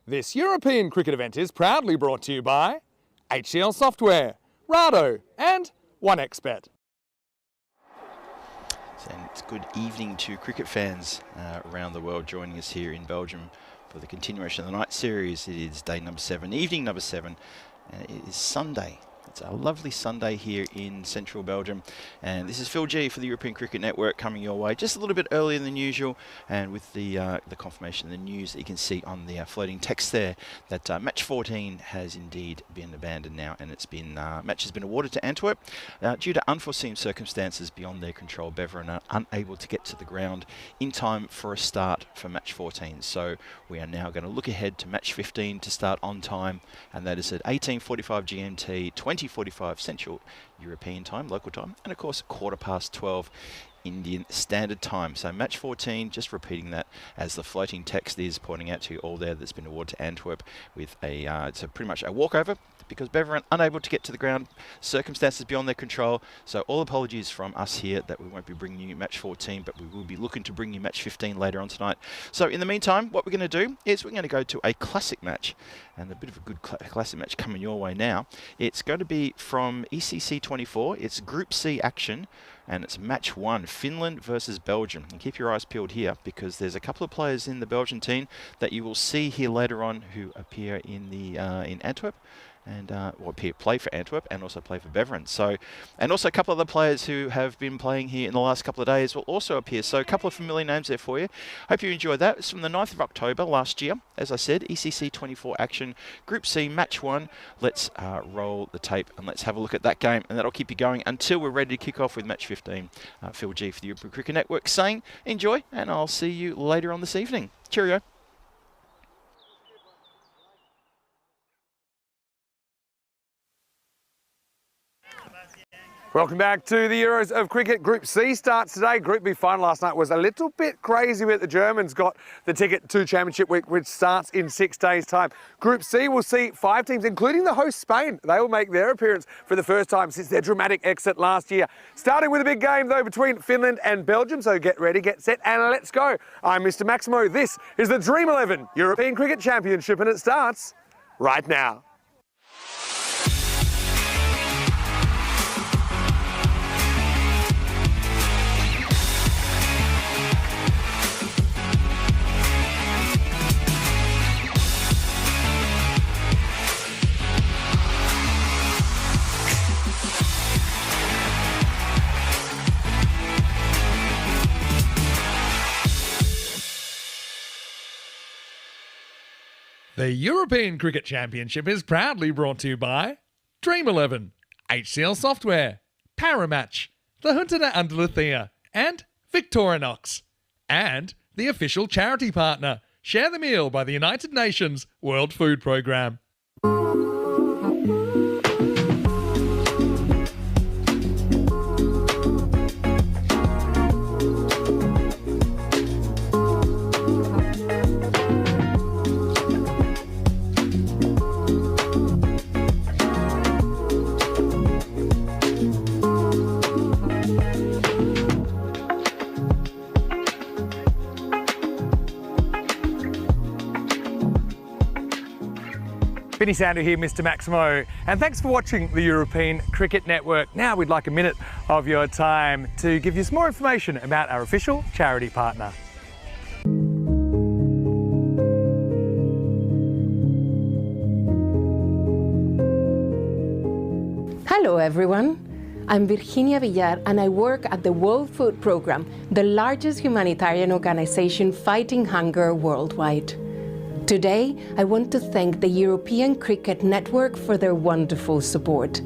This European cricket event is proudly brought to you by HCL Software, Rado and 1xBet. And it's good evening to cricket fans around the world joining us here in Belgium for the continuation of the night series. It is day number 7, evening number 7, and it is Sunday. It's a lovely Sunday here in central Belgium, and this is Phil G for the European Cricket Network coming your way just a little bit earlier than usual, and with the confirmation of the news that you can see on the floating text there that match 14 has indeed been abandoned now, and it's been match has been awarded to Antwerp due to unforeseen circumstances beyond their control. Beveren are unable to get to the ground in time for a start for match 14, so we are now going to look ahead to match 15 to start on time, and that is at 18:45 GMT, 20:45 Central European time, local time, and of course 12:15 Indian Standard Time. So match 14, just repeating that as the floating text is pointing out to you all there, that's been awarded to Antwerp with a it's pretty much a walkover because Beveren unable to get to the ground, circumstances beyond their control. So all apologies from us here that we won't be bringing you match 14, but we will be looking to bring you match 15 later on tonight. So in the meantime, what we're going to do is we're going to go to a classic match, and a bit of a good classic match coming your way now. It's going to be from ECC 24. It's Group C action, and it's match 1, Finland versus Belgium. And keep your eyes peeled here because there's a couple of players in the Belgian team that you will see here later on who appear in the in Antwerp, and play for Antwerp and also play for Beveren. So, and also a couple of other players who have been playing here in the last couple of days will also appear. So a couple of familiar names there for you. Hope you enjoyed that. It's from the 9th of October last year. As I said, ECC 24 action, Group C, match 1. Let's roll the tape and let's have a look at that game, and that'll keep you going until we're ready to kick off with match 15. Phil G for the European Cricket Network saying enjoy, and I'll see you later on this evening. Cheerio. Welcome back to the Euros of Cricket. Group C starts today. Group B final last night was a little bit crazy, but the Germans got the ticket to Championship Week, which starts in 6 days' time. Group C will see 5 teams, including the host Spain. They will make their appearance for the first time since their dramatic exit last year. Starting with a big game, though, between Finland and Belgium. So get ready, get set, and let's go. I'm Mr. Maximo. This is the Dream 11 European Cricket Championship, and it starts right now. The European Cricket Championship is proudly brought to you by Dream 11, HCL Software, Paramatch, the Hunter Andaluthia, and Victorinox. And the official charity partner, Share the Meal by the United Nations World Food Programme. Vinny Sandu here, Mr. Maximo, and thanks for watching the European Cricket Network. Now we'd like a minute of your time to give you some more information about our official charity partner. Hello everyone, I'm Virginia Villar and I work at the World Food Programme, the largest humanitarian organization fighting hunger worldwide. Today, I want to thank the European Cricket Network for their wonderful support.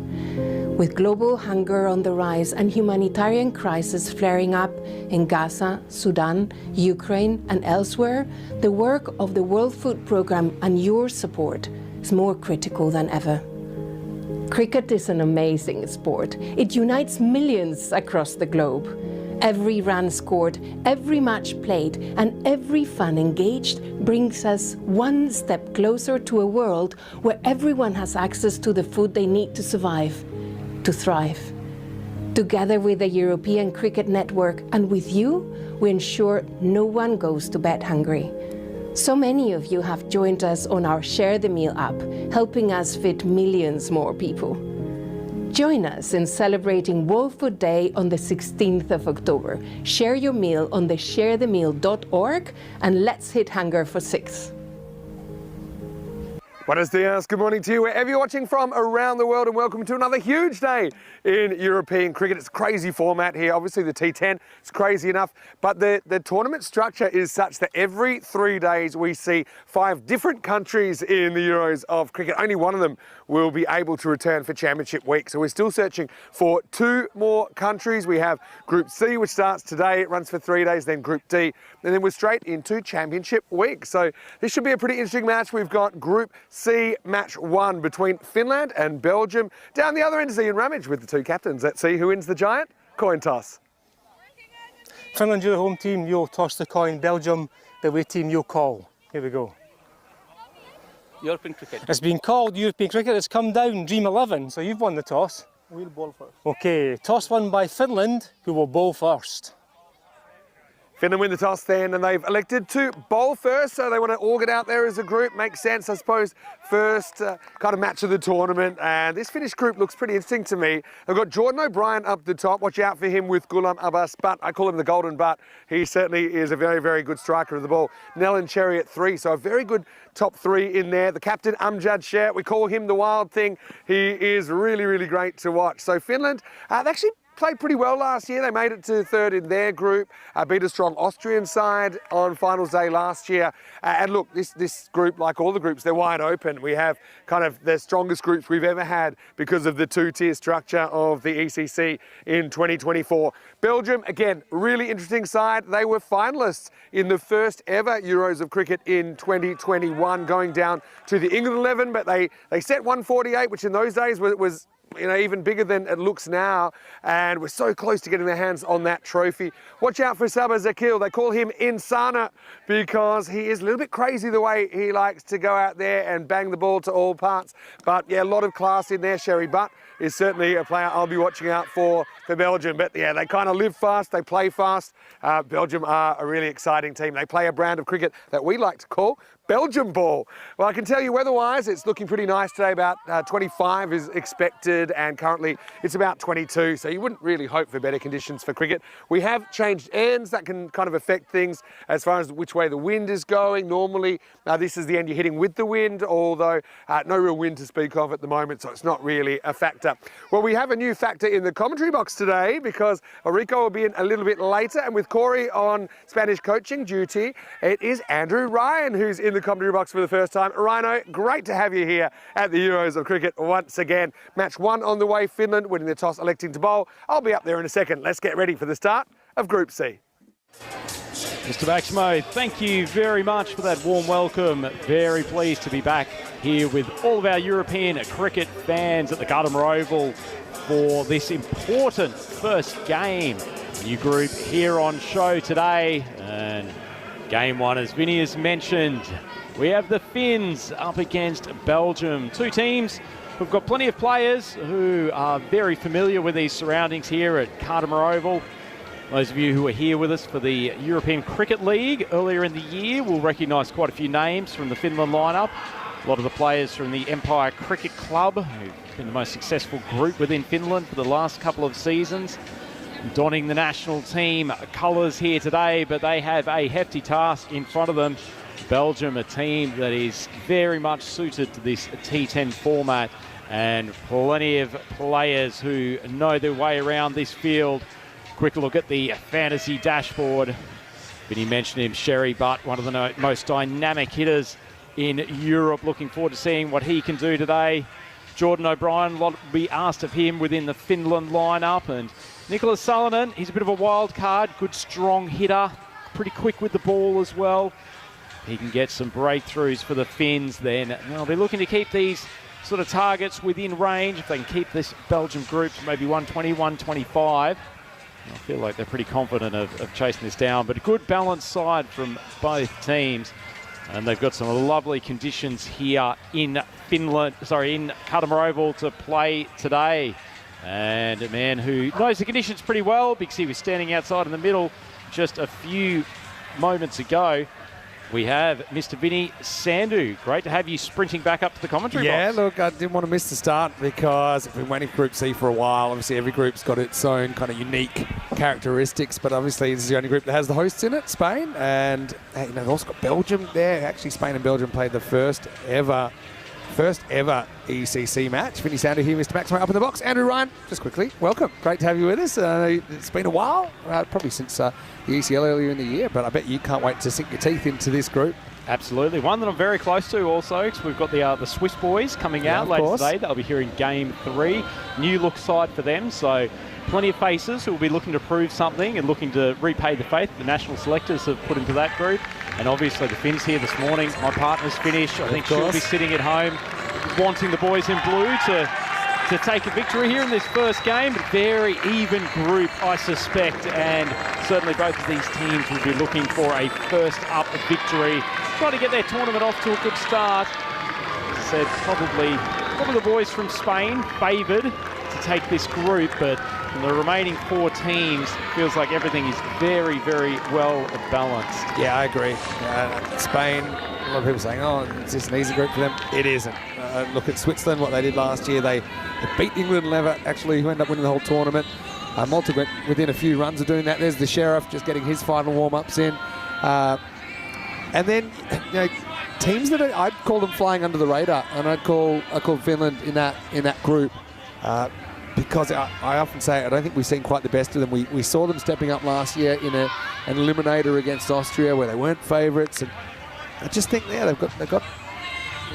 With global hunger on the rise and humanitarian crisis flaring up in Gaza, Sudan, Ukraine and elsewhere, the work of the World Food Programme and your support is more critical than ever. Cricket is an amazing sport. It unites millions across the globe. Every run scored, every match played, and every fan engaged brings us one step closer to a world where everyone has access to the food they need to survive, to thrive. Together with the European Cricket Network and with you, we ensure no one goes to bed hungry. So many of you have joined us on our Share the Meal app, helping us feed millions more people. Join us in celebrating World Food Day on the 16th of October. Share your meal on the sharethemeal.org and let's hit hunger for 6. Buenos dias, good morning to you wherever you're watching from around the world, and welcome to another huge day in European cricket. It's a crazy format here. Obviously the T10 is crazy enough, but the tournament structure is such that every 3 days we see 5 different countries in the Euros of cricket. Only one of them will be able to return for championship week. So we're still searching for 2 more countries. We have Group C, which starts today. It runs for 3 days, then Group D, and then we're straight into championship week. So this should be a pretty interesting match. We've got Group C match 1 between Finland and Belgium. Down the other end is Ian Ramage with the 2 captains. Let's see who wins the giant coin toss. Finland, you're the home team. You'll toss the coin. Belgium, the away team, you'll call. Here we go. European cricket. It's been called European cricket. It's come down, Dream 11. So you've won the toss. We'll bowl first. Okay, toss won by Finland, who will bowl first. Finland win the toss then, and they've elected to bowl first, so they want to all get out there as a group. Makes sense, I suppose. First kind of match of the tournament, and this Finnish group looks pretty interesting to me. They've got Jordan O'Brien up the top. Watch out for him with Gulam Abbas Butt. I call him the golden butt. He certainly is a very, very good striker of the ball. Nellen Cherry at 3, so a very good top 3 in there. The captain, Amjad Sher, we call him the wild thing. He is really, really great to watch. So Finland, they actually played pretty well last year. They made it to 3rd in their group, beat a strong Austrian side on finals day last year. And look, this group, like all the groups, they're wide open. We have kind of the strongest groups we've ever had because of the 2-tier structure of the ECC in 2024. Belgium, again, really interesting side. They were finalists in the first ever Euros of cricket in 2021, going down to the England 11, but they set 148, which in those days was even bigger than it looks now, and we're so close to getting their hands on that trophy. Watch out for Sabah Zakil. They call him Insana because he is a little bit crazy the way he likes to go out there and bang the ball to all parts. But yeah, a lot of class in there. Sherry Butt is certainly a player I'll be watching out for Belgium. But yeah, they kind of live fast, they play fast. Belgium are a really exciting team. They play a brand of cricket that we like to call Belgium ball. Well, I can tell you weather-wise, it's looking pretty nice today. About 25 is expected, and currently it's about 22. So you wouldn't really hope for better conditions for cricket. We have changed ends that can kind of affect things as far as which way the wind is going. Normally, this is the end you're hitting with the wind, although no real wind to speak of at the moment, so it's not really a factor. Well, we have a new factor in the commentary box today because Rico will be in a little bit later, and with Corey on Spanish coaching duty, it is Andrew Ryan who's in the commentary box for the first time. Rhino, great to have you here at the Euros of cricket once again. Match 1 on the way, Finland winning the toss, electing to bowl. I'll be up there in a second. Let's get ready for the start of Group C. Mr. Baxmo, thank you very much for that warm welcome. Very pleased to be back here with all of our European cricket fans at the Gadamer Oval for this important first game. New group here on show today, and game 1, as Vinny has mentioned, we have the Finns up against Belgium. 2 teams who've got plenty of players who are very familiar with these surroundings here at Gadamer Oval. Those of you who were here with us for the European Cricket League earlier in the year will recognise quite a few names from the Finland lineup. A lot of the players from the Empire Cricket Club, who've been the most successful group within Finland for the last couple of seasons, donning the national team colours here today, but they have a hefty task in front of them. Belgium, a team that is very much suited to this T10 format, and plenty of players who know their way around this field. Quick look at the fantasy dashboard. Vinny mentioned him, Sherry Butt, one of the most dynamic hitters in Europe. Looking forward to seeing what he can do today. Jordan O'Brien, a lot will be asked of him within the Finland lineup, and Nicholas Salonen, he's a bit of a wild card, good strong hitter, pretty quick with the ball as well. He can get some breakthroughs for the Finns then. They'll be looking to keep these sort of targets within range. If they can keep this Belgium group to maybe 120, 125, I feel like they're pretty confident of chasing this down. But a good balanced side from both teams. And they've got some lovely conditions here in Finland, in Gadamer Oval to play today. And a man who knows the conditions pretty well because he was standing outside in the middle just a few moments ago. we have Mr. Vinny Sandu. Great to have you sprinting back up to the commentary Yeah, box. look, I didn't want to miss the start because we've been waiting for Group C for a while. Obviously, every group's got its own kind of unique characteristics, but obviously this is the only group that has the hosts in it, Spain, and they've also got Belgium there. Actually, Spain and Belgium played the first ever ECC match. Vinny Sandu here, Mr. Maximo up in the box. Andrew Ryan, just quickly, welcome. Great to have you with us. It's been a while, probably since the ECL earlier in the year, but I bet you can't wait to sink your teeth into this group. Absolutely. One that I'm very close to also, because we've got the Swiss boys coming out later today. They'll be here in Game 3. New look side for them, so plenty of faces who will be looking to prove something and looking to repay the faith the national selectors have put into that group. And obviously the Finns here this morning. My partner's Finnish. I think she'll be sitting at home wanting the boys in blue to take a victory here in this first game. But very even group, I suspect, and certainly both of these teams will be looking for a first up victory. Trying to get their tournament off to a good start. As I said, probably the boys from Spain favoured to take this group, but from the remaining 4 teams, it feels like everything is very, very well balanced. Yeah, I agree. Spain, a lot of people saying, oh, it's just an easy group for them. It isn't. Look at Switzerland, what they did last year. They beat England and Lever, actually, who ended up winning the whole tournament. Malta went within a few runs of doing that. There's the Sheriff just getting his final warm-ups in. And then, teams that I'd call them flying under the radar, and I call Finland in that group. Because I often say I don't think we've seen quite the best of them. We saw them stepping up last year in an eliminator against Austria where they weren't favourites, and I just think they've got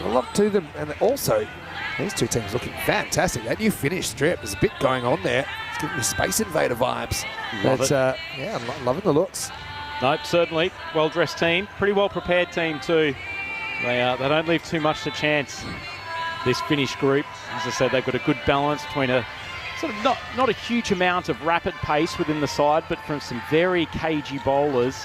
a lot to them. And also, these two teams looking fantastic. That new Finnish strip, there's a bit going on there. It's giving me Space Invader vibes. I'm loving the looks. Nope, certainly. Well-dressed team. Pretty well-prepared team too. They don't leave too much to chance, this Finnish group. As I said, they've got a good balance between a sort of not a huge amount of rapid pace within the side, but from some very cagey bowlers.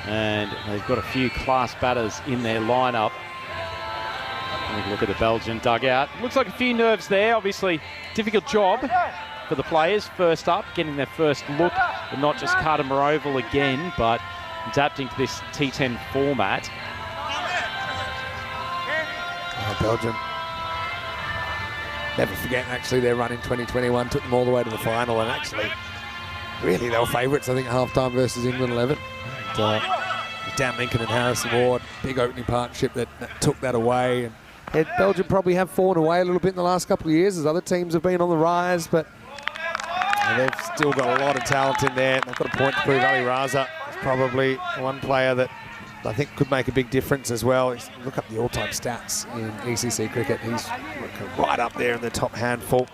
And they've got a few class batters in their lineup. Have a look at the Belgian dugout. Looks like a few nerves there. Obviously, difficult job for the players first up, getting their first look, and not just Carter Oval again, but adapting to this T10 format. Belgium. Never forget, actually, their run in 2021 took them all the way to the final, and actually, really, they were favourites, I think, at half-time versus England 11. And, Dan Lincoln and Harrison Ward, big opening partnership that took that away. And Belgium probably have fallen away a little bit in the last couple of years as other teams have been on the rise, but they've still got a lot of talent in there. They've got a point to prove. Ali Raza is probably one player that I think could make a big difference as well. Look up the all-time stats in ECC cricket. He's right up there in the top handful.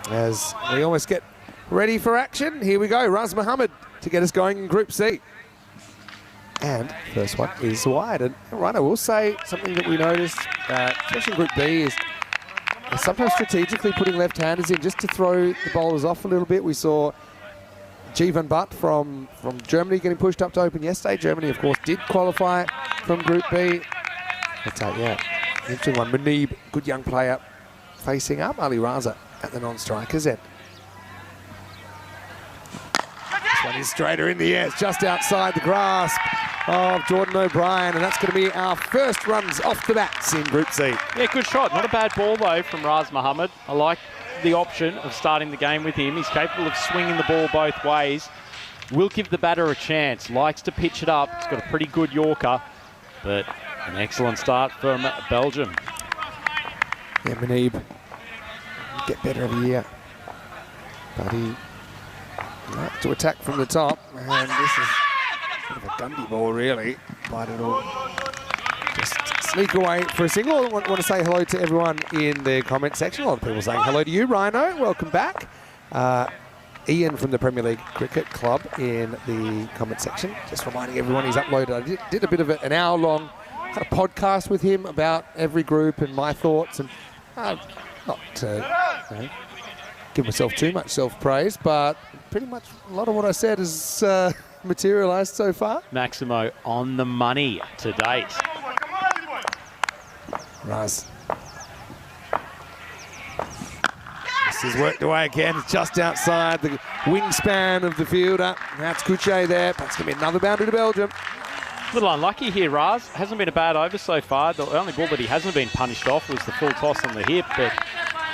As we almost get ready for action, here we go. Raz Mohammed to get us going in Group C. And first one is wide. And Ryan, I will say something that we noticed, especially in Group B, is sometimes strategically putting left-handers in just to throw the bowlers off a little bit. We saw Jivan Butt from Germany getting pushed up to open yesterday. Germany, of course, did qualify from Group B. But interesting one. Munib, good young player, facing up Ali Raza at the non-striker's end. This one is straighter in the air. It's just outside the grasp of Jordan O'Brien, and that's going to be our first runs off the bats in Group C. Yeah, good shot. Not a bad ball, though, from Raz Mohammed. I like the option of starting the game with him. He's capable of swinging the ball both ways. Will give the batter a chance. Likes to pitch it up. He's got a pretty good Yorker, but an excellent start from Belgium. Yeah, Munib get better every year, but he likes to attack from the top, and this is a bit of a Gundy ball, really, but it'll just sneak away for a single. I want to say hello to everyone in the comment section. A lot of people saying hello to you, Rhino. Welcome back. Ian from the Premier League Cricket Club in the comment section. Just reminding everyone he's uploaded. I did a bit of an hour-long kind of podcast with him about every group and my thoughts, and not to give myself too much self-praise, but pretty much a lot of what I said has materialised so far. Maximo on the money to date. Raz. This is worked away again. It's just outside the wingspan of the fielder. That's Kuche there. That's going to be another boundary to Belgium. A little unlucky here, Raz. Hasn't been a bad over so far. The only ball that he hasn't been punished off was the full toss on the hip, but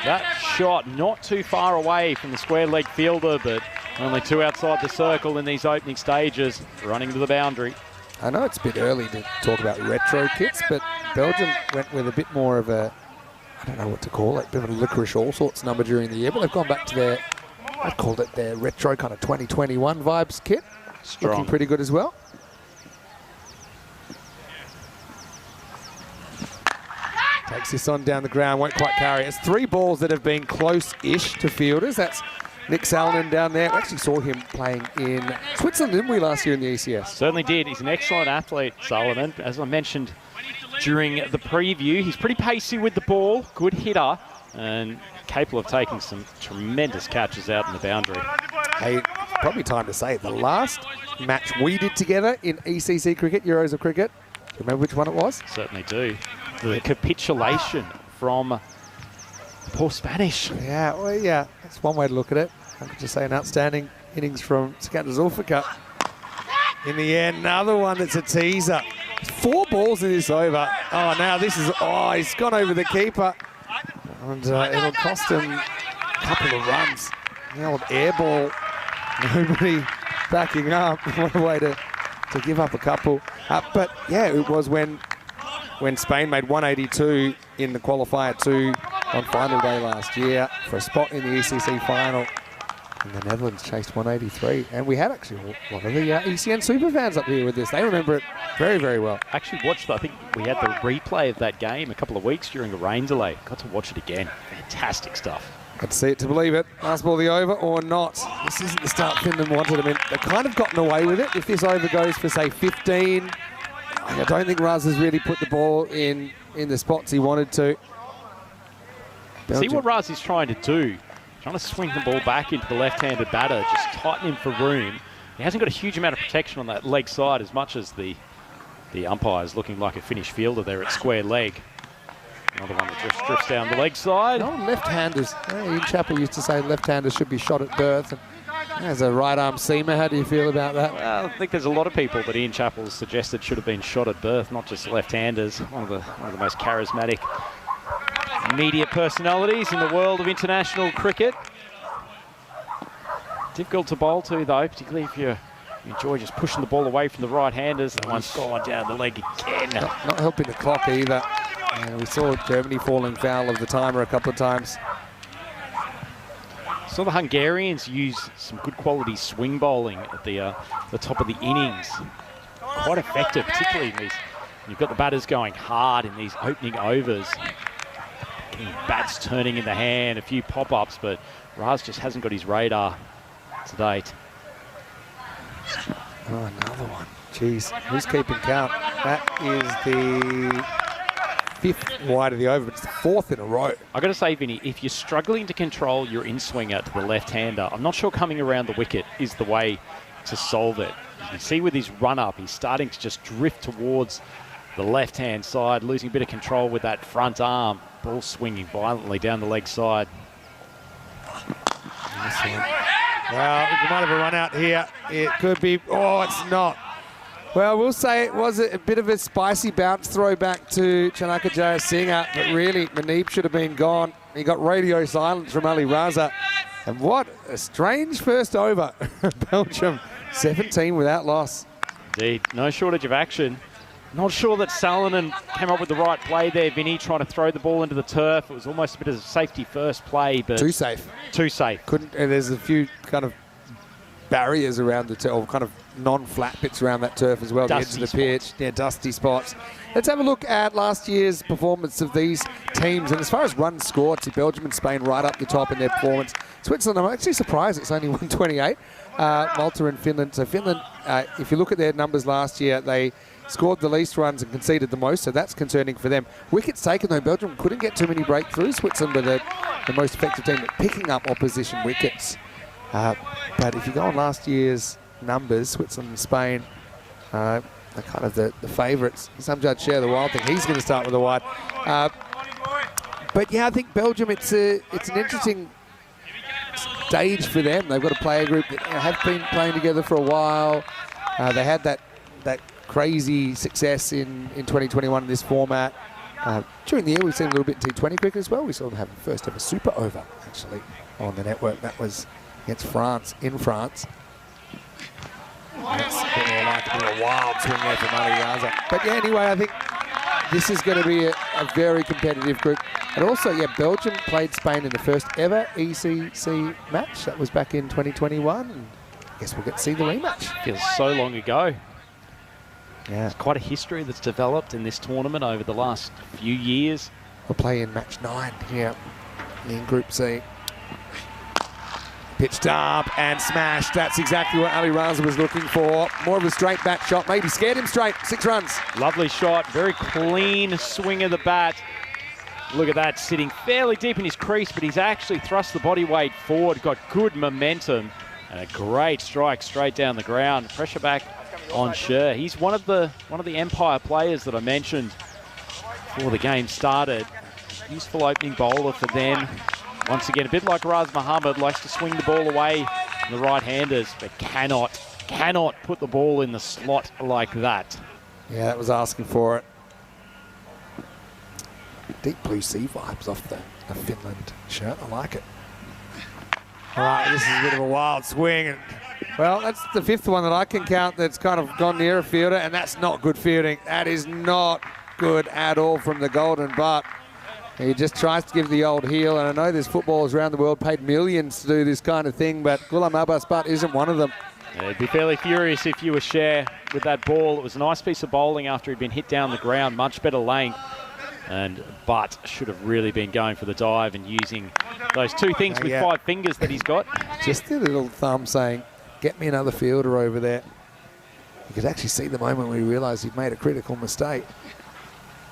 that shot not too far away from the square leg fielder, but only 2 outside the circle in these opening stages, running to the boundary. I know it's a bit early to talk about retro kits, but Belgium went with a bit more of a, I don't know what to call it, a bit of a licorice all sorts number during the year, but they've gone back to their, I'd called it their retro kind of 2021 vibes kit. Strong. Looking pretty good as well. Takes this on down the ground, won't quite carry it. It's 3 balls that have been close-ish to fielders. That's Nick Salonen down there. We actually saw him playing in Switzerland, didn't we, last year in the ECS? Certainly did. He's an excellent athlete, Sullivan. As I mentioned during the preview, he's pretty pacey with the ball, good hitter, and capable of taking some tremendous catches out in the boundary. Hey, probably time to say it. The last match we did together in ECC cricket, Euros of Cricket, do you remember which one it was? Certainly do. The capitulation from the poor Spanish. Yeah, well, yeah, that's one way to look at it. I could just say an outstanding innings from Skander Zulfikar. In the end, another one that's a teaser. 4 balls in this over. Oh, now this is, oh, he's gone over the keeper. And it'll cost him a couple of runs. The old air ball, nobody backing up. What a way to give up a couple. But yeah, it was when Spain made 182 in the qualifier 2 on final day last year for a spot in the ECC final. And the Netherlands chased 183. And we had actually a lot of the ECN super fans up here with this. They remember it very, very well. Actually watched, I think we had the replay of that game a couple of weeks during a rain delay. Got to watch it again. Fantastic stuff. Got to see it to believe it. Last ball the over or not. This isn't the start Finland wanted. I mean, they've kind of gotten away with it. If this over goes for, say, 15, I don't think Raz has really put the ball in the spots he wanted to. See what Raz is trying to do. Trying to swing the ball back into the left-handed batter, just tighten him for room. He hasn't got a huge amount of protection on that leg side as much as the umpire's looking like a finished fielder there at square leg. Another one that just drifts down the leg side. No, left-handers. Ian Chappell used to say left-handers should be shot at birth. And as a right-arm seamer, how do you feel about that? Well, I think there's a lot of people that Ian Chappell suggested should have been shot at birth, not just left-handers. One of the most charismatic media personalities in the world of international cricket. Difficult to bowl to, though, particularly if you enjoy just pushing the ball away from the right-handers. That one's gone down the leg again. Not helping the clock either. We saw Germany falling foul of the timer a couple of times. Saw the Hungarians use some good quality swing bowling at the top of the innings. Quite effective, particularly in these. You've got the batters going hard in these opening overs. Getting bats turning in the hand, a few pop-ups, but Raz just hasn't got his radar to date. Oh, another one. Jeez, who's keeping count? That is the 5th wide of the over, but it's the 4th in a row. I've got to say, Vinny, if you're struggling to control your in-swinger to the left-hander, I'm not sure coming around the wicket is the way to solve it. You can see with his run-up, he's starting to just drift towards the left-hand side, losing a bit of control with that front arm. Ball swinging violently down the leg side. Well, we might have a run out here. It could be, oh, it's not. Well, we'll say it was a bit of a spicy bounce throw back to Chanaka Jayasinghe, but really, Manib should have been gone. He got radio silence from Ali Raza. And what a strange first over. Belgium, 17 without loss. Indeed, no shortage of action. Not sure that Salonen came up with the right play there, Vinny, trying to throw the ball into the turf. It was almost a bit of a safety first play, but too safe. Too safe. Couldn't. And there's a few kind of barriers around the turf, or kind of non-flat bits around that turf as well. Dusty the edge of the pitch, yeah, dusty spots. Let's have a look at last year's performance of these teams. And as far as runs scored, see Belgium and Spain right up the top in their performance. Switzerland, I'm actually surprised it's only 128. Malta and Finland. So Finland, if you look at their numbers last year, they scored the least runs and conceded the most, so that's concerning for them. Wickets taken, though, Belgium couldn't get too many breakthroughs. Switzerland were the most effective team at picking up opposition wickets. But if you go on last year's numbers, Switzerland and Spain are kind of the favourites. Some judge share the wild thing. He's going to start with a wide. But yeah, I think Belgium, it's an interesting stage for them. They've got a player group that have been playing together for a while. They had that crazy success in 2021 in this format. During the year, we've seen a little bit in T20 cricket as well. We saw them have the first ever super over, actually, on the network. That was against France, in France. That's a wild swing there from Ali Raza. But yeah, anyway, I think this is going to be a very competitive group. And also, yeah, Belgium played Spain in the first ever ECC match. That was back in 2021. And I guess we'll get to see the rematch. Feels so long ago. Yeah. It's quite a history that's developed in this tournament over the last few years. We'll play in match 9 here in Group C. Pitched up and smashed. That's exactly what Ali Raza was looking for. More of a straight bat shot. Maybe scared him straight. 6 runs. Lovely shot. Very clean swing of the bat. Look at that, sitting fairly deep in his crease, but he's actually thrust the body weight forward, got good momentum, and a great strike straight down the ground. Pressure back on Sher. He's one of the Empire players that I mentioned before the game started. Useful opening bowler for them. Once again, a bit like Raz Muhammad, likes to swing the ball away from the right-handers, but cannot put the ball in the slot like that. Yeah, that was asking for it. Deep blue sea vibes off the Finland shirt. I like it. All right, this is a bit of a wild swing. And, well, that's the 5th one that I can count that's kind of gone near a fielder, and that's not good fielding. That is not good at all from the Golden Butt. He just tries to give the old heel, and I know there's footballers around the world paid millions to do this kind of thing, but Ghulam Abbas Butt isn't one of them. Yeah, it'd be fairly furious if you were Cher with that ball. It was a nice piece of bowling after he'd been hit down the ground, much better length. And Butt should have really been going for the dive and using those 2 things with 5 fingers that he's got. Just a little thumb saying, get me another fielder over there. You could actually see the moment when he realised he'd made a critical mistake.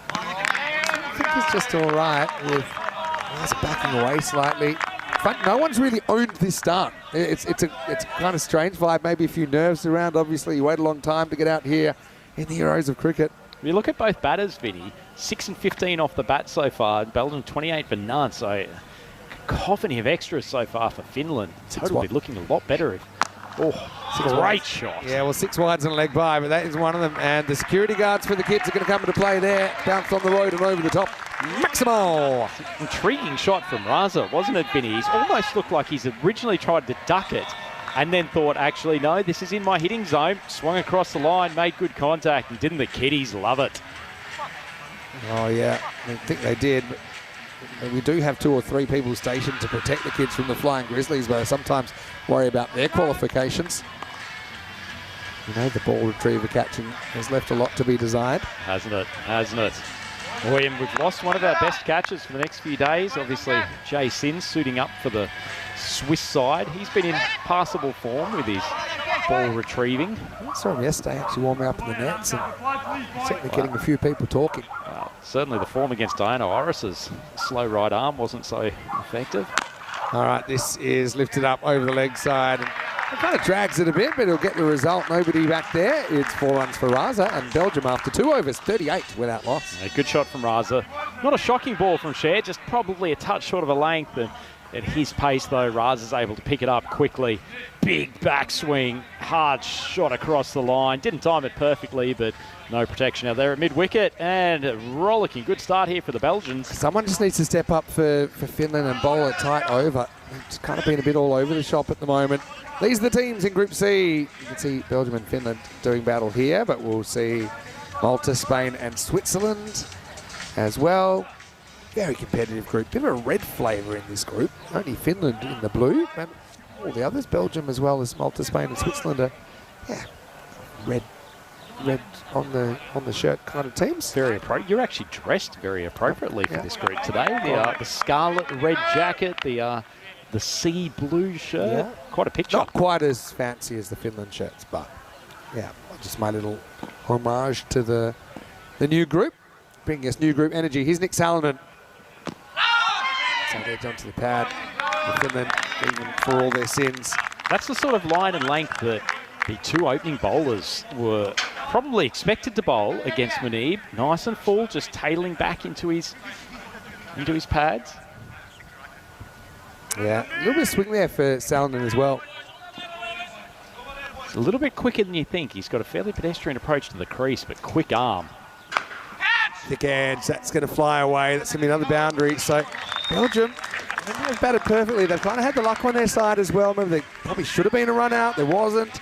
I think he's just all right with Raza backing away slightly. But no one's really owned this start. It's a kind of strange vibe, maybe a few nerves around. Obviously, you wait a long time to get out here in the Heroes of Cricket. If you look at both batters, Vinny, 6 and 15 off the bat so far. Belgium 28 for none, so a cacophony of extras so far for Finland. Totally looking a lot better. Great shot. Yeah, well, 6 wides and a leg by, but that is one of them. And the security guards for the kids are going to come into play there. Bounced on the road and over the top. Maximal. Intriguing shot from Raza, wasn't it, Vinny? He's almost looked like he's originally tried to duck it and then thought, actually, no, this is in my hitting zone. Swung across the line, made good contact, and didn't the kiddies love it? Oh, yeah, I think they did. But we do have 2 or 3 people stationed to protect the kids from the Flying Grizzlies, but I sometimes worry about their qualifications. You know, the ball retriever catching has left a lot to be desired. Hasn't it? Hasn't it? William, we've lost one of our best catchers for the next few days. Obviously, Jay Sins suiting up for the Swiss side. He's been in passable form with his ball retrieving. I saw him yesterday actually warming up in the nets and certainly getting a few people talking. Certainly the form against Diana Oris's slow right arm wasn't so effective. All right, this is lifted up over the leg side. It kind of drags it a bit, but he'll get the result. Nobody back there. It's 4 runs for Raza, and Belgium after 2 overs, 38 without loss. A good shot from Raza. Not a shocking ball from Cher, just probably a touch short of a length. And at his pace, though, Raza's able to pick it up quickly. Big backswing, hard shot across the line. Didn't time it perfectly, but no protection out there at mid-wicket. And a rollicking good start here for the Belgians. Someone just needs to step up for Finland and bowl a tight over. It's kind of been a bit all over the shop at the moment. These are the teams in Group C. You can see Belgium and Finland doing battle here, but we'll see Malta, Spain and Switzerland as well. Very competitive group. Bit of a red flavour in this group. Only Finland in the blue, and all the others, Belgium as well as Malta, Spain and Switzerland are, red on the shirt kind of teams. Very appropriate. You're actually dressed very appropriately for this group today. The scarlet red jacket, the sea blue shirt. Yeah. Quite a picture. Not quite as fancy as the Finland shirts, but yeah, just my little homage to the new group, bringing us new group energy. Here's Nick Salonen. Side edge onto the pad. Finland, even for all their sins. That's the sort of line and length that the 2 opening bowlers were probably expected to bowl against Munib. Nice and full, just tailing back into his pads. Yeah, a little bit of swing there for Salonen as well. a little bit quicker than you think. He's got a fairly pedestrian approach to the crease, but quick arm. Thick edge, that's going to fly away. That's going to be another boundary. So Belgium, they've batted perfectly. They've kind of had the luck on their side as well. Remember, they probably should have been a run out. There wasn't.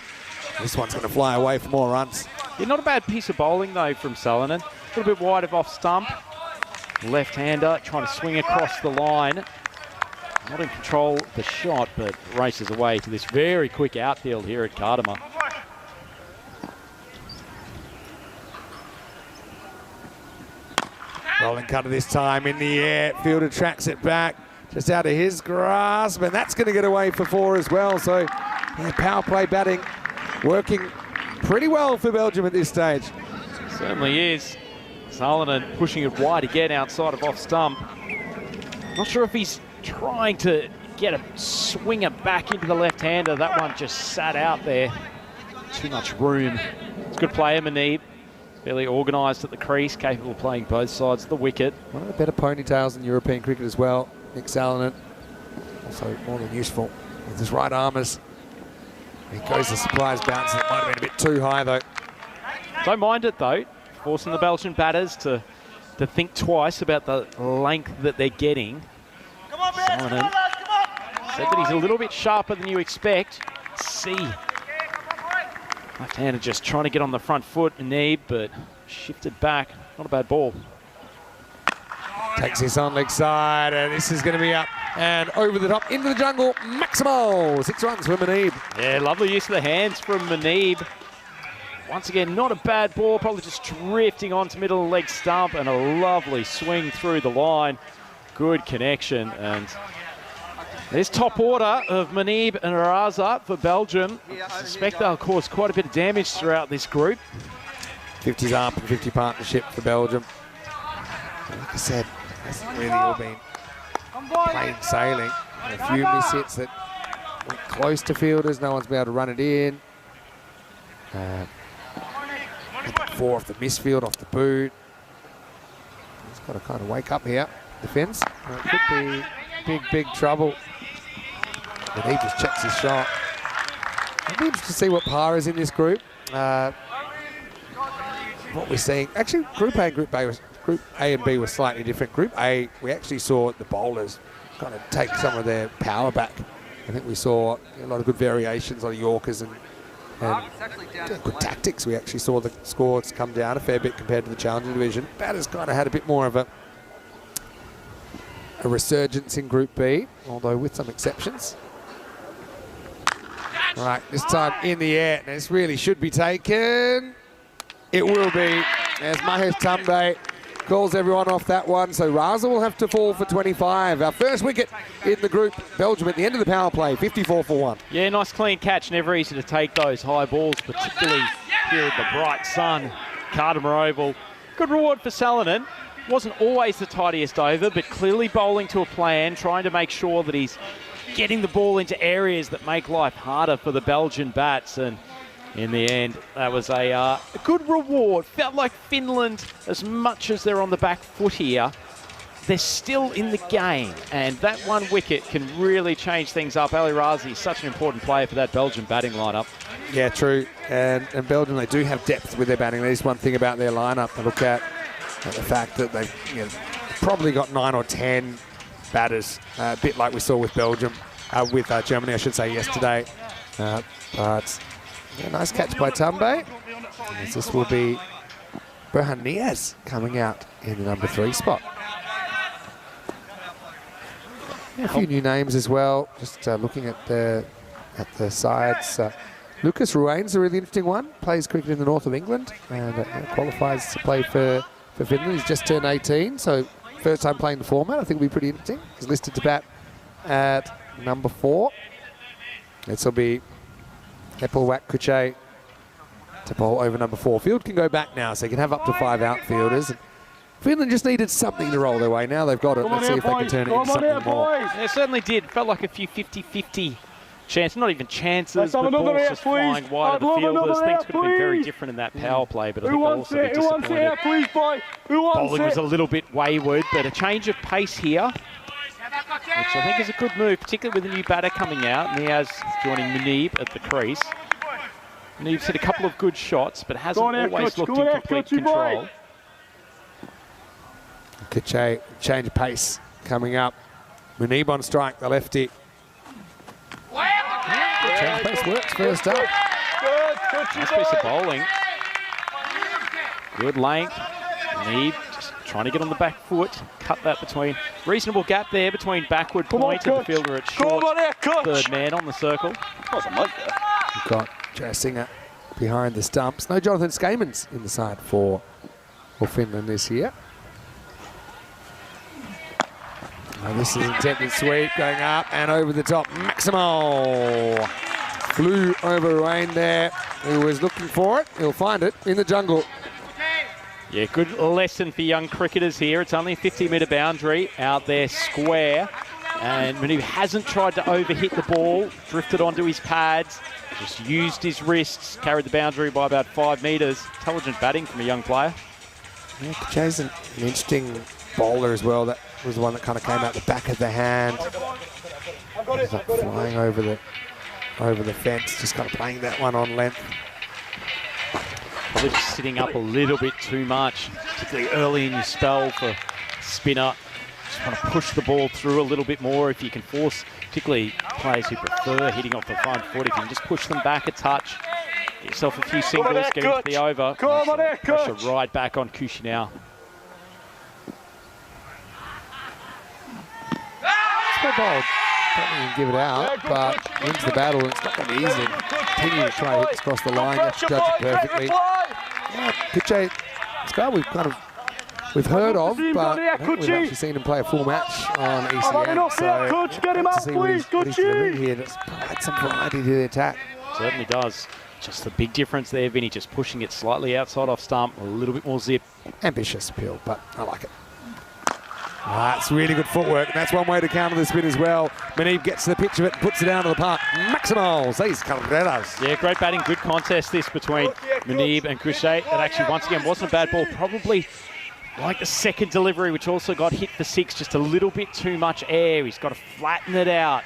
This one's going to fly away for more runs. Yeah, not a bad piece of bowling, though, from Salonen. A little bit wide of off stump. Left-hander trying to swing across the line. Not in control of the shot, but races away to this very quick outfield here at Gardema. Rolling cutter this time in the air. Fielder tracks it back, just out of his grasp, and that's going to get away for 4 as well. So, yeah, power play batting working pretty well for Belgium at this stage. Certainly is. Salonen pushing it wide again outside of off stump. Not sure if he's trying to get a swinger back into the left-hander. That one just sat out there. Too much room. It's a good player, Manib. Fairly organised at the crease, capable of playing both sides of the wicket. One of the better ponytails in European cricket as well, Nick Salonen. Also more than useful with his right armers. He goes the supplies bounce. It might have been a bit too high though. Don't mind it though, forcing the Belgian batters to think twice about the length that they're getting. Salonen said that he's a little bit sharper than you expect. Let's see. Left-hander just trying to get on the front foot, Manib, but shifted back. Not a bad ball. Takes this on leg side, and this is going to be up and over the top into the jungle. Maximal, 6 runs for Manib. Yeah, lovely use of the hands from Manib. Once again, not a bad ball, probably just drifting onto middle of the leg stump, and a lovely swing through the line. Good connection, and there's top order of Manib and Araza for Belgium. I suspect they'll cause quite a bit of damage throughout this group. 50's arm and 50 partnership for Belgium. Like I said, hasn't really all been plain sailing. A few miss hits that went close to fielders. No one's been able to run it in. 4 off the misfield, off the boot. He's got to kind of wake up here. Defence. It could be big trouble. And he just checks his shot. It'll be interesting to see what par is in this group. What we're seeing, actually, Group A and Group A and B were slightly different. Group A, we actually saw the bowlers kind of take some of their power back. I think we saw a lot of good variations on Yorkers and good tactics. We actually saw the scores come down a fair bit compared to the Challenger division. Batters kind of had a bit more of a resurgence in Group B, although with some exceptions. All right, this time in the air. Now, this really should be taken. It will be. As Mahesh Tambe calls everyone off that one. So Raza will have to fall for 25. Our first wicket in the group. Belgium at the end of the power play, 54 for 1. Yeah, nice clean catch. Never easy to take those high balls, particularly here at the bright sun. Gardema Oval. Good reward for Salonen. Wasn't always the tidiest over, but clearly bowling to a plan, trying to make sure that he's getting the ball into areas that make life harder for the Belgian bats. And in the end, that was a good reward. Felt like Finland, as much as they're on the back foot here, they're still in the game. And that one wicket can really change things up. Ali Razi is such an important player for that Belgian batting lineup. Yeah, true. And Belgium, they do have depth with their batting. There's one thing about their lineup to look at the fact that they've probably got 9 or 10 batters, a bit like we saw with Belgium, with Germany, I should say, yesterday. But yeah, nice catch by Tambe. As this will be Berhan Niaz coming out in the number 3 spot. A few new names as well. Just looking at the sides. Lucas Ruane's a really interesting one. Plays cricket in the north of England and qualifies to play for Finland. He's just turned 18, so first time playing the format. I think will be pretty interesting. He's listed to bat at number 4. This will be Epelwak Kuche to bowl over number 4. Field can go back now, so you can have up to 5 outfielders. And Finland just needed something to roll their way. Now they've got it. Let's see if they can turn it into something more. It certainly did. Felt like a few 50-50 chances, not even chances, but balls just flying wide of the fielders. Things could have been very different in that power play, but I think they'll also be disappointed. Bowling was a little bit wayward, but a change of pace here, which I think is a good move, particularly with a new batter coming out. Niaz joining Manib at the crease. Neve's hit a couple of good shots, but hasn't always looked in complete control. Kuche, change of pace coming up. Munib on strike, the lefty. Change of pace works first up. Nice piece of bowling. Good length. Munib just trying to get on the back foot. Cut that between. Reasonable gap there between backward point and the fielder at short. Third man on the circle. We've got Joe Singer behind the stumps. No Jonathan Skamans in the side for Finland this year. Oh, this is intended sweep going up and over the top. Maximal flew over Rain there. He was looking for it. He'll find it in the jungle. Yeah, good lesson for young cricketers here. It's only a 50-metre boundary out there square. And Munib hasn't tried to overhit the ball, drifted onto his pads, just used his wrists, carried the boundary by about 5 metres. Intelligent batting from a young player. Yeah, Kuche's an interesting bowler as well. That was the one that kind of came out the back of the hand. He's like flying over the fence, just kind of playing that one on length. Probably just sitting up a little bit too much, particularly early in your spell for spinner. Just want to push the ball through a little bit more if you can force, particularly players who prefer hitting off the front foot. If you can just push them back a touch, get yourself a few singles, get into the over. Pressure right back on Kushi now. Ball. Don't even give it out, but wins the battle, and it's not going to be easy. Continue to try hits across the line. You have to judge it perfectly. Yeah, Kuche, this guy we've heard of, but I think we've actually seen him play a full match on ECSN. So to see what he's doing here, that's provides some variety to the attack. Certainly does. Just the big difference there, Vinny, just pushing it slightly outside off stump, a little bit more zip. Ambitious appeal, but I like it. That's really good footwork, and that's one way to counter the spin as well. Munib gets to the pitch of it and puts it down to the park. Maximal, seis carreras. Yeah, great batting, good contest this between Munib and Kuche. That actually, once again, wasn't a bad ball. Probably like the second delivery, which also got hit for 6, just a little bit too much air. He's got to flatten it out.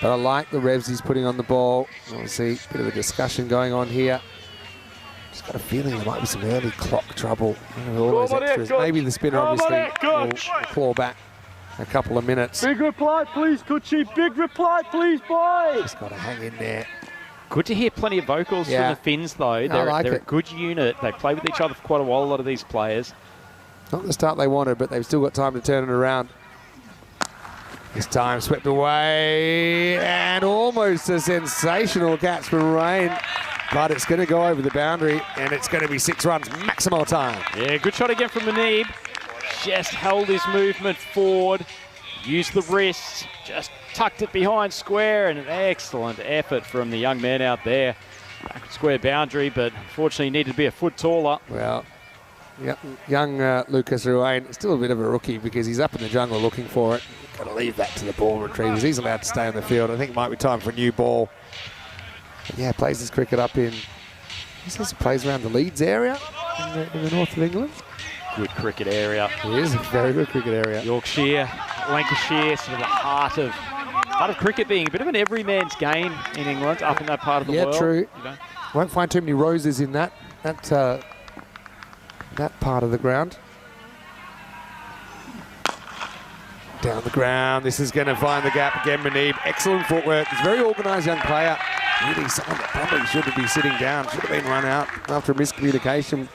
But I like the revs he's putting on the ball. Obviously, a bit of a discussion going on here. Just got a feeling there might be some early clock trouble. You know, all those extras. Maybe the spinner obviously will claw back a couple of minutes. Big reply, please, Kuchi. Big reply, please, boys. Just got to hang in there. Good to hear plenty of vocals from the Finns, though. They're a good unit. They play with each other for quite a while, a lot of these players. Not the start they wanted, but they've still got time to turn it around. This time swept away, and almost a sensational catch from Rain. But it's going to go over the boundary, and it's going to be 6 runs, maximal time. Yeah, good shot again from Munib. Just held his movement forward, used the wrists, just tucked it behind square, and an excellent effort from the young man out there. Back at square boundary, but unfortunately needed to be a foot taller. Well, yeah, young Lucas Ruane, still a bit of a rookie because he's up in the jungle looking for it. Got to leave that to the ball retrievers. He's allowed to stay on the field. I think it might be time for a new ball. Yeah, plays his cricket up in, he says he plays around the Leeds area in the north of England. Good cricket area. It is a very good cricket area. Yorkshire, Lancashire, sort of the heart of cricket, being a bit of an everyman's game in England, up in that part of the world. Yeah, true. You know. Won't find too many roses in that part of the ground. Down the ground, this is going to find the gap again, Munib. Excellent footwork. He's a very organised young player. Really someone that probably shouldn't be sitting down, should have been run out after a miscommunication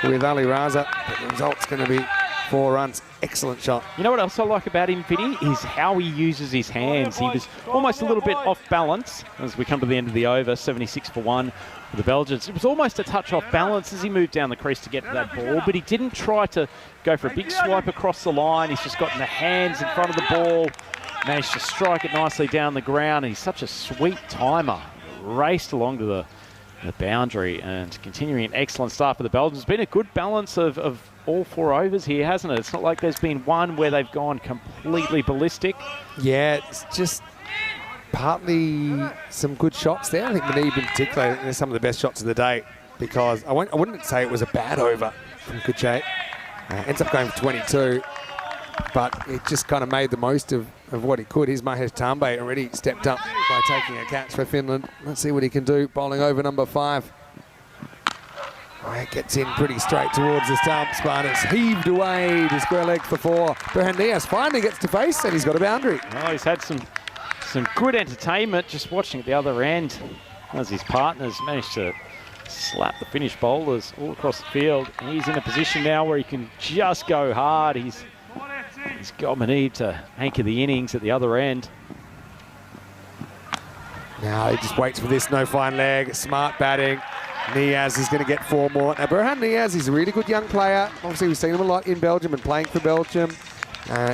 with Ali Raza. But the result's going to be 4 runs. Excellent shot. You know what else I like about him, Vinny, is how he uses his hands. He was almost a little bit off balance as we come to the end of the over, 76 for 1 for the Belgians. It was almost a touch off balance as he moved down the crease to get to that ball, but he didn't try to go for a big swipe across the line. He's just gotten the hands in front of the ball, managed to strike it nicely down the ground, and he's such a sweet timer. Raced along to the boundary and continuing an excellent start for the Belgians. It's been a good balance of all 4 overs here, hasn't it? It's not like there's been one where they've gone completely ballistic. Yeah, it's just partly some good shots there. I think Munib in particular, I think they're some of the best shots of the day because I wouldn't say it was a bad over from Kuche. Ends up going for 22, but it just kind of made the most of of what he could. Here's Mahesh Tambe already stepped up by taking a catch for Finland. Let's see what he can do, bowling over number 5. It gets in pretty straight towards the stumps, but it's heaved away to square leg for 4. Berhan Niaz finally gets to face, and he's got a boundary. Oh, he's had some good entertainment just watching at the other end as his partners managed to slap the Finnish bowlers all across the field. And he's in a position now where he can just go hard. He's got Manib to anchor the innings at the other end. Now he just waits for this no fine leg, smart batting. Niaz is going to get 4 more. Now Berhan Niaz, he's a really good young player. Obviously we've seen him a lot in Belgium and playing for Belgium.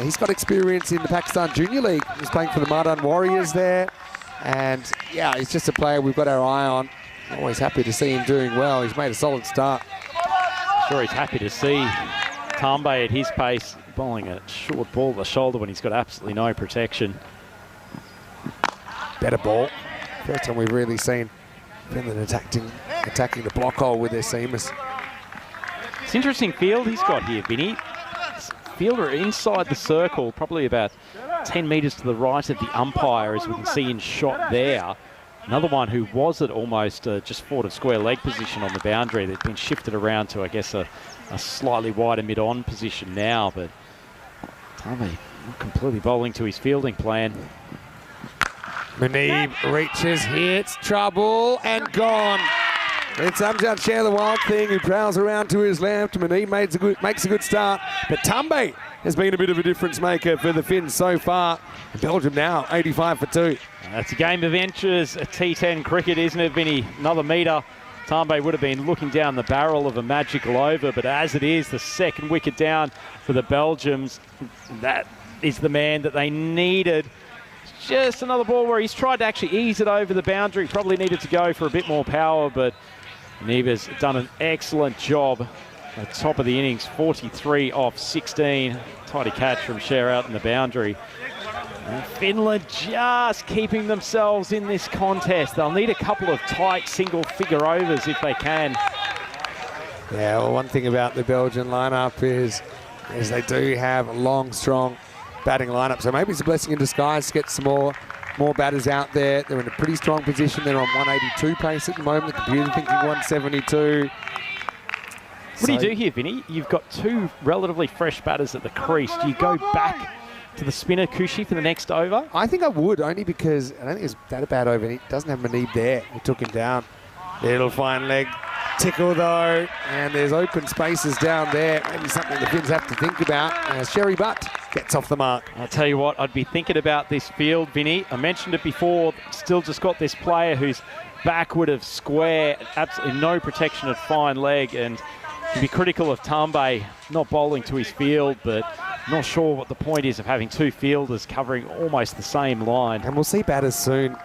He's got experience in the Pakistan Junior League. He's playing for the Mardan Warriors there. And yeah, he's just a player we've got our eye on. Always happy to see him doing well. He's made a solid start. Sure, he's happy to see Tambe at his pace bowling a short ball to the shoulder when he's got absolutely no protection. Better ball. First time we've really seen Finland attacking the block hole with their seamers. It's interesting field he's got here, Vinny. Fielder inside the circle, probably about 10 metres to the right of the umpire, as we can see in shot there. Another one who was at almost just forward of square leg position on the boundary. They've been shifted around to, I guess, a slightly wider mid-on position now, but Tambe not completely bowling to his fielding plan. Manib reaches, hits, trouble, and gone. It's Amjad Share the Wild Thing who prowls around to his left. Manib makes a good start, but Tambe has been a bit of a difference maker for the Finns so far. Belgium now 85 for 2. That's a game of inches, a T10 cricket, isn't it, Vinny? Another metre. Tambe would have been looking down the barrel of a magical over, but as it is, the second wicket down for the Belgians. That is the man that they needed. Just another ball where he's tried to actually ease it over the boundary. Probably needed to go for a bit more power, but Neva's done an excellent job at the top of the innings. 43 off 16. Tidy catch from Share out in the boundary. And Finland just keeping themselves in this contest. They'll need a couple of tight single-figure overs if they can. Yeah, well, one thing about the Belgian lineup is they do have a long, strong batting lineup. So maybe it's a blessing in disguise to get some more batters out there. They're in a pretty strong position. They're on 182 pace at the moment. The computer thinking 172. What do you do here, Vinny? You've got 2 relatively fresh batters at the crease. Do you go back to the spinner, Kushi, for the next over? I think I would, only because I don't think it's that a bad over. He doesn't have Manib there. He took him down. Little fine leg tickle though, and there's open spaces down there. Maybe something the Finns have to think about as Sherry Butt gets off the mark. I'll tell you what, I'd be thinking about this field, Vinny. I mentioned it before, still just got this player who's backward of square, absolutely no protection at fine leg, and you'd be critical of Tambe not bowling to his field, but not sure what the point is of having 2 fielders covering almost the same line. And we'll see batters soon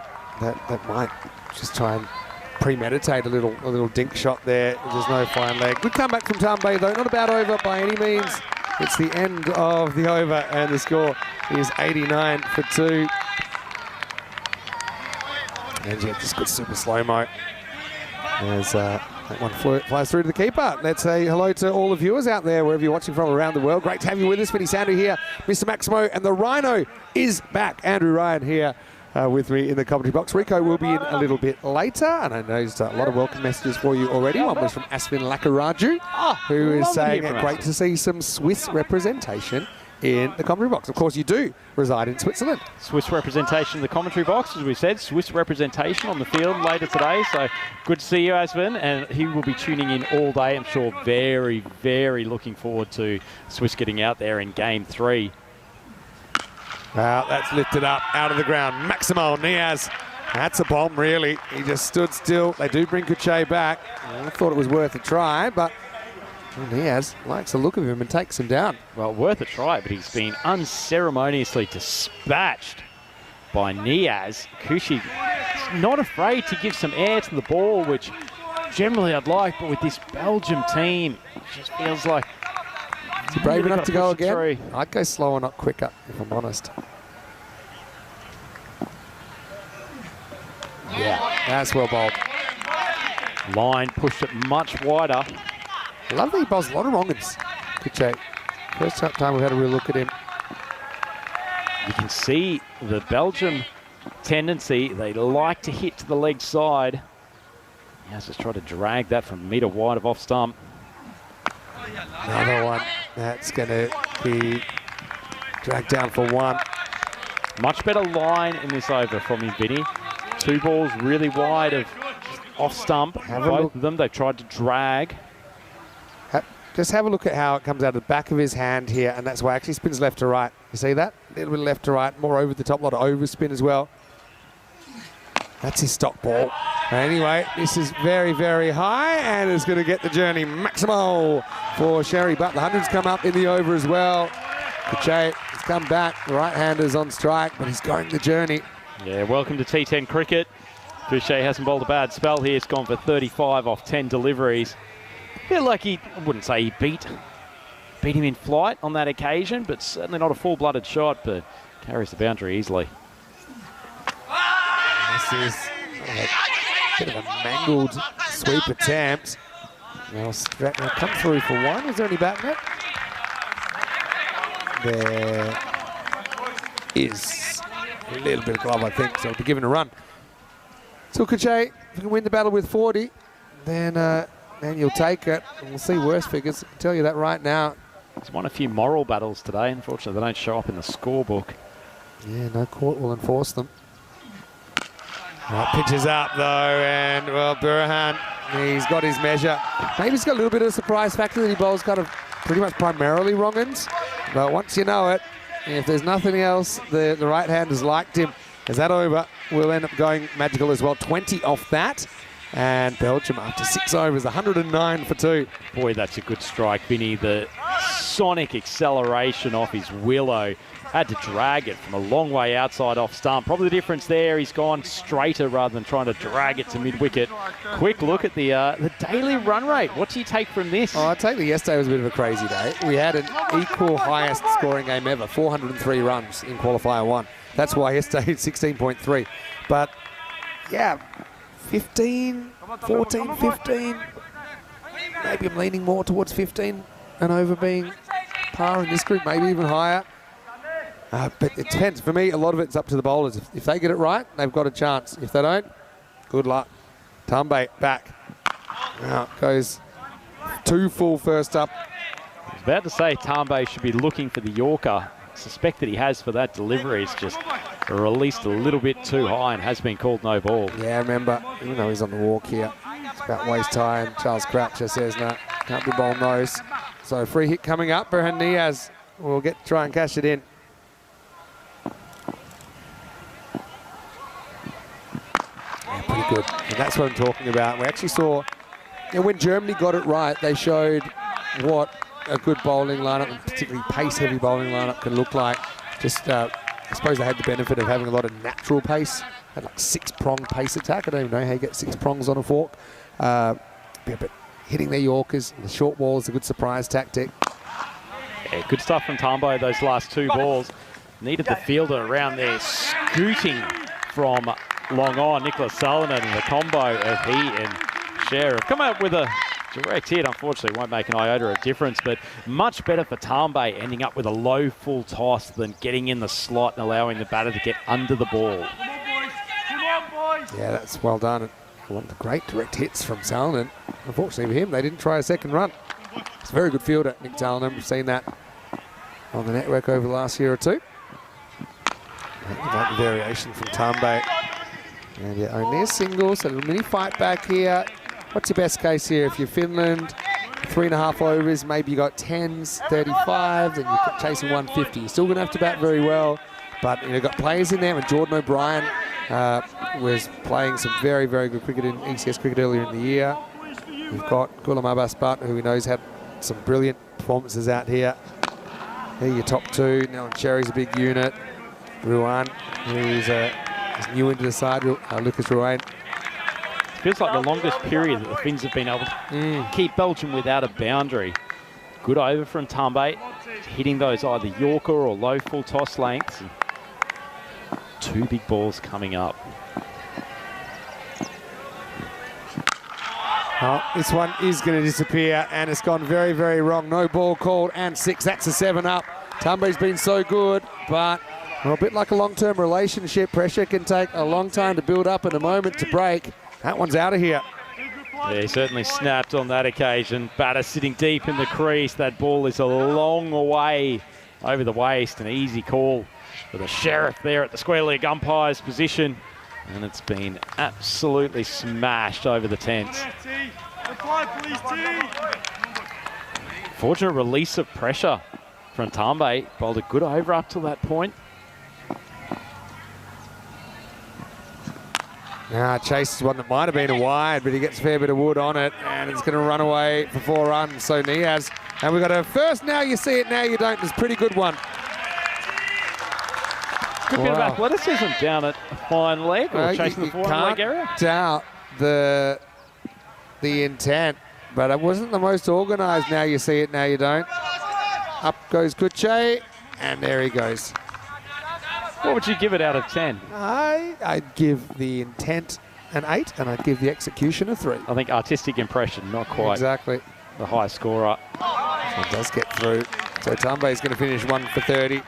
that might just try and premeditate a little dink shot there. There's no fine leg. Good comeback from Tambe though, not a bad over by any means. It's the end of the over and the score is 89 for 2. And you get this good super slow-mo as that one flies through to the keeper. Let's say hello to all the viewers out there, wherever you're watching from around the world. Great to have you with us. Vinny Sandu here, Mr. Maximo, and the Rhino is back. Andrew Ryan here with me in the commentary box. Rico will be in a little bit later, and I know there's a lot of welcome messages for you already. One was from Aswin Lakaraju, who is saying it's great to see some Swiss representation in the commentary box. Of course, you do reside in Switzerland. Swiss representation in the commentary box, as we said. Swiss representation on the field later today. So good to see you, Asvin. And he will be tuning in all day. I'm sure very, very looking forward to Swiss getting out there in game 3. Well, that's lifted up out of the ground. Maximo Niaz. That's a bomb, really. He just stood still. They do bring Kuche back. I thought it was worth a try, but Niaz likes the look of him and takes him down. Well, worth a try, but he's been unceremoniously dispatched by Niaz. Kushi not afraid to give some air to the ball, which generally I'd like, but with this Belgium team, it just feels like... Is he brave enough to go again? I'd go slower, not quicker, if I'm honest. Yeah, that's well bowled. Line pushed it much wider. I love that he bowls a lot of wrong-uns. Kuche. First time we've had a real look at him. You can see the Belgium tendency. They like to hit to the leg side. He has just tried to drag that from metre wide of off stump. Another one that's going to be dragged down for one. Much better line in this over from him, Vinny. 2 balls really wide of off stump. Both of them, they've tried to drag. Just have a look at how it comes out of the back of his hand here, and that's why it actually spins left to right. You see that? A little bit left to right, more over the top, a lot of overspin as well. That's his stock ball. Anyway, this is very, very high, and it's going to get the journey maximal for Sherry, but the 100's come up in the over as well. Kuche has come back, the right-hander's on strike, but he's going the journey. Yeah, welcome to T10 cricket. Boucher hasn't bowled a bad spell here. He's gone for 35 off 10 deliveries. I feel like I wouldn't say he beat him in flight on that occasion, but certainly not a full-blooded shot, but carries the boundary easily. This is a bit of a mangled sweep attempt. Now come through for one. Was there any bat in it? There is a little bit of glove, I think, so it'll be given a run. So Kuche, if you can win the battle with 40, then you'll take it. And we'll see worse figures. I can tell you that right now. He's won a few moral battles today. Unfortunately, they don't show up in the scorebook. Yeah, no court will enforce them. Right, pitches up though, and well, Burhan, he's got his measure. Maybe he's got a little bit of a surprise factor that he bowls kind of pretty much primarily wrong-uns. But once you know it, if there's nothing else, the right-handers liked him. As that over will end up going magical as well. 20 off that. And Belgium after 6 overs, 109 for 2. Boy, that's a good strike, Vinny. The sonic acceleration off his willow. Had to drag it from a long way outside off stump. Probably the difference there, he's gone straighter rather than trying to drag it to mid-wicket. Quick look at the daily run rate. What do you take from this? Oh, I take that yesterday was a bit of a crazy day. We had an equal highest scoring game ever, 403 runs in qualifier 1. That's why yesterday 16.3. But yeah, 15, 14, 15. Maybe I'm leaning more towards 15 and over being par in this group, maybe even higher. But it depends. For me, a lot of it's up to the bowlers. If they get it right, they've got a chance. If they don't, good luck. Tambe back. Now it goes 2 full first up. I was about to say Tambe should be looking for the Yorker. I suspect that he has for that delivery. It's just released a little bit too high and has been called no ball. Yeah, remember, even though he's on the walk here, it's about waist high, and Charles Croucher says, no, can't be bowled nose. So free hit coming up. Burhan Niaz will try and cash it in. Yeah, pretty good. And that's what I'm talking about. We actually saw, when Germany got it right, they showed what a good bowling lineup, and particularly pace-heavy bowling lineup, can look like. Just, I suppose they had the benefit of having a lot of natural pace. Had like 6-prong pace attack. I don't even know how you get 6 prongs on a fork. But hitting their Yorkers, the short ball is a good surprise tactic. Yeah, good stuff from Tambo, those last 2 balls. Needed the fielder around there, scooting from long on. Nicholas Salonen, and the combo of he and Sheriff come out with a direct hit. Unfortunately, won't make an iota of difference, but much better for Tambe ending up with a low full toss than getting in the slot and allowing the batter to get under the ball. Yeah, that's well done. One of the great direct hits from Salonen. Unfortunately for him, they didn't try a second run. It's a very good fielder, Nick Salonen. We've seen that on the network over the last year or two. Like the variation from Tambe. And yeah, only a single, so a little mini fight back here. What's your best case here? If you're Finland, 3.5 overs, maybe you got 10s, 35s, and you're chasing 150. You're still going to have to bat very well, but you've got players in there, and Jordan O'Brien was playing some very, very good cricket in ECS cricket earlier in the year. You've got Ghulam Abbas Butt, who we know's had some brilliant performances out here. Here are your top 2. Now Cherry's a big unit. Ruan, who's new into the side, Lucas Ruan. Feels like the longest period that the Finns have been able to keep Belgium without a boundary. Good over from Tambe, hitting those either Yorker or low full toss lengths. 2 big balls coming up. Oh, this one is going to disappear, and it's gone very, very wrong. No ball called, and 6. That's a 7 up. Tambe's been so good, but Well, a bit like a long-term relationship, pressure can take a long time to build up and a moment to break. That one's out of here. Yeah, he certainly snapped on that occasion. Batter sitting deep in the crease. That ball is a long way over the waist. An easy call for the sheriff there at the square leg umpire's position. And it's been absolutely smashed over the tents. Fortunate release of pressure from Tambe. Bowled a good over up till that point. Now, Chase is one that might have been a wide, but he gets a fair bit of wood on it, and it's going to run away for 4 runs. So Niaz, and we've got a first now you see it, now you don't. It's a pretty good one. Good bit of athleticism down at a fine leg, or chasing the fine leg area. Can't doubt the intent, but it wasn't the most organised. Now you see it, now you don't. Up goes Kuche, and there he goes. What would you give it out of 10? I'd give the intent an 8, and I'd give the execution a 3. I think artistic impression, not quite Exactly. the high scorer. So it does get through. So Tambe is going to finish 1 for 30.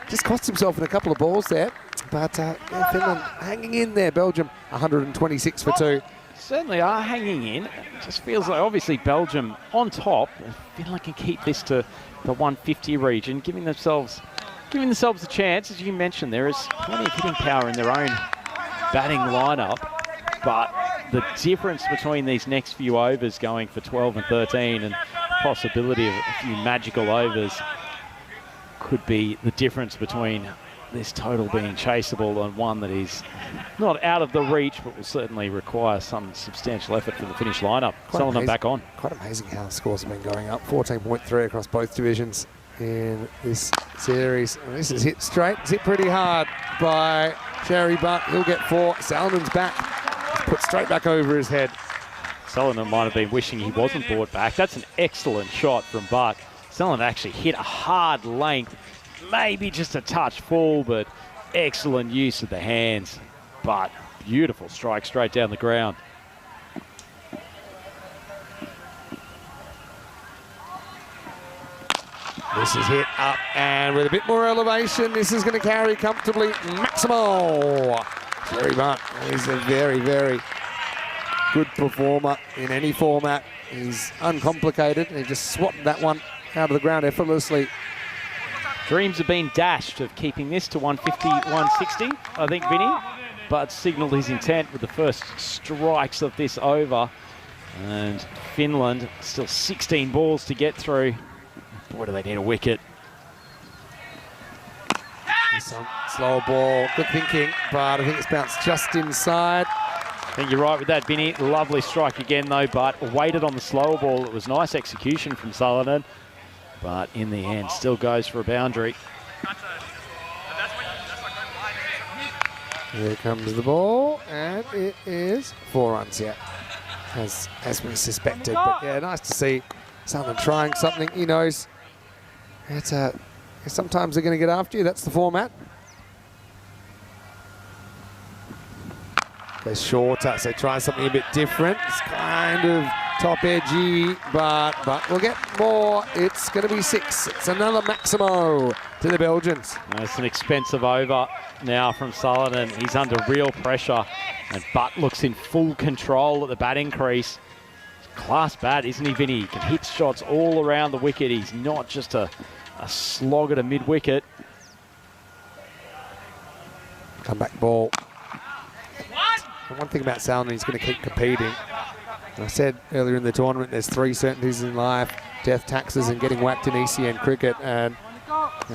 Just cost himself in a couple of balls there, but yeah, Finland hanging in there. Belgium 126 for 2. Certainly are hanging in. It just feels like obviously Belgium on top. Finland can keep this to the 150 region, giving themselves a chance. As you mentioned, there is plenty of hitting power in their own batting lineup, but the difference between these next few overs going for 12 and 13 and possibility of a few magical overs could be the difference between this total being chaseable and one that is not out of the reach, but will certainly require some substantial effort from the Finnish lineup. Selling them back on. Quite amazing how scores have been going up. 14.3 across both divisions in this series. And this is hit straight. It's hit pretty hard by Cherry Butt. He'll get 4. Salmon's back. Put straight back over his head. Sullivan might have been wishing he wasn't brought back. That's an excellent shot from Butt. Sullivan actually hit a hard length, maybe just a touch full, but excellent use of the hands. But beautiful strike straight down the ground. This is hit up, and with a bit more elevation, this is going to carry comfortably. Maximal. Cherry Butt is a very, very good performer in any format. He's uncomplicated, and he just swatted that one out of the ground effortlessly. Dreams have been dashed of keeping this to 150, 160, I think, Vinny. But signalled his intent with the first strikes of this over. And Finland still 16 balls to get through. Boy, do they need a wicket. Slow ball, good thinking, but I think it's bounced just inside. I think you're right with that, Vinny. Lovely strike again, though, but waited on the slower ball. It was nice execution from Sullivan, but in the end, still goes for a boundary. Here comes the ball, and it is 4 runs yet, as we suspected. But yeah, nice to see Sullivan trying something. He knows it's sometimes they're going to get after you. That's the format. Goes shorter, so try something a bit different. It's kind of top edgy, but we'll get more. It's going to be 6. It's another Maximo to the Belgians. It's an expensive over now from Sullivan. He's under real pressure, and Butt looks in full control at the batting crease. Class bat, isn't he, Vinny? He can hit shots all around the wicket. He's not just a slog at a mid-wicket. Comeback ball. And one thing about Salmon, he's going to keep competing. And I said earlier in the tournament, there's 3 certainties in life: death, taxes, and getting whacked in ECN cricket. And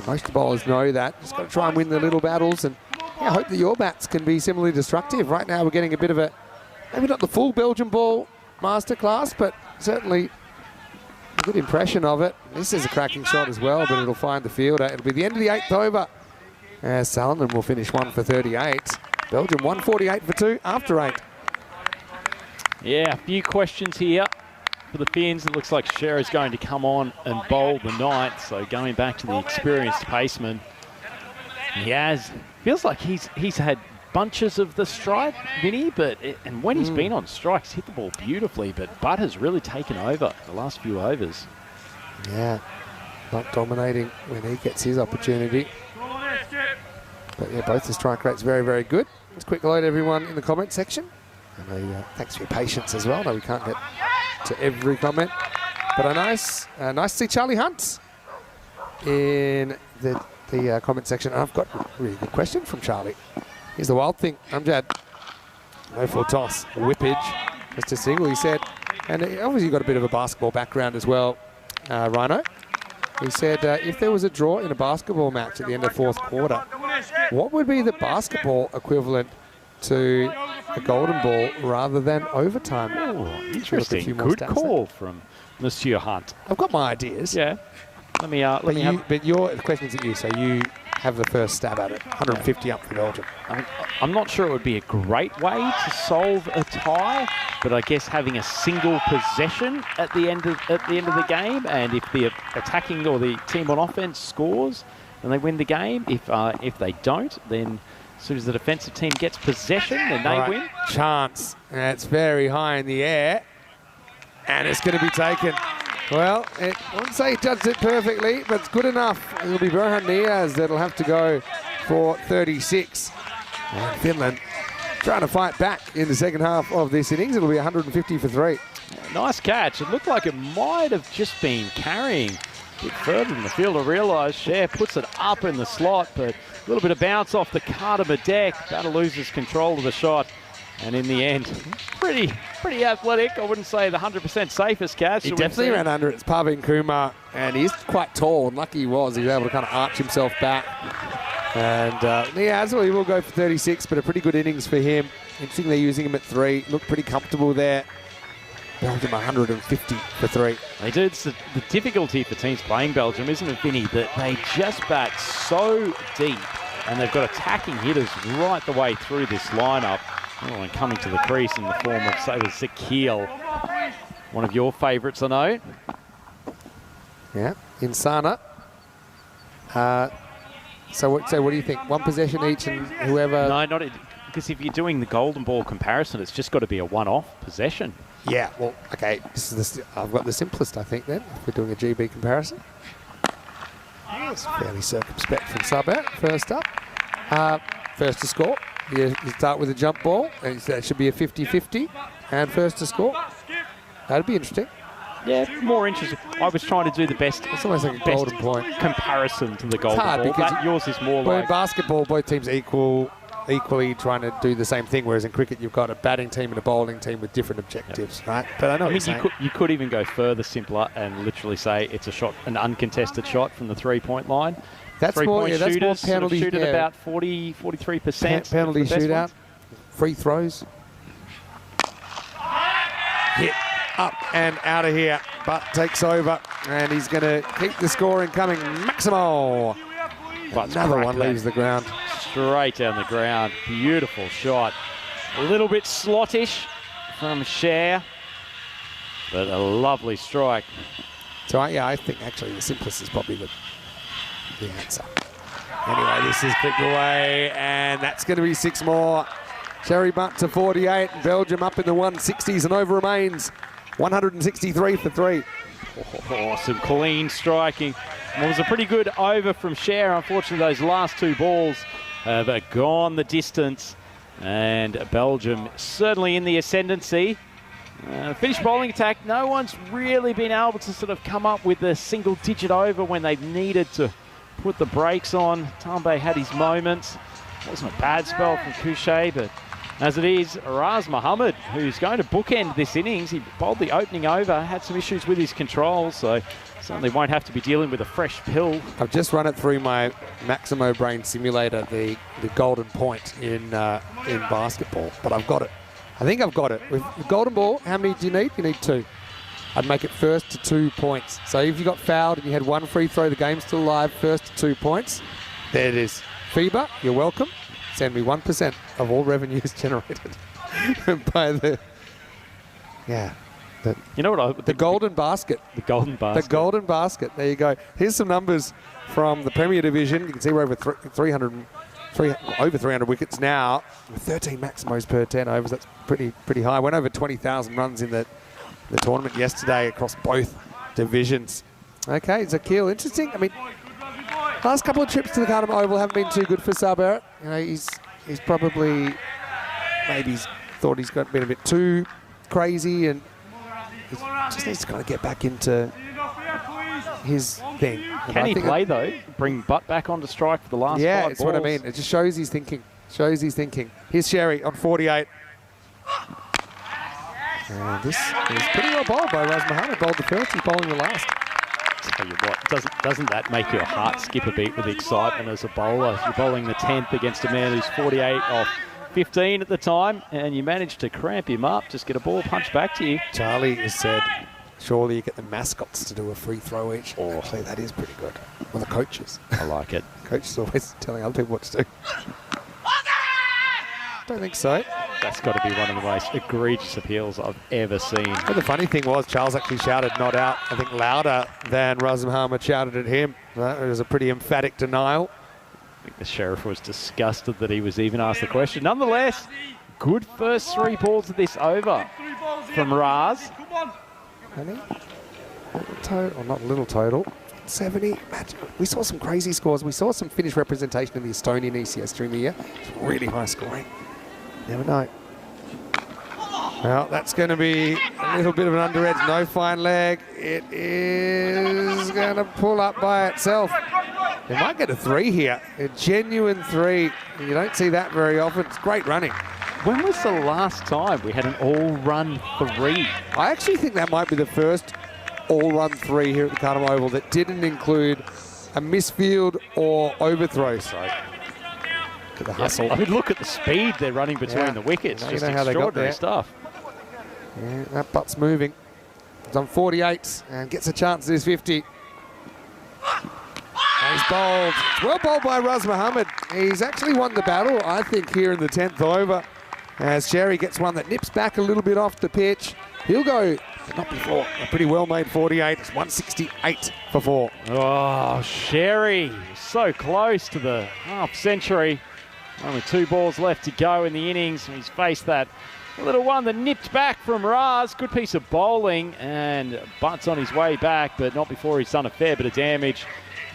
most bowlers know that. Just got to try and win the little battles. And I hope that your bats can be similarly destructive. Right now, we're getting a bit of a, maybe not the full Belgian ball masterclass, but certainly a good impression of it. This is a cracking shot as well, but it'll find the fielder. It'll be the end of the 8th over. Salmon will finish 1 for 38. Belgium 148 for 2 after 8. Yeah, a few questions here for the Finns. It looks like Sher is going to come on and bowl the 9th. So going back to the experienced paceman, he has, feels like he's had bunches of the strike, Vinny, and when he's been on strikes, hit the ball beautifully, but Butt has really taken over the last few overs. Yeah, Butt dominating when he gets his opportunity. But yeah, both the strike rates very, very good. Let's quick load everyone in the comment section. And thanks for your patience as well. No, we can't get to every comment. But nice to see Charlie Hunt in the comment section. I've got a really good question from Charlie. Here's the wild thing. Amjad, no full toss, whippage, just a single, he said. And obviously got a bit of a basketball background as well, Rhino. He said if there was a draw in a basketball match at the end of fourth quarter, what would be the basketball equivalent to a golden ball rather than overtime? Oh, interesting. Good call from Monsieur Hunt. I've got my ideas. Yeah. Let me but your question's at you, so you have the first stab at it. 150 up for Belgium. I mean, I'm not sure it would be a great way to solve a tie, but I guess having a single possession at the end of the game, and if the attacking or the team on offense scores, then they win the game. If they don't, then as soon as the defensive team gets possession, then they win. Chance. It's very high in the air, and it's going to be taken. Well, I wouldn't say he judged it perfectly, but it's good enough. It'll be Berhan Niaz that'll have to go for 36. And Finland trying to fight back in the second half of this innings. It'll be 150 for 3. Nice catch. It looked like it might have just been carrying a bit further than the field. I realised Cher puts it up in the slot, but a little bit of bounce off the Cardama deck. Battle loses control of the shot. And in the end, pretty athletic. I wouldn't say the 100% safest catch. He definitely ran under it. It's Pavin Kumar, and he's quite tall, and lucky he was. He was able to kind of arch himself back. And yeah, he will go for 36, but a pretty good innings for him. Interesting they're using him at 3. Looked pretty comfortable there. Belgium 150 for 3. They do. It's the difficulty for teams playing Belgium, isn't it, Vinny, that they just bat so deep, and they've got attacking hitters right the way through this lineup. Oh, and coming to the crease in the form of, say, Zakil. One of your favourites, I know. Yeah, Insana. So what do you think? One possession each and whoever... No, not because if you're doing the golden ball comparison, it's just got to be a one-off possession. Yeah, well, okay. I've got the simplest, I think, then, if we're doing a GB comparison. It's fairly circumspect from Sabat, first up. First to score. You start with a jump ball, and that should be a 50-50, and first to score. That'd be interesting. Yeah, more interesting. I was trying to do the best. It's almost like a golden point comparison to the golden ball. Because yours is more like... in basketball, both teams equally trying to do the same thing, whereas in cricket, you've got a batting team and a bowling team with different objectives, right? But I know you could even go further simpler and literally say it's a shot, an uncontested shot from the three-point line. That's more penalty. Sort of shoot at about 43%. Penalty shootout. Free throws. Hit up and out of here. Butt takes over, and he's going to keep the scoring coming. Maximo. Another one leaves the ground. Straight down the ground. Beautiful shot. A little bit slottish from Cher, but a lovely strike. So yeah, I think actually the simplest is probably the answer. Anyway, this is picked away, and that's going to be 6 more. Sherry Butt to 48, Belgium up in the 160s, and over remains 163 for 3. Oh, some clean striking. It was a pretty good over from Cher. Unfortunately, those last 2 balls have gone the distance, and Belgium certainly in the ascendancy. Finished bowling attack. No one's really been able to sort of come up with a single-digit over when they've needed to put the brakes on. Tambe had his moments. It wasn't a bad spell from Couché, but as it is, Raz Mohammed, who's going to bookend this innings. He bowled the opening over, had some issues with his control, so certainly won't have to be dealing with a fresh pill. I've just run it through my Maximo Brain Simulator, the golden point in basketball, but I've got it. I think I've got it. With the golden ball, how many do you need? You need 2. I'd make it first to 2 points. So if you got fouled and you had 1 free throw, the game's still alive, first to 2 points. There it is. FIBA, you're welcome. Send me 1% of all revenues generated by the... Yeah. You know what? The golden basket. The golden basket. The golden basket. There you go. Here's some numbers from the Premier Division. You can see we're over 300 wickets now, with 13 Maximos per 10 overs. That's pretty high. Went over 20,000 runs in the tournament yesterday across both divisions. Okay, Zakil, interesting. I mean, Last couple of trips to the Cardamom Oval haven't been too good for Saber. You know, he's probably, maybe he's thought he's been a bit too crazy, and he just needs to kind of get back into his thing. Can he play though? Bring Butt back onto strike for the last 5 balls. Yeah, it's what I mean. It just shows he's thinking. Shows he's thinking. Here's Sherry on 48. And this is pretty well bowled by Raz Mohammed. Bowled the first, he's bowling the last. Tell you what, doesn't that make your heart skip a beat with excitement as a bowler? You're bowling the 10th against a man who's 48 off 15 at the time, and you managed to cramp him up, just get a ball punched back to you. Charlie has said, surely you get the mascots to do a free throw each. Oh, actually, that is pretty good. Or the coaches. I like it. Coaches always telling other people what to do. Don't think so. That's got to be one of the most egregious appeals I've ever seen. But the funny thing was, Charles actually shouted not out, I think louder than Raz Mohammed shouted at him. That was a pretty emphatic denial. I think the sheriff was disgusted that he was even asked the question. Nonetheless, good first 3 balls of this over from Raz. Little total, or not little total, 70. Imagine, we saw some crazy scores. We saw some Finnish representation in the Estonian ECS during the year. It's really high scoring. Never know. Well, that's going to be a little bit of an under edge. No fine leg. It is going to pull up by itself. They might get a 3 here. A genuine 3. You don't see that very often. It's great running. When was the last time we had an all-run 3? I actually think that might be the first all-run 3 here at the Cardamom Oval that didn't include a misfield or overthrow. So, look at the hustle. I mean, look at the speed they're running between the wickets. You Just know how they got extraordinary there. stuff. Yeah, that butt's moving. He's on 48 and gets a chance at his 50. And he's bowled. It's well bowled by Raz Mohammed. He's actually won the battle, I think, here in the 10th over. As Sherry gets one that nips back a little bit off the pitch. He'll go, but not before. A pretty well-made 48. It's 168 for 4. Oh, Sherry, so close to the half century. Only 2 balls left to go in the innings. He's faced that little one that nipped back from Raz. Good piece of bowling, and Butt's on his way back, but not before he's done a fair bit of damage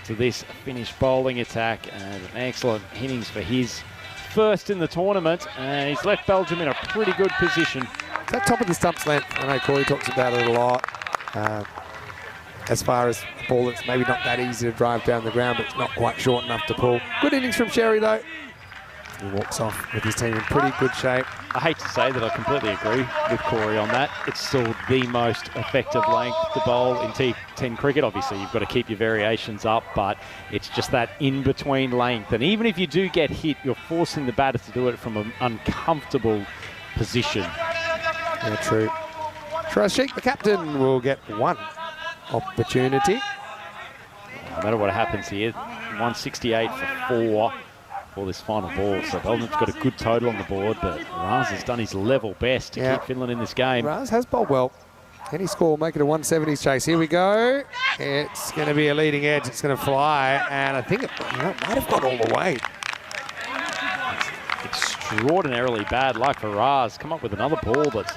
to this Finnish bowling attack. And an excellent innings for his first in the tournament, and he's left Belgium in a pretty good position. That top of the stumps length, I know Corey talks about it a lot. As far as a ball that's maybe not that easy to drive down the ground, but it's not quite short enough to pull. Good innings from Sherry, though. He walks off with his team in pretty good shape. I hate to say that I completely agree with Corey on that. It's still the most effective length to bowl in T10 cricket. Obviously, you've got to keep your variations up, but it's just that in-between length. And even if you do get hit, you're forcing the batter to do it from an uncomfortable position. Yeah, true. Sheikh, the captain, will get one opportunity. No matter what happens here, 168 for 4 for this final ball. So Belgium's got a good total on the board, but Raz has done his level best to keep Finland in this game. Raz has bowled well. Any score will make it a 170s chase. Here we go. It's going to be a leading edge. It's going to fly, and I think it might have gone all the way. Extraordinarily bad luck for Raz. Come up with another ball that's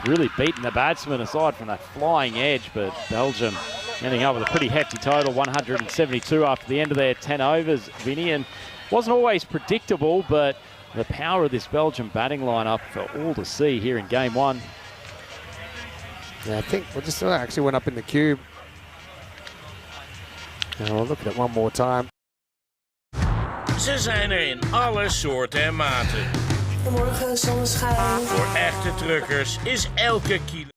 really beaten the batsman aside from that flying edge, but Belgium ending up with a pretty hefty total, 172 after the end of their 10 overs, Vinny, and wasn't always predictable, but the power of this Belgium batting lineup for all to see here in game 1. Yeah, I think we just actually went up in the cube. And we'll look at it one more time. Ze zijn er in alle soorten en maten. Goedemorgen, zonneschijn. Voor echte truckers is elke kilo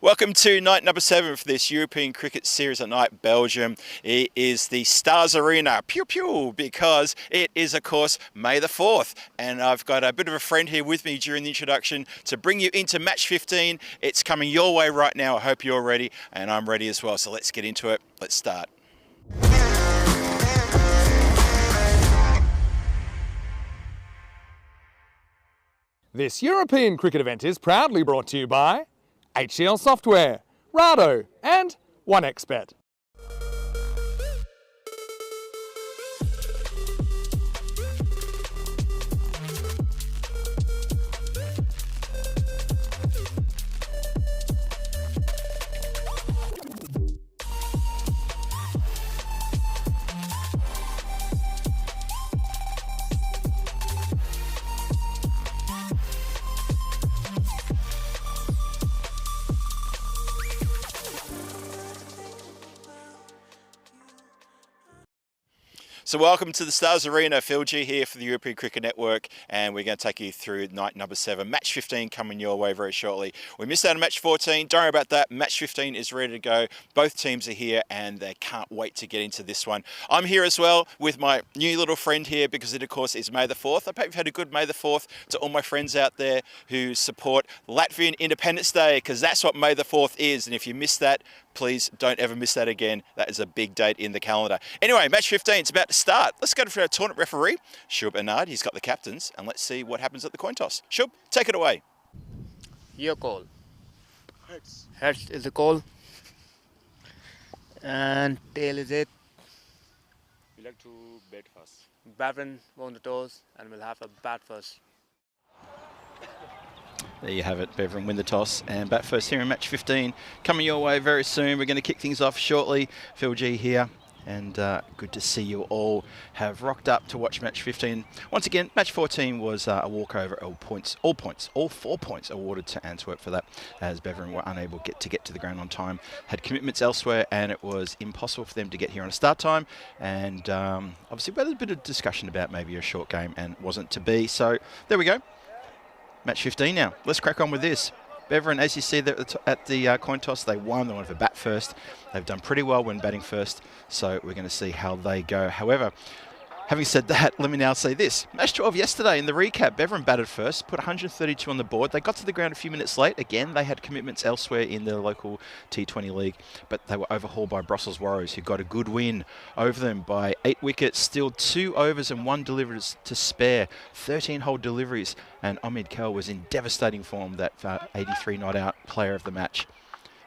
Welcome to night number 7 for this European Cricket Series at night, Belgium. It is the Stars Arena, pew pew, because it is, of course, May the 4th. And I've got a bit of a friend here with me during the introduction to bring you into match 15. It's coming your way right now. I hope you're ready, and I'm ready as well. So let's get into it. Let's start. This European cricket event is proudly brought to you by HCL Software, Rado and 1xBet. So welcome to the Stars Arena. Phil G here for the European Cricket Network, and we're going to take you through night number 7. Match 15 coming your way very shortly. We missed out on match 14. Don't worry about that. Match 15 is ready to go. Both teams are here, and they can't wait to get into this one. I'm here as well with my new little friend here because it, of course, is May the 4th. I hope you've had a good May the 4th to all my friends out there who support Latvian Independence Day, because that's what May the 4th is. And if you missed that, please don't ever miss that again. That is a big date in the calendar. Anyway, match 15 is about to start. Let's go to our tournament referee, Shub Anand. He's got the captains, and let's see what happens at the coin toss. Shub, take it away. Your call. Heads is the call. And tail is it. We like to bet first. Bavin won the toss and we'll have a bat first. There you have it. Beverin win the toss and bat first here in match 15. Coming your way very soon. We're going to kick things off shortly. Phil G here. And good to see you all have rocked up to watch match 15. Once again, match 14 was a walkover. All 4 points awarded to Antwerp for that, as Beverin were unable to get to the ground on time, had commitments elsewhere, and it was impossible for them to get here on a start time. And obviously, we had a bit of discussion about maybe a short game, and it wasn't to be. So there we go. Match 15 now. Let's crack on with this. Beverin, as you see there at the coin toss, they won. They wanted to bat first. They've done pretty well when batting first, so we're going to see how they go. However, having said that, let me now say this. Match 12 yesterday in the recap, Beverin batted first, put 132 on the board. They got to the ground a few minutes late. Again, they had commitments elsewhere in the local T20 league, but they were overhauled by Brussels Warriors, who got a good win over them by 8 wickets, still 2 overs and 1 delivery to spare, 13-hole deliveries, and Omid Kel was in devastating form, that 83 not out player of the match.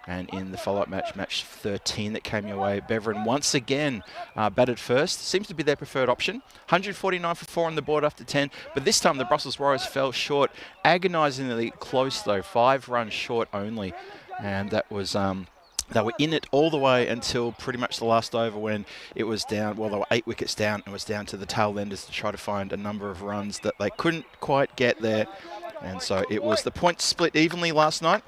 And in the follow-up match, match 13 that came your way, Beverin once again batted first. Seems to be their preferred option. 149 for 4 on the board after 10. But this time the Brussels Warriors fell short. Agonisingly close though, 5 runs short only. And that was... they were in it all the way until pretty much the last over, when it was down. Well, they were 8 wickets down. It was down to the tail enders to try to find a number of runs that they couldn't quite get there. And so it was the points split evenly last night.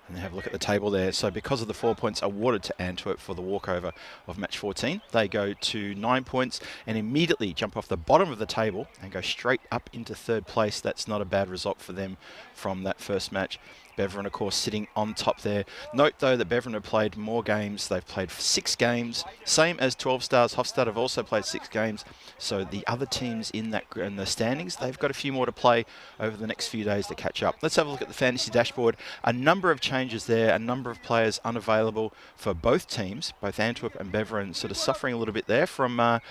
And have a look at the table there. So because of the 4 points awarded to Antwerp for the walkover of match 14, they go to 9 points and immediately jump off the bottom of the table and go straight up into 3rd place. That's not a bad result for them from that first match. Beverin, of course, sitting on top there. Note, though, that Beverin have played more games. They've played 6 games, same as 12 Stars. Hofstad have also played 6 games. So the other teams in the standings, they've got a few more to play over the next few days to catch up. Let's have a look at the fantasy dashboard. A number of changes there, a number of players unavailable for both teams, both Antwerp and Beverin, sort of suffering a little bit there from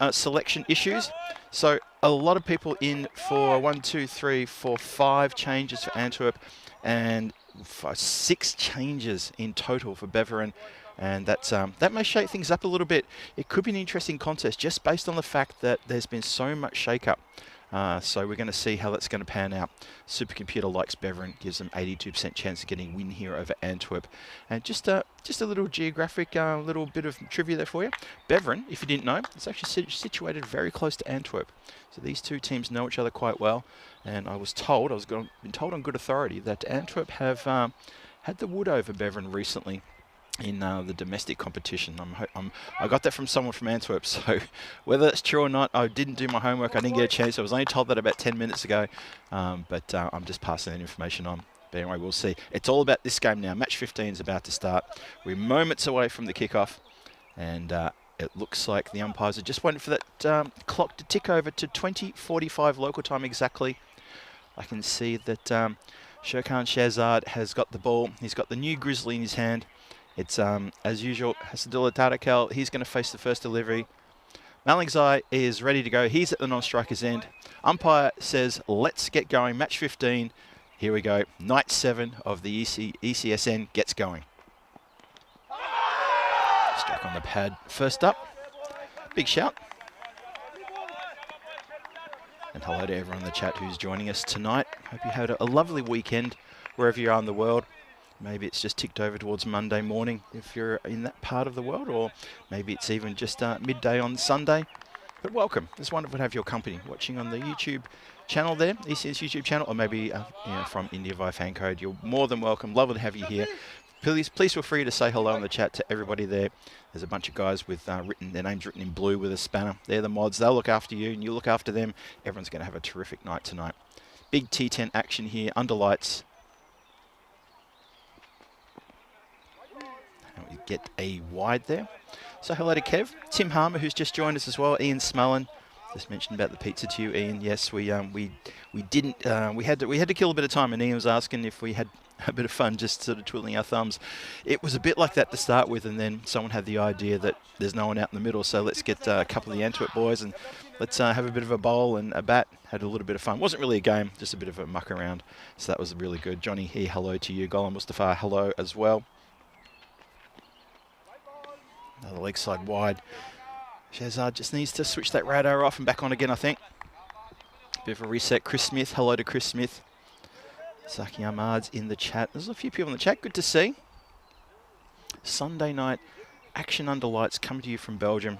selection issues. So a lot of people in for 5 changes for Antwerp, and 6 changes in total for Beverin. And that may shake things up a little bit. It could be an interesting contest just based on the fact that there's been so much shake-up. So we're going to see how that's going to pan out. Supercomputer likes Beverin, gives them 82% chance of getting a win here over Antwerp. And just a little geographic, little bit of trivia there for you. Beverin, if you didn't know, is actually situated very close to Antwerp. So these two teams know each other quite well. And I was been told on good authority that Antwerp have had the wood over Beverin recently in the domestic competition. I got that from someone from Antwerp, so whether that's true or not, I didn't do my homework. I didn't get a chance. I was only told that about 10 minutes ago, but I'm just passing that information on. But anyway, we'll see. It's all about this game now. Match 15 is about to start. We're moments away from the kickoff, and it looks like the umpires are just waiting for that clock to tick over to 20:45 local time exactly. I can see that Shirkan Shahzad has got the ball. He's got the new Grizzly in his hand. It's, as usual, Hasadullah Tarakel. He's going to face the first delivery. Malingzai is ready to go. He's at the non-striker's end. Umpire says, let's get going. Match 15. Here we go. Night 7 of the ECSN gets going. Struck on the pad first up. Big shout. And hello to everyone in the chat who's joining us tonight. Hope you had a lovely weekend wherever you are in the world. Maybe it's just ticked over towards Monday morning if you're in that part of the world, or maybe it's even just midday on Sunday. But welcome. It's wonderful to have your company watching on the YouTube channel there, ECS YouTube channel, or maybe from India via fan code. You're more than welcome. Lovely to have you here. Please feel free to say hello in the chat to everybody there. There's a bunch of guys with their names written in blue with a spanner. They're the mods. They'll look after you and you look after them. Everyone's going to have a terrific night tonight. Big T10 action here under lights. And we get a wide there. So hello to Kev. Tim Harmer, who's just joined us as well. Ian Smullen. Just mentioned about the pizza to you, Ian. Yes, we had to kill a bit of time, and Ian was asking if we had a bit of fun just sort of twiddling our thumbs. It was a bit like that to start with, and then someone had the idea that there's no one out in the middle, so let's get a couple of the Antwerp boys and let's have a bit of a bowl and a bat. Had a little bit of fun. Wasn't really a game, just a bit of a muck around. So that was really good. Johnny here, hello to you. Golan Mustafa, hello as well. Another leg side wide. Shahzad just needs to switch that radar off and back on again, I think. Bit of a reset. Chris Smith, hello to Chris Smith. Saki Ahmad's in the chat. There's a few people in the chat. Good to see. Sunday night action under lights coming to you from Belgium.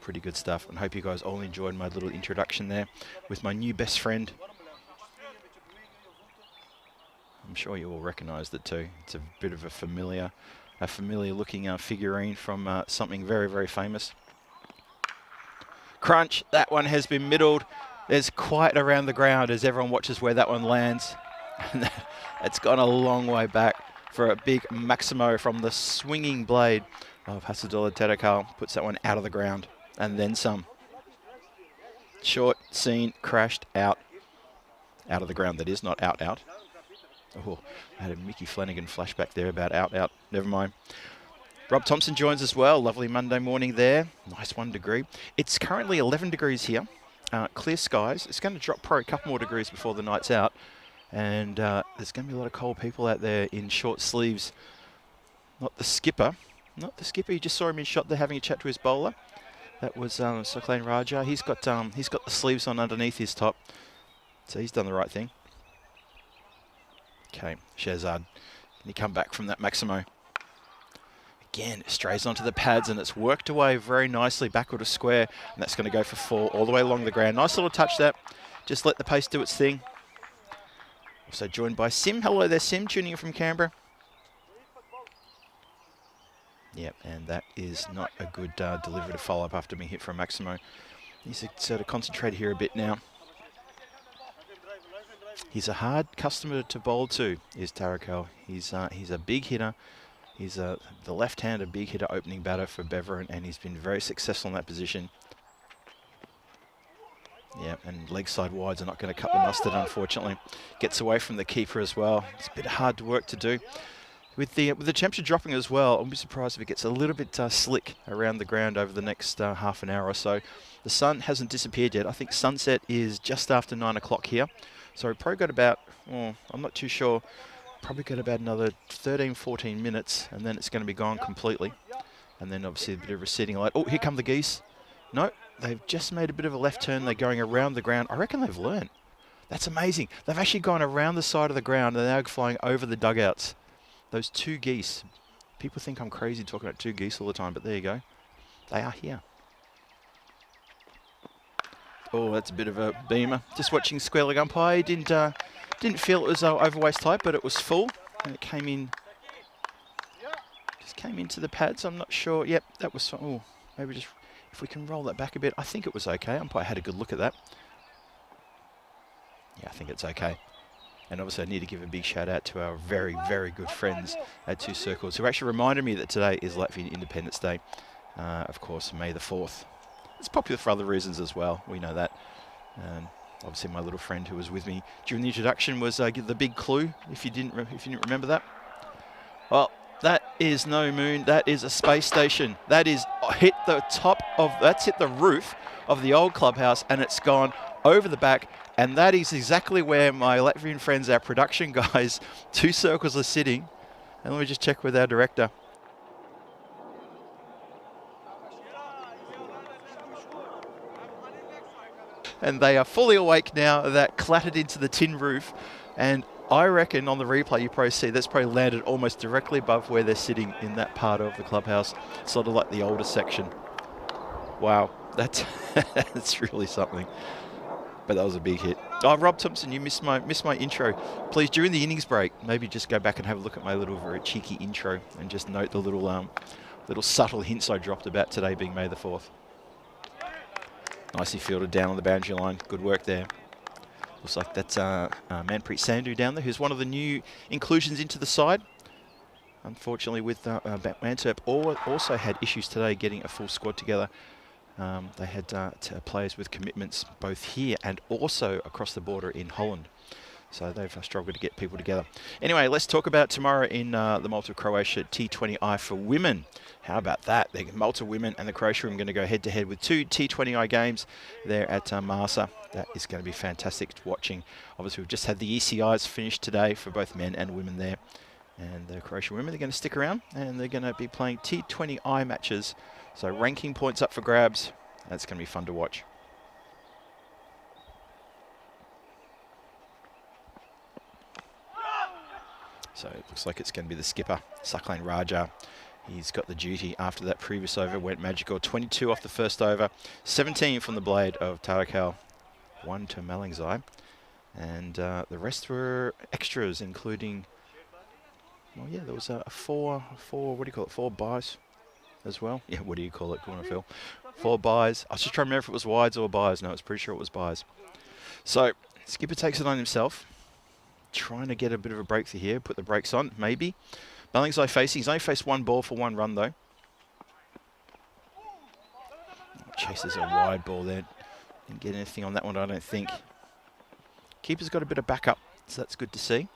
Pretty good stuff. And hope you guys all enjoyed my little introduction there with my new best friend. I'm sure you all recognised it too. It's a bit of a familiar looking figurine from something very, very famous. Crunch. That one has been middled. There's quiet around the ground as everyone watches where that one lands. It's gone a long way back for a big Maximo from the swinging blade of Hasadullah Tarakel. Puts that one out of the ground and then some. Short, seen, crashed, out. Out of the ground, that is, not out. Oh, I had a Mickey Flanagan flashback there about out. Never mind. Rob Thompson joins as well. Lovely Monday morning there. Nice 1 degree. It's currently 11 degrees here. Clear skies. It's going to drop probably a couple more degrees before the night's out. And there's going to be a lot of cold people out there in short sleeves. Not the skipper. You just saw him in shot there having a chat to his bowler. That was Soclane Raja. He's got the sleeves on underneath his top. So he's done the right thing. Okay, Shahzad. Can he come back from that Maximo? Again, it strays onto the pads and it's worked away very nicely backward to square. And that's going to go for 4 all the way along the ground. Nice little touch that. Just let the pace do its thing. Also joined by Sim. Hello there, Sim, tuning in from Canberra. Yep, and that is not a good delivery to follow up after being hit from Maximo. Needs to sort of concentrate here a bit now. He's a hard customer to bowl to, is Tarakel. He's a big hitter. He's the left-handed big hitter opening batter for Beverin, and he's been very successful in that position. Yeah, and leg side wides are not going to cut the mustard, unfortunately. Gets away from the keeper as well. It's a bit hard work to do. With the temperature dropping as well, I'll be surprised if it gets a little bit slick around the ground over the next half an hour or so. The sun hasn't disappeared yet. I think sunset is just after 9 o'clock here. So we've probably got about, I'm not too sure, probably got about another 13, 14 minutes, and then it's going to be gone completely. And then obviously a bit of receding light. Oh, here come the geese. No, they've just made a bit of a left turn. They're going around the ground. I reckon they've learned. That's amazing. They've actually gone around the side of the ground and they're now flying over the dugouts. Those 2 geese. People think I'm crazy talking about 2 geese all the time, but there you go. They are here. Oh, that's a bit of a beamer. Just watching square leg umpire. Didn't feel it was over waist height, but it was full. And it came in. Just came into the pads. I'm not sure. Yep, that was. Oh, maybe just if we can roll that back a bit. I think it was okay. Umpire had a good look at that. Yeah, I think it's okay. And obviously I need to give a big shout out to our very, very good friends at Two Circles, who actually reminded me that today is Latvian Independence Day. Of course, May the 4th. It's popular for other reasons as well, we know that. And obviously my little friend who was with me during the introduction was the big clue, if you didn't remember that. Well, that is no moon, that is a space station. That is hit the roof of the old clubhouse, and it's gone over the back, and that is exactly where my Latvian friends, our production guys, Two Circles, are sitting. And let me just check with our director. And they are fully awake now. That clattered into the tin roof, and I reckon on the replay you probably see that's probably landed almost directly above where they're sitting in that part of the clubhouse, sort of like the older section. Wow, that's that's really something. But that was a big hit. Oh, Rob Thompson, you missed my intro. Please, during the innings break, maybe just go back and have a look at my little very cheeky intro and just note the little subtle hints I dropped about today being May the 4th. Nicely fielded down on the boundary line. Good work there. Looks like that's Manpreet Sandhu down there, who's one of the new inclusions into the side. Unfortunately, with Antwerp also had issues today getting a full squad together. They had players with commitments both here and also across the border in Holland. So they've struggled to get people together. Anyway, let's talk about tomorrow in the Malta-Croatia T20I for women. How about that? The Malta women and the Croatia women are going to go head-to-head with 2 T20I games there at Marsa. That is going to be fantastic watching. Obviously, we've just had the ECIs finished today for both men and women there. And the Croatian women are going to stick around, and they're going to be playing T20I matches. So ranking points up for grabs. That's going to be fun to watch. So it looks like it's going to be the skipper, Saklan Raja. He's got the duty after that previous over. Went magical. 22 off the first over. 17 from the blade of Tarakal. 1 to Malingzai. And the rest were extras, including... Well, yeah, there was a four, what do you call it? 4 buys as well. Yeah, what do you call it, Corner Phil? 4 buys. I was just trying to remember if it was wides or buys. No, I was pretty sure it was buys. So, skipper takes it on himself. Trying to get a bit of a breakthrough here. Put the brakes on, maybe. Malingzai facing. He's only faced 1 ball for 1 run, though. Chases a wide ball there. Didn't get anything on that one, I don't think. Keeper's got a bit of backup, so that's good to see.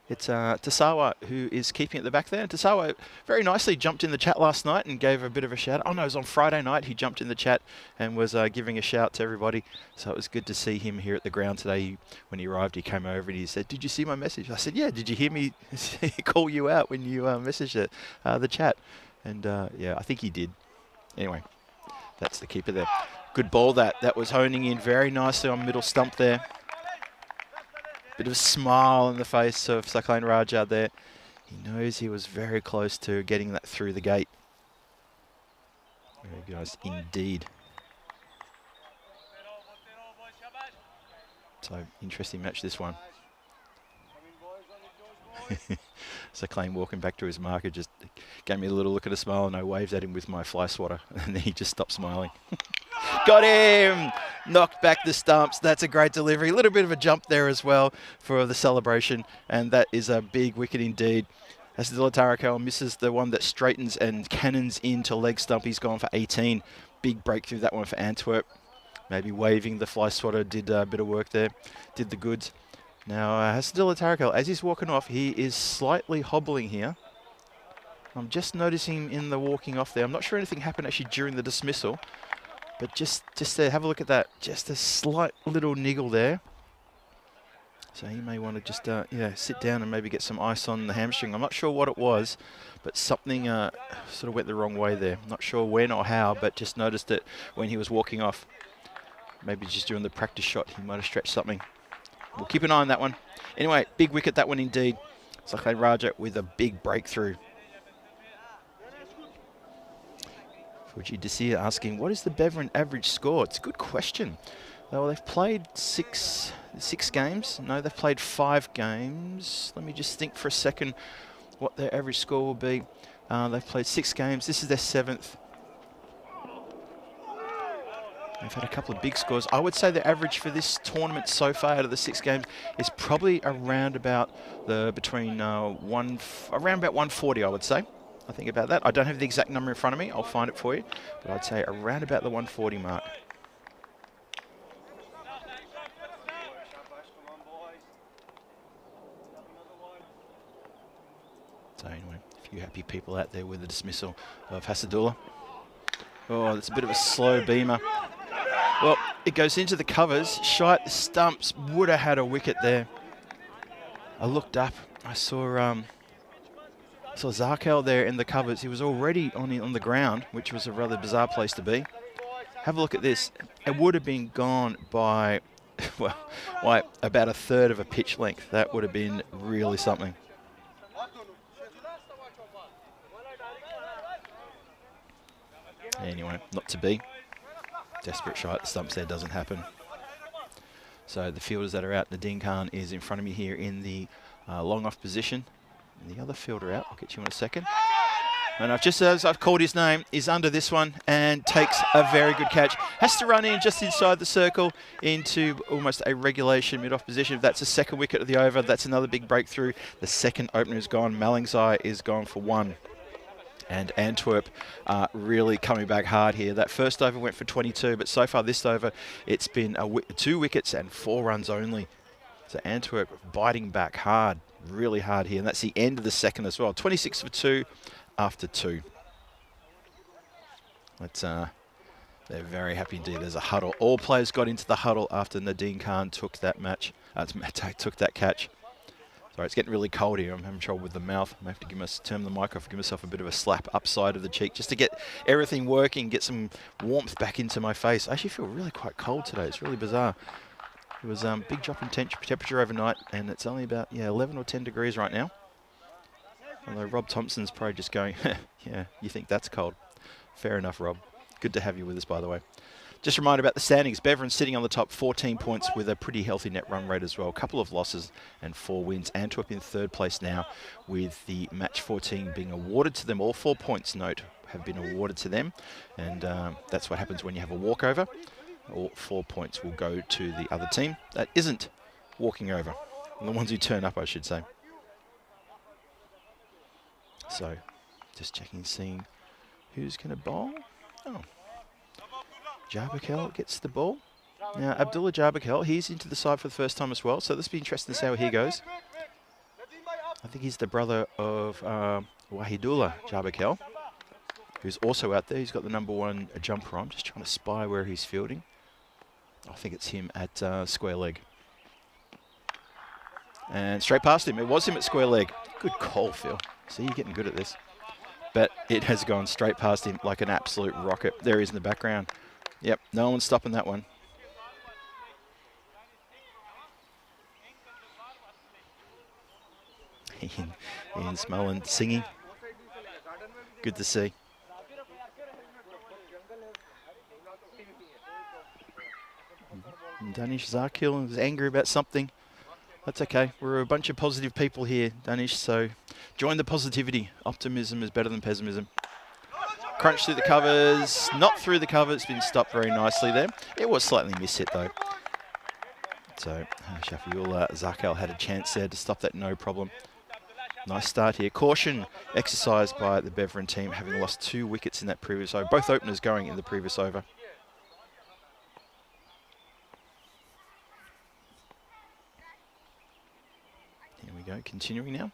It's Tasawa who is keeping at the back there. And Tasawa very nicely jumped in the chat last night and gave a bit of a shout. Oh no, it was on Friday night. He jumped in the chat and was giving a shout to everybody. So it was good to see him here at the ground today. When he arrived, he came over and he said, "Did you see my message?" I said, "Yeah, did you hear me call you out when you messaged it, the chat?" And yeah, I think he did. Anyway, that's the keeper there. Good ball that was honing in very nicely on middle stump there. Bit of a smile on the face of Saklan Raja there. He knows he was very close to getting that through the gate. Very nice indeed. So, interesting match this one. Saklan walking back to his marker just gave me a little look at a smile and I waved at him with my fly swatter and then he just stopped smiling. Got him! Knocked back the stumps. That's a great delivery. A little bit of a jump there as well for the celebration. And that is a big wicket indeed. Asadilla Tarakal misses the one that straightens and cannons into leg stump. He's gone for 18. Big breakthrough, that one for Antwerp. Maybe waving the fly swatter did a bit of work there. Did the goods. Now, Asadilla Tarakal, as he's walking off, he is slightly hobbling here. I'm just noticing him in the walking off there. I'm not sure anything happened actually during the dismissal. But just to have a look at that, just a slight little niggle there. So he may want to just sit down and maybe get some ice on the hamstring. I'm not sure what it was, but something sort of went the wrong way there. Not sure when or how, but just noticed it when he was walking off. Maybe just during the practice shot, he might have stretched something. We'll keep an eye on that one. Anyway, big wicket, that one indeed. Saklan Raja with a big breakthrough. Fuji Desir asking, what is the Beverin average score? It's a good question. Well, they've played six games. No, they've played 5 games. Let me just think for a second what their average score will be. They've played 6 games. This is their 7th. They've had a couple of big scores. I would say the average for this tournament so far out of the 6 games is probably around about around about 140, I would say. I think about that. I don't have the exact number in front of me. I'll find it for you. But I'd say around about the 140 mark. So anyway, a few happy people out there with the dismissal of Hassadullah. Oh, that's a bit of a slow beamer. Well, it goes into the covers. Shite the stumps. Would have had a wicket there. I looked up. I saw Zarkel there in the covers. He was already on the ground, which was a rather bizarre place to be. Have a look at this. It would have been gone by, well, by about a third of a pitch length. That would have been really something. Anyway, not to be. Desperate shot at the stumps there, doesn't happen. So the fielders that are out, Nadine Khan is in front of me here in the long off position. And the other fielder out, I'll get you in a second. And just as I've called his name, is under this one and takes a very good catch. Has to run in just inside the circle into almost a regulation mid-off position. If that's the second wicket of the over, that's another big breakthrough. The second opener is gone. Malingzai is gone for 1. And Antwerp really coming back hard here. That first over went for 22, but so far this over, it's been 2 wickets and 4 runs only. So Antwerp biting back hard, really hard here. And that's the end of the second as well. 26 for 2 after 2. They're very happy indeed. There's a huddle. All players got into the huddle after Nadine Khan took that took that catch. Sorry, it's getting really cold here. I'm having trouble with the mouth. I have to turn the mic off, give myself a bit of a slap upside of the cheek just to get everything working, get some warmth back into my face. I actually feel really quite cold today. It's really bizarre. It was a big drop in temperature overnight, and it's only about 11 or 10 degrees right now. Although Rob Thompson's probably just going, yeah, you think that's cold. Fair enough, Rob. Good to have you with us, by the way. Just a reminder about the standings. Beveren sitting on the top, 14 points with a pretty healthy net run rate as well. A couple of losses and 4 wins. Antwerp in 3rd place now with the match 14 being awarded to them. All 4 points, note, have been awarded to them. And that's what happens when you have a walkover. All 4 points will go to the other team that isn't walking over. The ones who turn up, I should say. So, just checking, seeing who's going to bowl. Oh. Jarbakel gets the ball. Now, Abdullah Jarbakel, he's into the side for the first time as well, so this will be interesting to see how he goes. I think he's the brother of Wahidullah Jarbakel, who's also out there. He's got the #1 jumper on, just trying to spy where he's fielding. I think it's him at square leg. And straight past him. It was him at square leg. Good call, Phil. See, you're getting good at this. But it has gone straight past him like an absolute rocket. There he is in the background. Yep, no one's stopping that one. Ian Smullen singing. Good to see. And Danish Zarkil is angry about something. That's okay. We're a bunch of positive people here, Danish, so join the positivity. Optimism is better than pessimism. Crunch through the covers, not through the cover. It's been stopped very nicely there. It was slightly mishit though. So Shafiullah Zarkel had a chance there to stop that, no problem. Nice start here. Caution exercised by the Beveren team, having lost 2 wickets in that previous over. Both openers going in the previous over. Here we go, continuing now.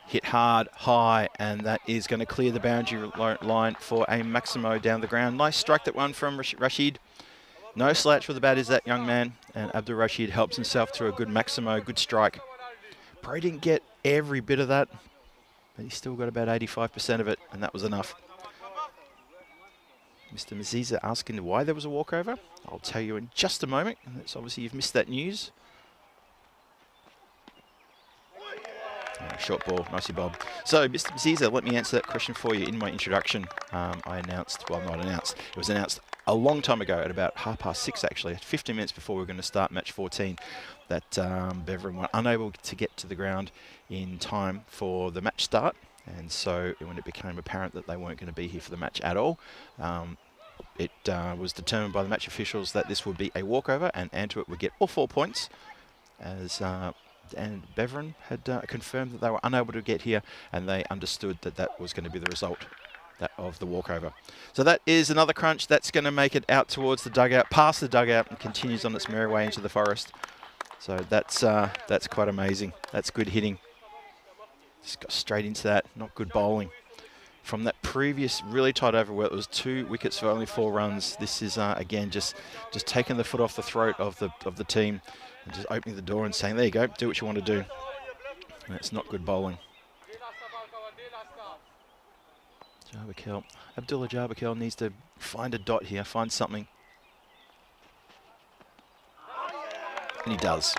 Hit hard, high, and that is going to clear the boundary line for a Maximo down the ground. Nice strike, that one from Rashid. No slouch for the bat is that young man, and Abdul Rashid helps himself to a good Maximo, good strike. Probably didn't get every bit of that, but he still got about 85% of it, and that was enough. Mr. Maziza asking why there was a walkover. I'll tell you in just a moment. And that's obviously you've missed that news. Short ball, nicely bob. So, Mr. Maziza, let me answer that question for you. In my introduction, I announced, well, not announced, it was announced a long time ago at about 6:30 actually, 15 minutes before we were going to start match 14, that Beveren were unable to get to the ground in time for the match start. And so when it became apparent that they weren't going to be here for the match at all, it was determined by the match officials that this would be a walkover and Antwerp would get all 4 points, as and Beveren had confirmed that they were unable to get here, and they understood that that was going to be the result of the walkover. So that is another crunch. That's going to make it out towards the dugout, past the dugout, and continues on its merry way into the forest. So that's quite amazing. That's good hitting. Just got straight into that. Not good bowling. From that previous really tight over where it was 2 wickets for only 4 runs, this is again just taking the foot off the throat of the team and just opening the door and saying, there you go, do what you want to do. And it's not good bowling. Abdullah Jarbakel needs to find a dot here, find something. And he does.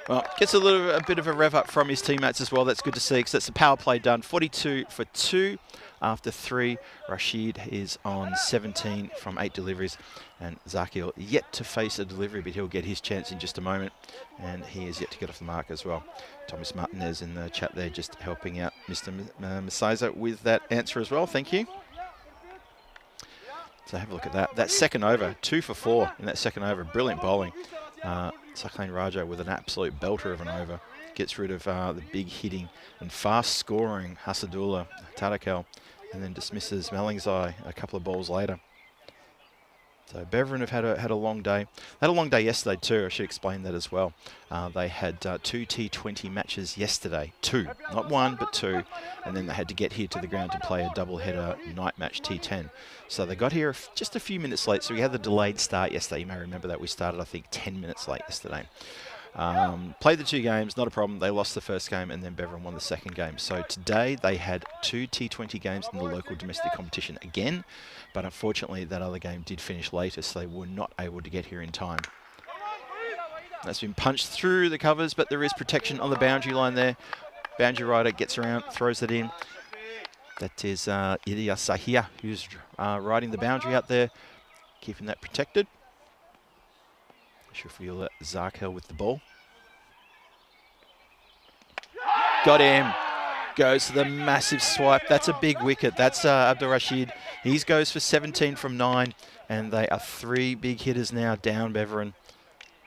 Well, gets a bit of a rev up from his teammates as well. That's good to see, because that's the power play done. 42 for 2 after 3. Rashid is on 17 from 8 deliveries. And Zakil yet to face a delivery, but he'll get his chance in just a moment. And he is yet to get off the mark as well. Thomas Martinez in the chat there just helping out Mr. Masaiza with that answer as well. Thank you. So have a look at that. That second over, 2 for 4 in that second over. Brilliant bowling. Sakhain Raja with an absolute belter of an over. Gets rid of the big hitting and fast scoring Hasadullah Tarakel, and then dismisses Malingzai a couple of balls later. So Beveren have had a long day. They had a long day yesterday too, I should explain that as well. They had 2 T20 matches yesterday. 2, not 1 but 2. And then they had to get here to the ground to play a double-header night match T10. So they got here just a few minutes late. So we had the delayed start yesterday. You may remember that we started, I think, 10 minutes late yesterday. Played the 2 games, not a problem. They lost the first game and then Beveren won the second game. So today they had 2 T20 games in the local domestic competition again, but unfortunately that other game did finish later, so they were not able to get here in time. That's been punched through the covers, but there is protection on the boundary line there. Boundary rider gets around, throws it in. That is Ilyas Sahia, who's riding the boundary out there, keeping that protected. Shafil Zarkel with the ball. Got him. Goes to the massive swipe. That's a big wicket. That's Abdul Rashid. He goes for 17 from 9. And they are 3 big hitters now down Beveren.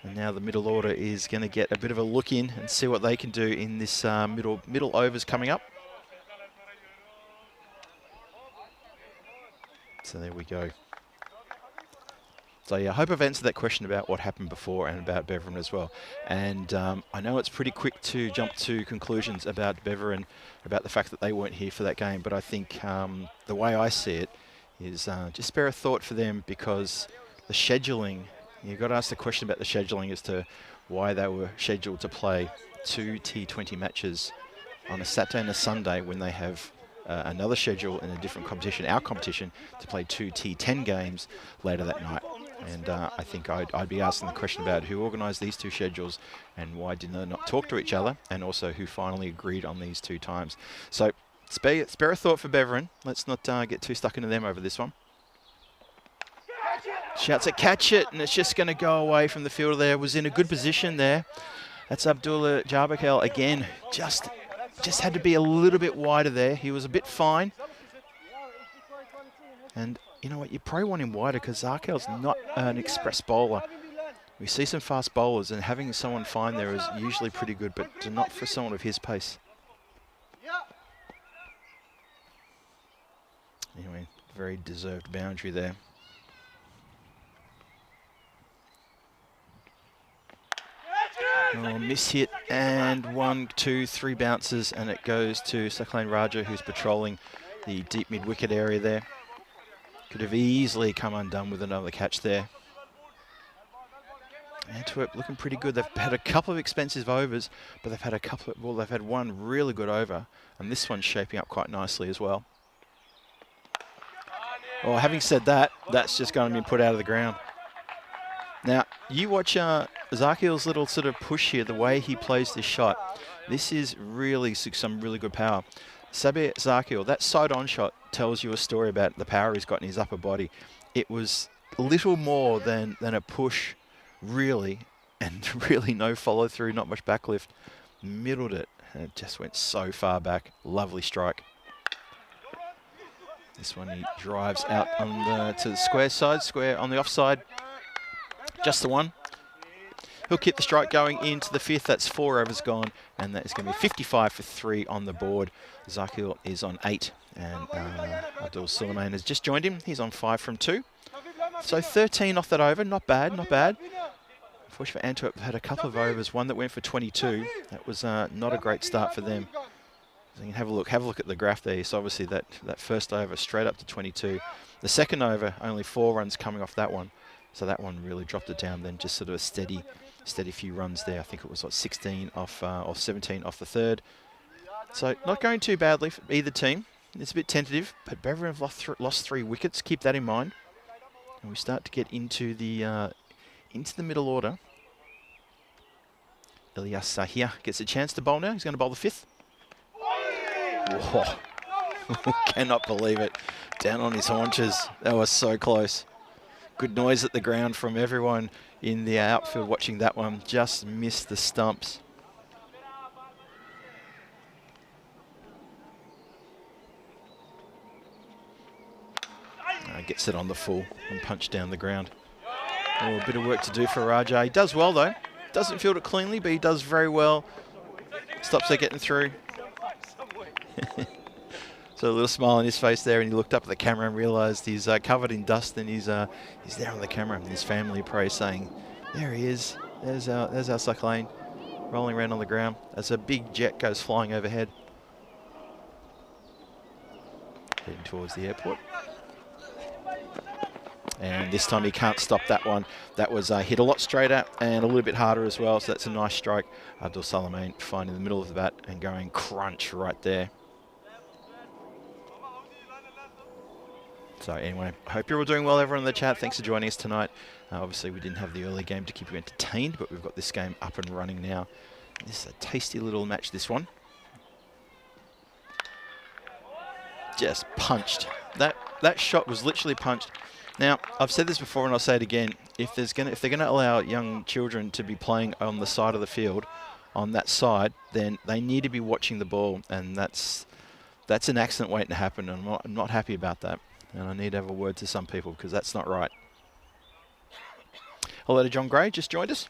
And now the middle order is going to get a bit of a look in and see what they can do in this middle overs coming up. So there we go. So yeah, I hope I've answered that question about what happened before and about Beveren as well. And I know it's pretty quick to jump to conclusions about Beveren, about the fact that they weren't here for that game. But I think the way I see it is just spare a thought for them, because the scheduling, you've got to ask the question about the scheduling as to why they were scheduled to play 2 T20 matches on a Saturday and a Sunday when they have another schedule in a different competition, our competition, to play 2 T10 games later that night. And I think I'd be asking the question about who organised these 2 schedules and why did they not talk to each other, and also who finally agreed on these 2 times. So spare a thought for Beveren. Let's not get too stuck into them over this one. Shouts at catch it, and it's just going to go away from the fielder there. Was in a good position there. That's Abdullah Jarbakel again. Just had to be a little bit wider there. He was a bit fine. And you know what, you probably want him wider because Zarkel's not an express bowler. We see some fast bowlers, and having someone fine there is usually pretty good, but not for someone of his pace. Anyway, very deserved boundary there. Oh, miss hit, and 1, 2, 3 bounces, and it goes to Sakhain Raja, who's patrolling the deep mid-wicket area there. Could have easily come undone with another catch there. Antwerp looking pretty good. They've had a couple of expensive overs, but they've had they've had 1 really good over, and this one's shaping up quite nicely as well. Well, having said that, that's just going to be put out of the ground. Now, you watch Zakil's little sort of push here, the way he plays this shot. This is really some really good power. Sabir Zakil, that side-on shot tells you a story about the power he's got in his upper body. It was little more than a push, really, and really no follow-through, not much backlift. Middled it, and it just went so far back. Lovely strike. This one he drives out on to the square side, square on the offside. Just the one. He'll keep the strike going into the 5th. That's 4 overs gone, and that is going to be 55 for 3 on the board. Zakil is on 8, and Abdul Suleiman has just joined him. He's on 5 from 2. So 13 off that over. Not bad, not bad. Unfortunately for Antwerp, had a couple of overs, one that went for 22. That was not a great start for them. So you can have a look at the graph there. So obviously that first over straight up to 22. The second over, only 4 runs coming off that one. So that one really dropped it down, then just sort of a steady few runs there. I think it was like 16 off or 17 off the third. So not going too badly for either team. It's a bit tentative, but Beveren have lost 3 wickets. Keep that in mind. And we start to get into the middle order. Ilyas Sahia gets a chance to bowl now. He's going to bowl the 5th. Whoa. Cannot believe it. Down on his haunches. That was so close. Good noise at the ground from everyone in the outfield watching that one. Just missed the stumps. Gets it on the full and punched down the ground. Oh, a bit of work to do for Rajah. He does well though. Doesn't field it cleanly, but he does very well. Stops there getting through. So a little smile on his face there, and he looked up at the camera and realised he's covered in dust, and he's there on the camera, and his family prays saying, "There he is. There's our Sakhalin rolling around on the ground as a big jet goes flying overhead, heading towards the airport." And this time he can't stop that one. That was hit a lot straighter and a little bit harder as well, so that's a nice strike. Abdul Suleiman finding the middle of the bat and going crunch right there. So anyway, I hope you're all doing well, everyone in the chat. Thanks for joining us tonight. Obviously we didn't have the early game to keep you entertained, but we've got this game up and running now. This is a tasty little match, this one. Just punched. That shot was literally punched. Now, I've said this before and I'll say it again. If they're gonna allow young children to be playing on the side of the field, on that side, then they need to be watching the ball, and that's an accident waiting to happen, and I'm not happy about that. And I need to have a word to some people because that's not right. Hello to John Gray, just joined us.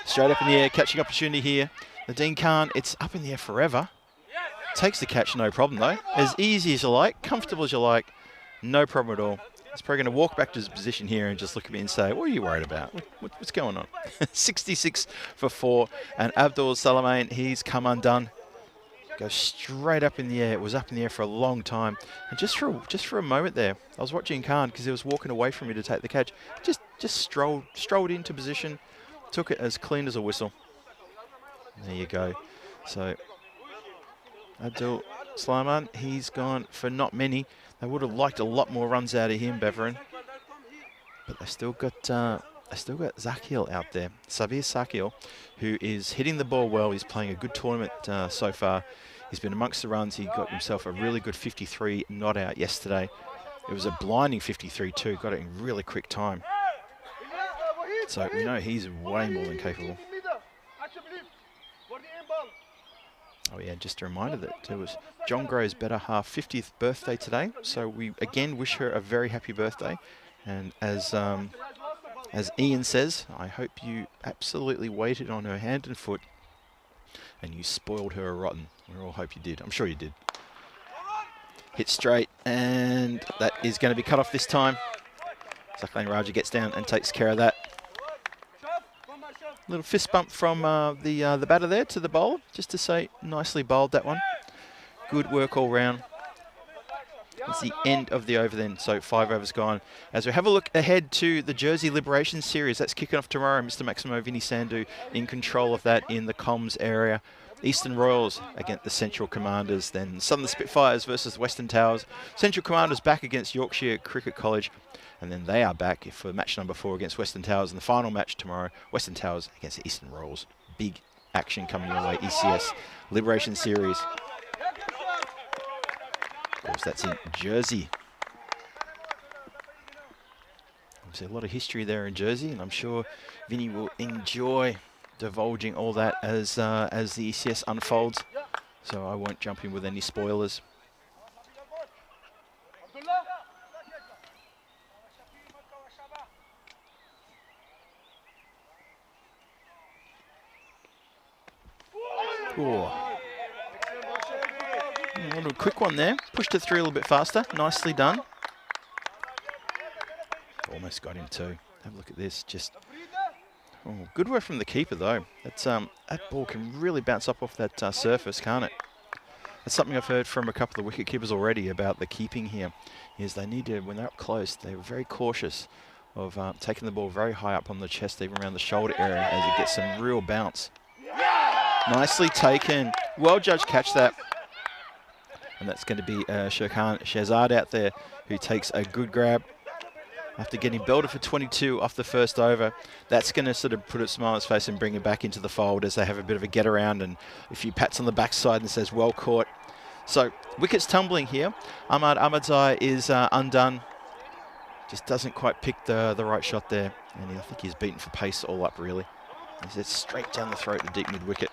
Straight up in the air, catching opportunity here. Nadine Khan, it's up in the air forever. Takes the catch, no problem though. As easy as you like, comfortable as you like, no problem at all. He's probably going to walk back to his position here and just look at me and say, "What are you worried about? What's going on?" 66 for 4, and Abdul Suleiman, he's come undone. Goes straight up in the air. It was up in the air for a long time, and just for a moment there, I was watching Khan because he was walking away from me to take the catch. Just strolled into position, took it as clean as a whistle. There you go. So Abdul Suleiman, he's gone for not many. They would have liked a lot more runs out of him, Beveren, but they still got Zakil out there, Sabir Zakil, who is hitting the ball well. He's playing a good tournament so far. He's been amongst the runs. He got himself a really good 53 not out yesterday. It was a blinding 53 too. Got it in really quick time. So we know he's way more than capable. Oh yeah, just a reminder that it was John Gray's better half 50th birthday today. So we again wish her a very happy birthday. And as Ian says, I hope you absolutely waited on her hand and foot and you spoiled her rotten. We all hope you did. I'm sure you did. Hit straight, and that is going to be cut off this time. Sakhalin Raja gets down and takes care of that. Little fist bump from the batter there to the bowler, just to say nicely bowled that one. Good work all round. It's the end of the over then, so 5 overs gone. As we have a look ahead to the Jersey Liberation Series, that's kicking off tomorrow. Mr. Maximo Vinny Sandhu in control of that in the comms area. Eastern Royals against the Central Commanders, then Southern Spitfires versus Western Towers. Central Commanders back against Yorkshire Cricket College, and then they are back for match number 4 against Western Towers. And the final match tomorrow, Western Towers against the Eastern Royals. Big action coming your way, ECS Liberation Series. Of course, that's in Jersey. Obviously, a lot of history there in Jersey, and I'm sure Vinny will enjoy divulging all that as the ECS unfolds so I won't jump in with any spoilers. Oh. A little quick one there. Pushed it through a little bit faster. Nicely done. Almost got him too. Have a look at this. Just good work from the keeper though. That's that ball can really bounce up off that surface, can't it? That's something I've heard from a couple of wicket keepers already about the keeping here. Is they need to, when they're up close, they were very cautious of taking the ball very high up on the chest, even around the shoulder area, as it gets some real bounce. Nicely taken. Well judged catch that. And that's going to be Shahzad out there, who takes a good grab. After getting belted for 22 off the first over, that's going to sort of put a smile on his face and bring him back into the fold as they have a bit of a get around and a few pats on the backside and says, well caught. So wickets tumbling here. Ahmadzai is undone. Just doesn't quite pick the right shot there. And I think he's beaten for pace all up, really. It's straight down the throat, the deep mid wicket.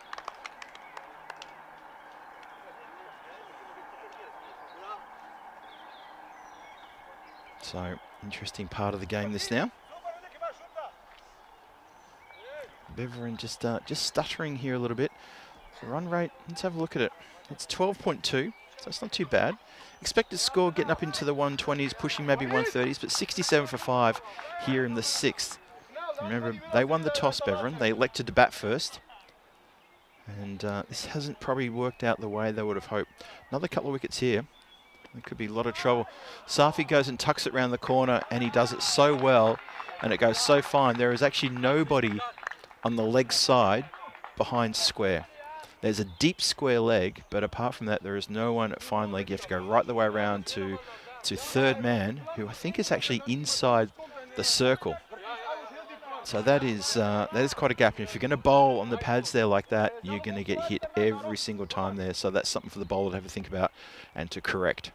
So, interesting part of the game this now. Beveren just stuttering here a little bit. The run rate, let's have a look at it. It's 12.2, so it's not too bad. Expected score getting up into the 120s, pushing maybe 130s, but 67 for 5 here in the 6th. Remember, they won the toss, Beveren. They elected to bat first. And this hasn't probably worked out the way they would have hoped. Another couple of wickets here. There could be a lot of trouble. Safi goes and tucks it around the corner, and he does it so well, and it goes so fine. There is actually nobody on the leg side behind square. There's a deep square leg, but apart from that, there is no one at fine leg. You have to go right the way around to third man, who I think is actually inside the circle. So that is quite a gap. And if you're going to bowl on the pads there like that, you're going to get hit every single time there. So that's something for the bowler to have to think about and to correct.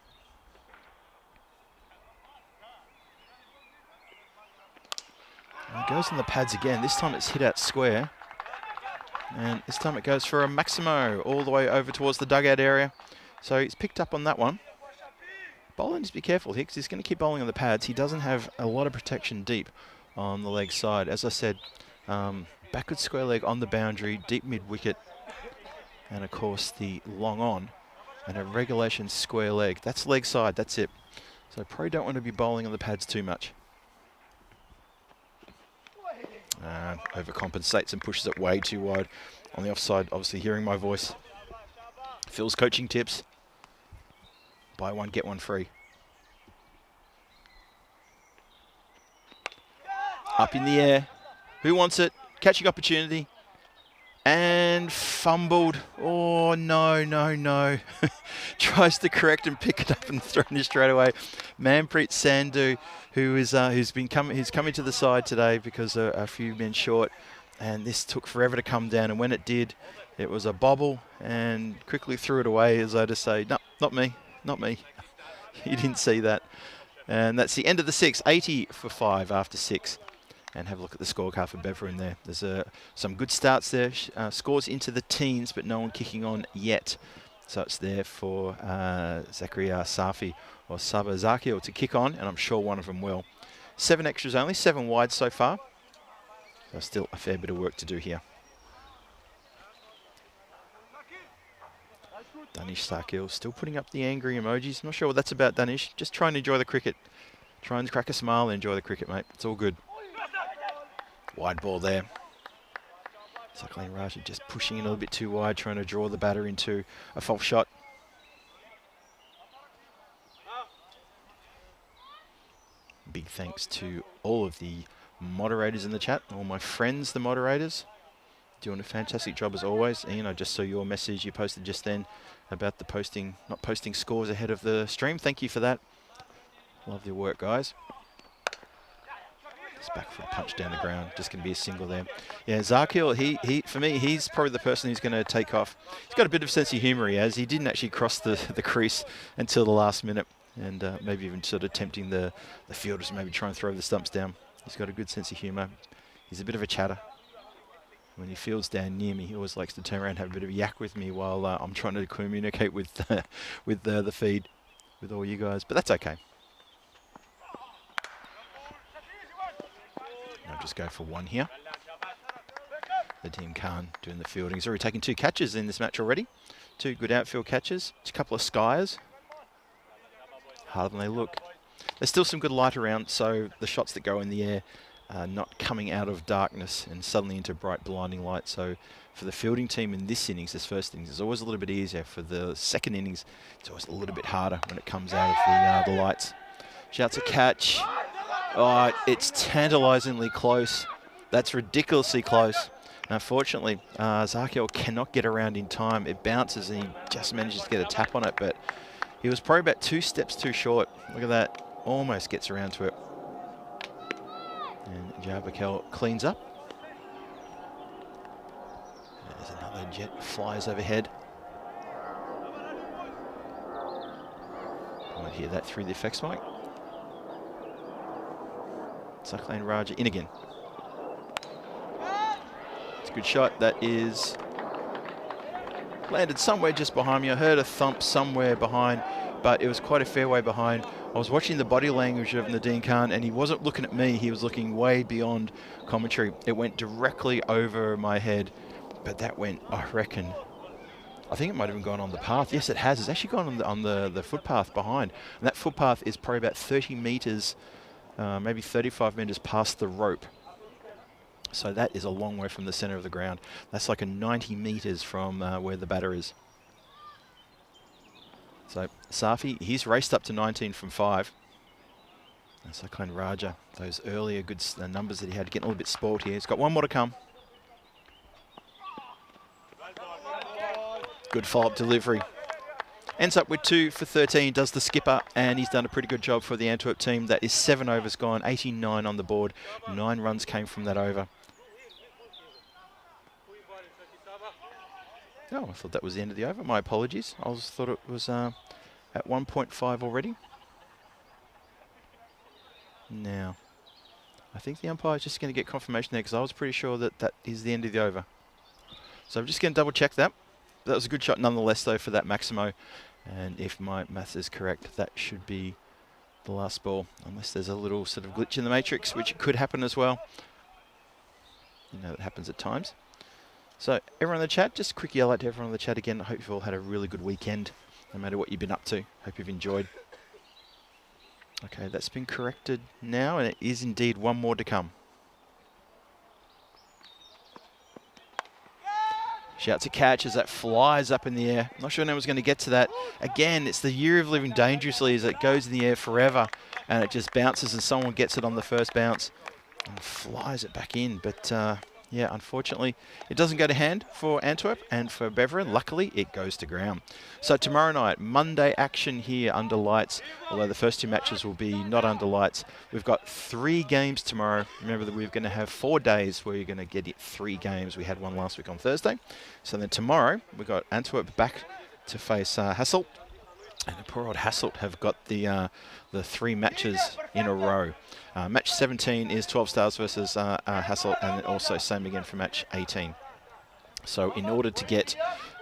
And it goes on the pads again. This time it's hit out square. And this time it goes for a Maximo all the way over towards the dugout area. So he's picked up on that one. Bowler needs to be careful here because he's going to keep bowling on the pads. He doesn't have a lot of protection deep on the leg side. As I said, backward square leg on the boundary, deep mid wicket, and of course the long on, and a regulation square leg. That's leg side, that's it. So probably don't want to be bowling on the pads too much. Overcompensates and pushes it way too wide. On the offside, obviously hearing my voice. Phil's coaching tips. Buy one, get one free. Up in the air. Who wants it? Catching opportunity. And fumbled. Oh, no, no, no. Tries to correct and pick it up and throw it straight away. Manpreet Sandhu, who's coming to the side today because a few men short. And this took forever to come down. And when it did, it was a bobble and quickly threw it away as though to say, no, not me, not me. You didn't see that. And that's the end of the 6. 80 for 5 after 6. And have a look at the scorecard for Beveren there. There's some good starts there. Scores into the teens, but no one kicking on yet. So it's there for Zakaria Safi or Saba Zakil to kick on, and I'm sure one of them will. 7 extras only, 7 wide so far. So still a fair bit of work to do here. Danish Zakil still putting up the angry emojis. I'm not sure what that's about, Danish. Just trying to enjoy the cricket. Try and crack a smile and enjoy the cricket, mate. It's all good. Wide ball there. Sakleen Raja just pushing it a little bit too wide, trying to draw the batter into a false shot. Big thanks to all of the moderators in the chat, all my friends, the moderators. Doing a fantastic job as always. Ian, I just saw your message you posted just then about the not posting scores ahead of the stream. Thank you for that. Lovely work, guys. Back for a punch down the ground, just going to be a single there. Yeah, Zakil, he for me, he's probably the person who's going to take off. He's got a bit of sense of humour, he has. He didn't actually cross the crease until the last minute, and maybe even sort of tempting the fielders to maybe try and throw the stumps down. He's got a good sense of humour. He's a bit of a chatter. When he fields down near me, he always likes to turn around and have a bit of a yak with me while I'm trying to communicate with the feed with all you guys. But that's okay. I'll just go for one here. Nadim Khan doing the fielding. He's already taken 2 catches in this match already. 2 good outfield catches. A couple of skiers. Harder than they look. There's still some good light around, so the shots that go in the air are not coming out of darkness and suddenly into bright blinding light. So for the fielding team in this innings, this first innings, it's always a little bit easier. For the second innings, it's always a little bit harder when it comes out of the lights. Shouts a catch. Oh, it's tantalisingly close. That's ridiculously close. Unfortunately, Zakiel cannot get around in time. It bounces and he just manages to get a tap on it, but he was probably about 2 steps too short. Look at that. Almost gets around to it. And Jarbakel cleans up. There's another jet flies overhead. You might hear that through the effects mic. Saklan Raja in again. It's a good shot. That is landed somewhere just behind me. I heard a thump somewhere behind, but it was quite a fair way behind. I was watching the body language of Nadim Khan, and he wasn't looking at me. He was looking way beyond commentary. It went directly over my head, but that went, I reckon, I think it might have even gone on the path. Yes, it has. It's actually gone on the footpath behind. And that footpath is probably about 30 metres, maybe 35 metres past the rope. So that is a long way from the centre of the ground. That's like a 90 metres from where the batter is. So Safi, he's raced up to 19 from 5. And Saklan Raja, those earlier good numbers that he had, getting a little bit spoiled here. He's got one more to come. Good follow-up delivery. Ends up with 2 for 13, does the skipper, and he's done a pretty good job for the Antwerp team. That is 7 overs gone, 89 on the board. 9 runs came from that over. Oh, I thought that was the end of the over. My apologies. I thought it was at 1.5 already. Now, I think the umpire is just going to get confirmation there because I was pretty sure that that is the end of the over. So I'm just going to double check that. That was a good shot nonetheless, though, for that Maximo. And if my maths is correct, that should be the last ball, unless there's a little sort of glitch in the matrix, which could happen as well. You know, that happens at times. So everyone in the chat, just a quick yell out to everyone in the chat again. I hope you've all had a really good weekend, no matter what you've been up to. Hope you've enjoyed. Okay, that's been corrected now, and it is indeed one more to come. Shouts a catch as that flies up in the air. Not sure anyone's going to get to that. Again, it's the year of living dangerously as it goes in the air forever, and it just bounces and someone gets it on the first bounce and flies it back in. But yeah, unfortunately, it doesn't go to hand for Antwerp, and for Beveren, luckily, it goes to ground. So tomorrow night, Monday action here under lights, although the first 2 matches will be not under lights. We've got 3 games tomorrow. Remember that we're going to have 4 days where you're going to get 3 games. We had one last week on Thursday. So then tomorrow, we've got Antwerp back to face Hasselt. And the poor old Hasselt have got the 3 matches in a row. Match 17 is 12 Stars versus Hasselt, and also same again for match 18. So in order to get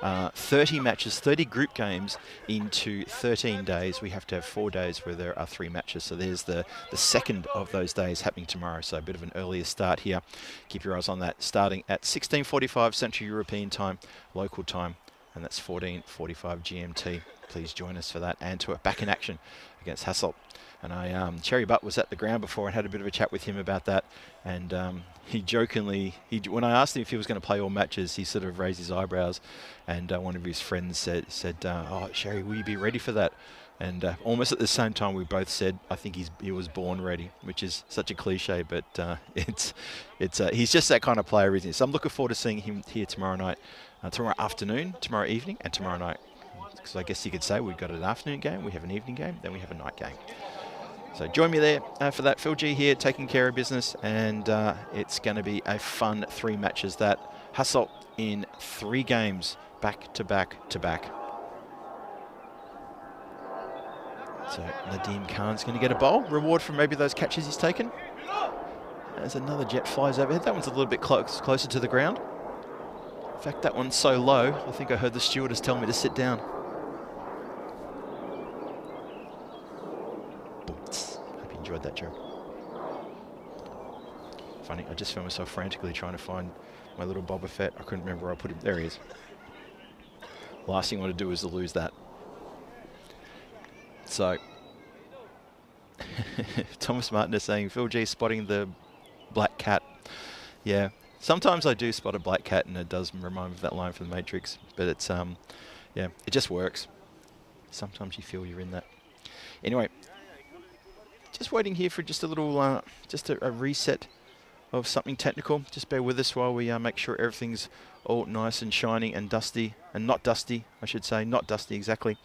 30 matches, 30 group games into 13 days, we have to have 4 days where there are 3 matches. So there's the second of those days happening tomorrow. So a bit of an earlier start here. Keep your eyes on that. Starting at 16:45 Central European time, local time, and that's 14:45 GMT. Please join us for that. Antwerp back in action against Hasselt. And Cherry Butt was at the ground before and had a bit of a chat with him about that. And he jokingly, when I asked him if he was going to play all matches, he sort of raised his eyebrows. And one of his friends said, oh, Sherry, will you be ready for that? And almost at the same time, we both said, I think he was born ready, which is such a cliche, but he's just that kind of player, isn't he? So I'm looking forward to seeing him here tomorrow night, tomorrow afternoon, tomorrow evening, and tomorrow night. Because I guess you could say we've got an afternoon game, we have an evening game, then we have a night game. So join me there for that. Phil G here, taking care of business, and it's going to be a fun 3 matches. That Hasselt in 3 games, back to back to back. So Nadim Khan's going to get a bowl, reward for maybe those catches he's taken. As another jet flies overhead. That one's a little bit closer to the ground. fact, that one's so low, I think I heard the stewardess tell me to sit down. Hope you enjoyed that, Joe. Funny, I just found myself frantically trying to find my little Boba Fett. I couldn't remember where I put him. There he is. Last thing I want to do is to lose that. So, Thomas Martin is saying, Phil G spotting the black cat. Yeah, sometimes I do spot a black cat and it does remind me of that line from The Matrix. But it's, yeah, it just works. Sometimes you feel you're in that. Anyway, just waiting here for just a little, just a reset of something technical. Just bear with us while we make sure everything's all nice and shiny and dusty, and not dusty, I should say, not dusty exactly.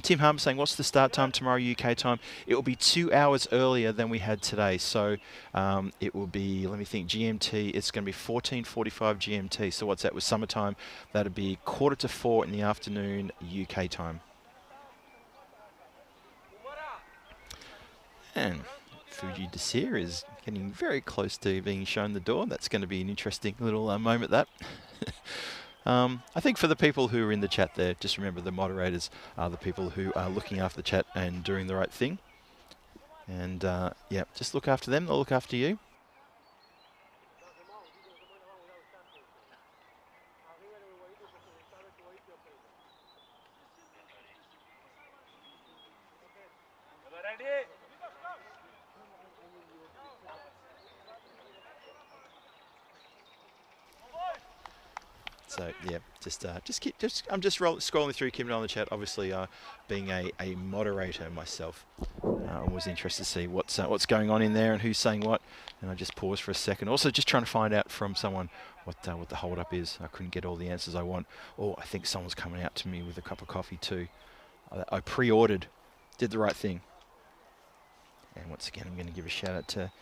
Tim Harmer saying, what's the start time tomorrow UK time? It will be 2 hours earlier than we had today. So it will be, let me think, GMT, it's going to be 14:45 GMT. So what's that with summertime? That'll be 3:45 in the afternoon UK time. And Fuji Desir is getting very close to being shown the door. That's going to be an interesting little moment, that. I think for the people who are in the chat there, just remember the moderators are the people who are looking after the chat and doing the right thing. And yeah, just look after them, they'll look after you. So yeah, I'm just scrolling through, keeping on the chat. Obviously, being a moderator myself, I'm always interested to see what's going on in there and who's saying what. And I just pause for a second. Also, just trying to find out from someone what the hold up is. I couldn't get all the answers I want. Or I think someone's coming out to me with a cup of coffee too. I pre-ordered, did the right thing. And once again, I'm going to give a shout out to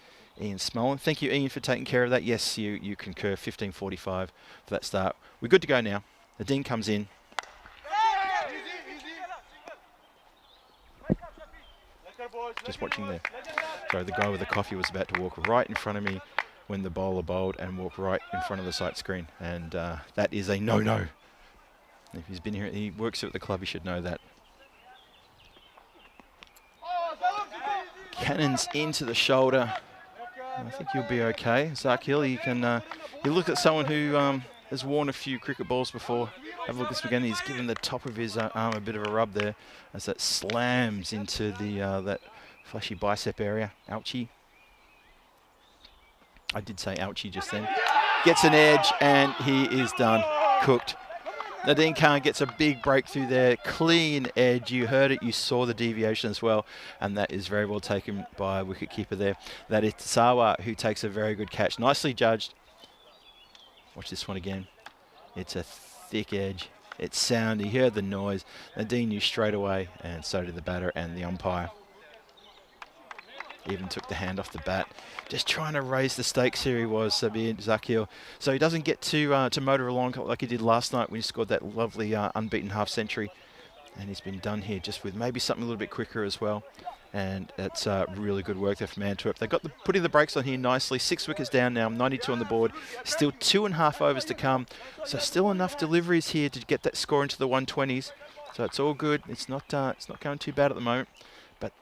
Ian Smolin. Thank you, Ian, for taking care of that. Yes, you concur. 15:45 for that start. We're good to go now. The Dean comes in. Just watching there. So the guy with the coffee was about to walk right in front of me when the bowler bowled and walk right in front of the sight screen. And that is a no-no. If he's been here, he works here at the club, he should know that. Cannons into the shoulder. I think you'll be okay. Zakil, you look at someone who has worn a few cricket balls before. Have a look at this again. He's given the top of his arm a bit of a rub there as that slams into the that fleshy bicep area. Ouchie. I did say ouchie just then. Gets an edge and he is done. Cooked. Nadine Khan gets a big breakthrough there. Clean edge. You heard it. You saw the deviation as well. And that is very well taken by a wicketkeeper there. That is Sawa, who takes a very good catch. Nicely judged. Watch this one again. It's a thick edge. It's sound. He heard the noise. Nadine knew straight away. And so did the batter and the umpire. Even took the hand off the bat. Just trying to raise the stakes here he was, Sabir Zakil. So he doesn't get to motor along like he did last night when he scored that lovely unbeaten half century. And he's been done here just with maybe something a little bit quicker as well. And it's really good work there from Antwerp. They've got putting the brakes on here nicely. 6 wickets down now, 92 on the board. Still 2.5 overs to come. So still enough deliveries here to get that score into the 120s. So it's all good. It's not going too bad at the moment. But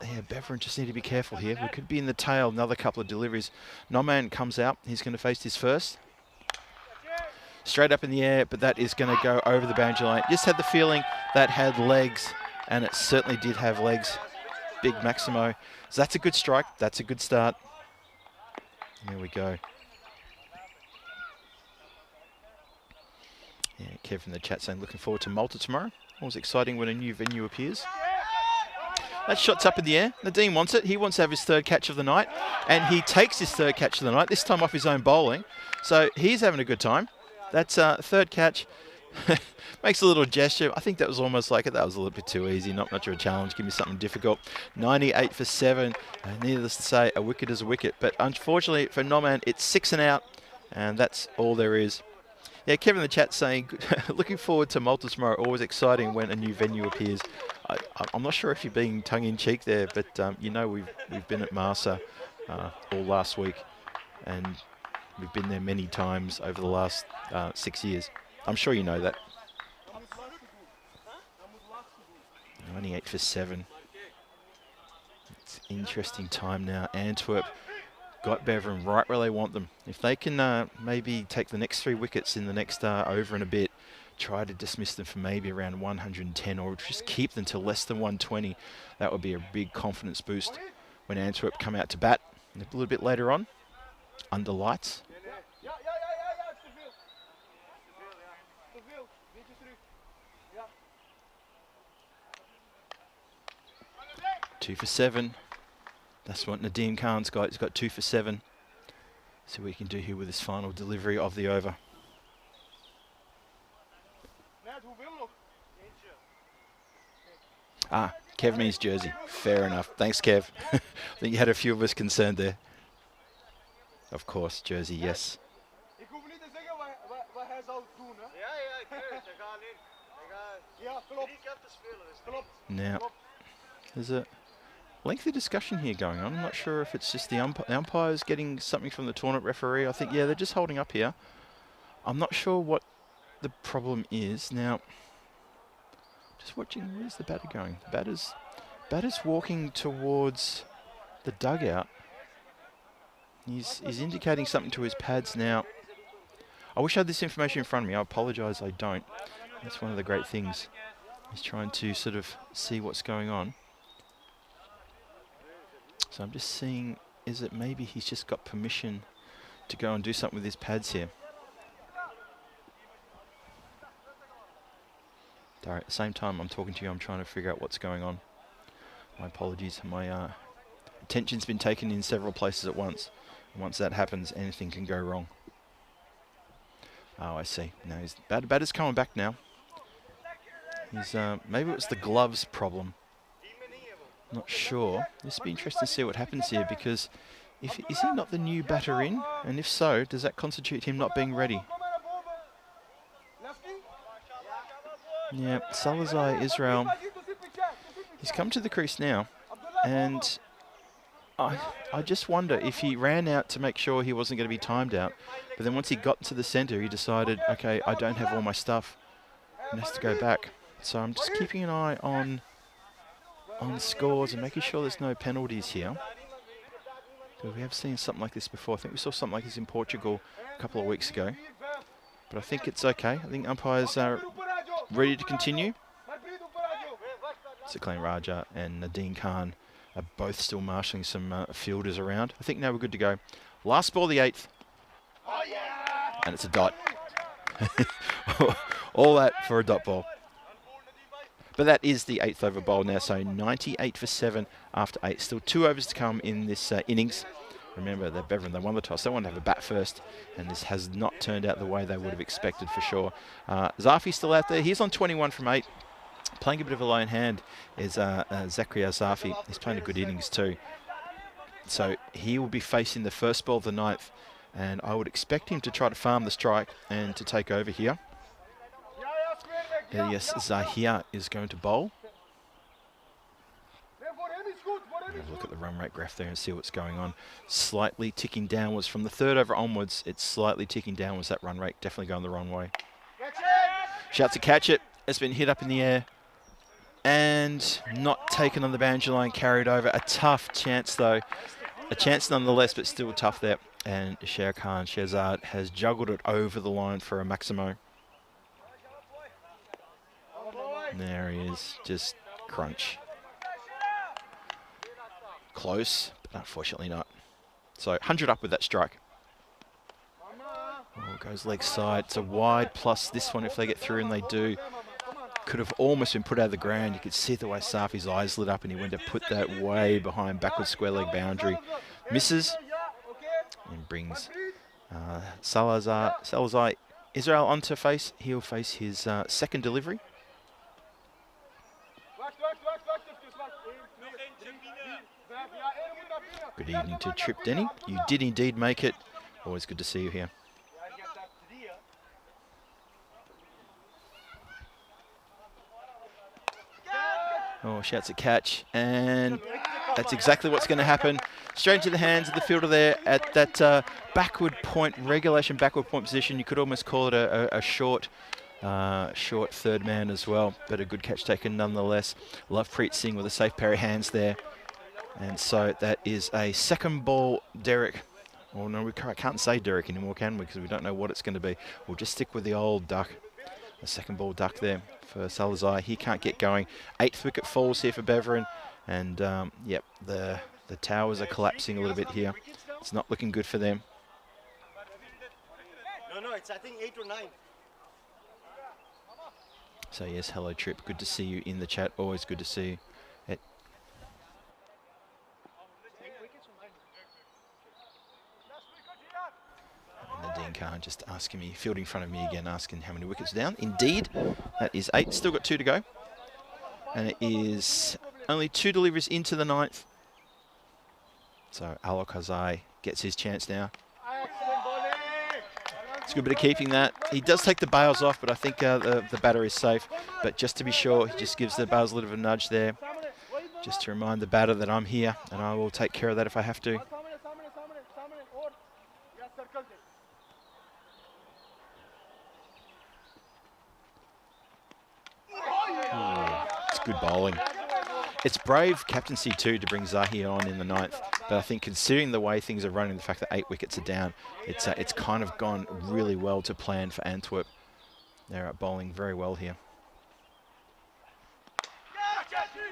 yeah, Beverin just need to be careful here. We could be in the tail, another couple of deliveries. Noman comes out. He's going to face his first. Straight up in the air, but that is going to go over the boundary line. Just had the feeling that had legs, and it certainly did have legs. Big Maximo. So that's a good strike. That's a good start. There we go. Yeah, Kev from the chat saying looking forward to Malta tomorrow. Always exciting when a new venue appears. That shot's up in the air. Nadeem wants it. He wants to have his third catch of the night. And he takes his third catch of the night, this time off his own bowling. So he's having a good time. That's third catch. Makes a little gesture. I think that was almost like it. That was a little bit too easy. Not much of a challenge. Give me something difficult. 98 for 7. Needless to say, a wicket is a wicket. But unfortunately for Noman, it's 6 and out. And that's all there is. Yeah, Kevin in the chat saying, looking forward to Malta tomorrow. Always exciting when a new venue appears. I'm not sure if you're being tongue-in-cheek there, but you know we've been at Marsa all last week, and we've been there many times over the last 6 years. I'm sure you know that. 98 for 7. It's interesting time now. Antwerp got Beveren right where they want them. If they can maybe take the next 3 wickets in the next over and a bit, try to dismiss them for maybe around 110 or just keep them to less than 120, that would be a big confidence boost when Antwerp come out to bat a little bit later on, under lights. Two for 7. That's what Nadeem Khan's got. He's got 2 for 7. See what he can do here with his final delivery of the over. Ah, Kev means jersey. Fair enough. Thanks, Kev. I think you had a few of us concerned there. Of course, jersey, yes. Now, there's a lengthy discussion here going on. I'm not sure if it's just the umpires getting something from the tournament referee. I think, yeah, they're just holding up here. I'm not sure what the problem is. Now, just watching, where's the batter going? The batter's walking towards the dugout. He's indicating something to his pads now. I wish I had this information in front of me. I apologise, I don't. That's one of the great things. He's trying to sort of see what's going on. So I'm just seeing, is it maybe he's just got permission to go and do something with his pads here? At the same time I'm talking to you, I'm trying to figure out what's going on. My apologies. My attention's been taken in several places at once. And once that happens, anything can go wrong. Oh, I see. No, his batter's coming back now. He's maybe it was the gloves problem. Not sure. This will be interesting to see what happens here, because is he not the new batter in? And if so, does that constitute him not being ready? Yeah, Salazar Israel. He's come to the crease now, and I just wonder if he ran out to make sure he wasn't going to be timed out, but then once he got to the centre, he decided, okay, I don't have all my stuff, and has to go back. So I'm just keeping an eye on scores and making sure there's no penalties here. Because we have seen something like this before. I think we saw something like this in Portugal a couple of weeks ago. But I think it's okay. I think umpires are ready to continue. Sakleen Raja and Nadeem Khan are both still marshalling some fielders around. I think now we're good to go. Last ball, the 8th. And it's a dot. All that for a dot ball. But that is the 8th over bowl now, so 98 for 7 after 8. Still 2 overs to come in this innings. Remember that Beveren, they won the toss. They want to have a bat first, and this has not turned out the way they would have expected for sure. Zafi's still out there. He's on 21 from 8. Playing a bit of a lone hand is Zakaria Zafi. He's playing a good innings too. So he will be facing the first ball of the 9th, and I would expect him to try to farm the strike and to take over here. Yes, Zahia is going to bowl. Have a look at the run rate graph there and see what's going on. Slightly ticking downwards from the 3rd over onwards. It's slightly ticking downwards, that run rate. Definitely going the wrong way. Shouts to catch it. It's been hit up in the air and not taken on the boundary line, carried over. A tough chance though. A chance nonetheless, but still tough there. And Sherkhan Shehzad has juggled it over the line for a Maximo. There he is, just crunch. Close, but unfortunately not. So 100 up with that strike. Oh, goes leg side. It's a wide plus this one if they get through, and they do. Could have almost been put out of the ground. You could see the way Safi's eyes lit up, and he went to put that way behind backward square leg boundary. Misses and brings Salazar Israel onto face. He'll face his second delivery. Good evening to Trip Denny. You did indeed make it. Always good to see you here. Oh, shouts a catch. And that's exactly what's going to happen. Straight into the hands of the fielder there at that backward point, regulation backward point position. You could almost call it a short third man as well, but a good catch taken nonetheless. Lovepreet Singh with a safe pair of hands there. And so that is a second ball, Derek. Oh no, we can't say Derek anymore, can we? Because we don't know what it's going to be. We'll just stick with the old duck. A second ball duck there for Salazar. He can't get going. 8th wicket falls here for Beveren. And yep, the towers are collapsing a little bit here. It's not looking good for them. No, it's I think 8 or 9. So yes, hello Trip. Good to see you in the chat. Always good to see you. Nadine Khan just asking me, fielding in front of me again, asking how many wickets down. Indeed, that is 8. Still got 2 to go. And it is only 2 deliveries into the 9th. So Alok Hazai gets his chance now. It's a good bit of keeping that. He does take the bails off, but I think the batter is safe. But just to be sure, he just gives the bails a little bit of a nudge there. Just to remind the batter that I'm here, and I will take care of that if I have to. It's good bowling. It's brave captaincy too to bring Zahi on in the 9th, but I think considering the way things are running, the fact that 8 wickets are down, it's kind of gone really well to plan for Antwerp. They're bowling very well here.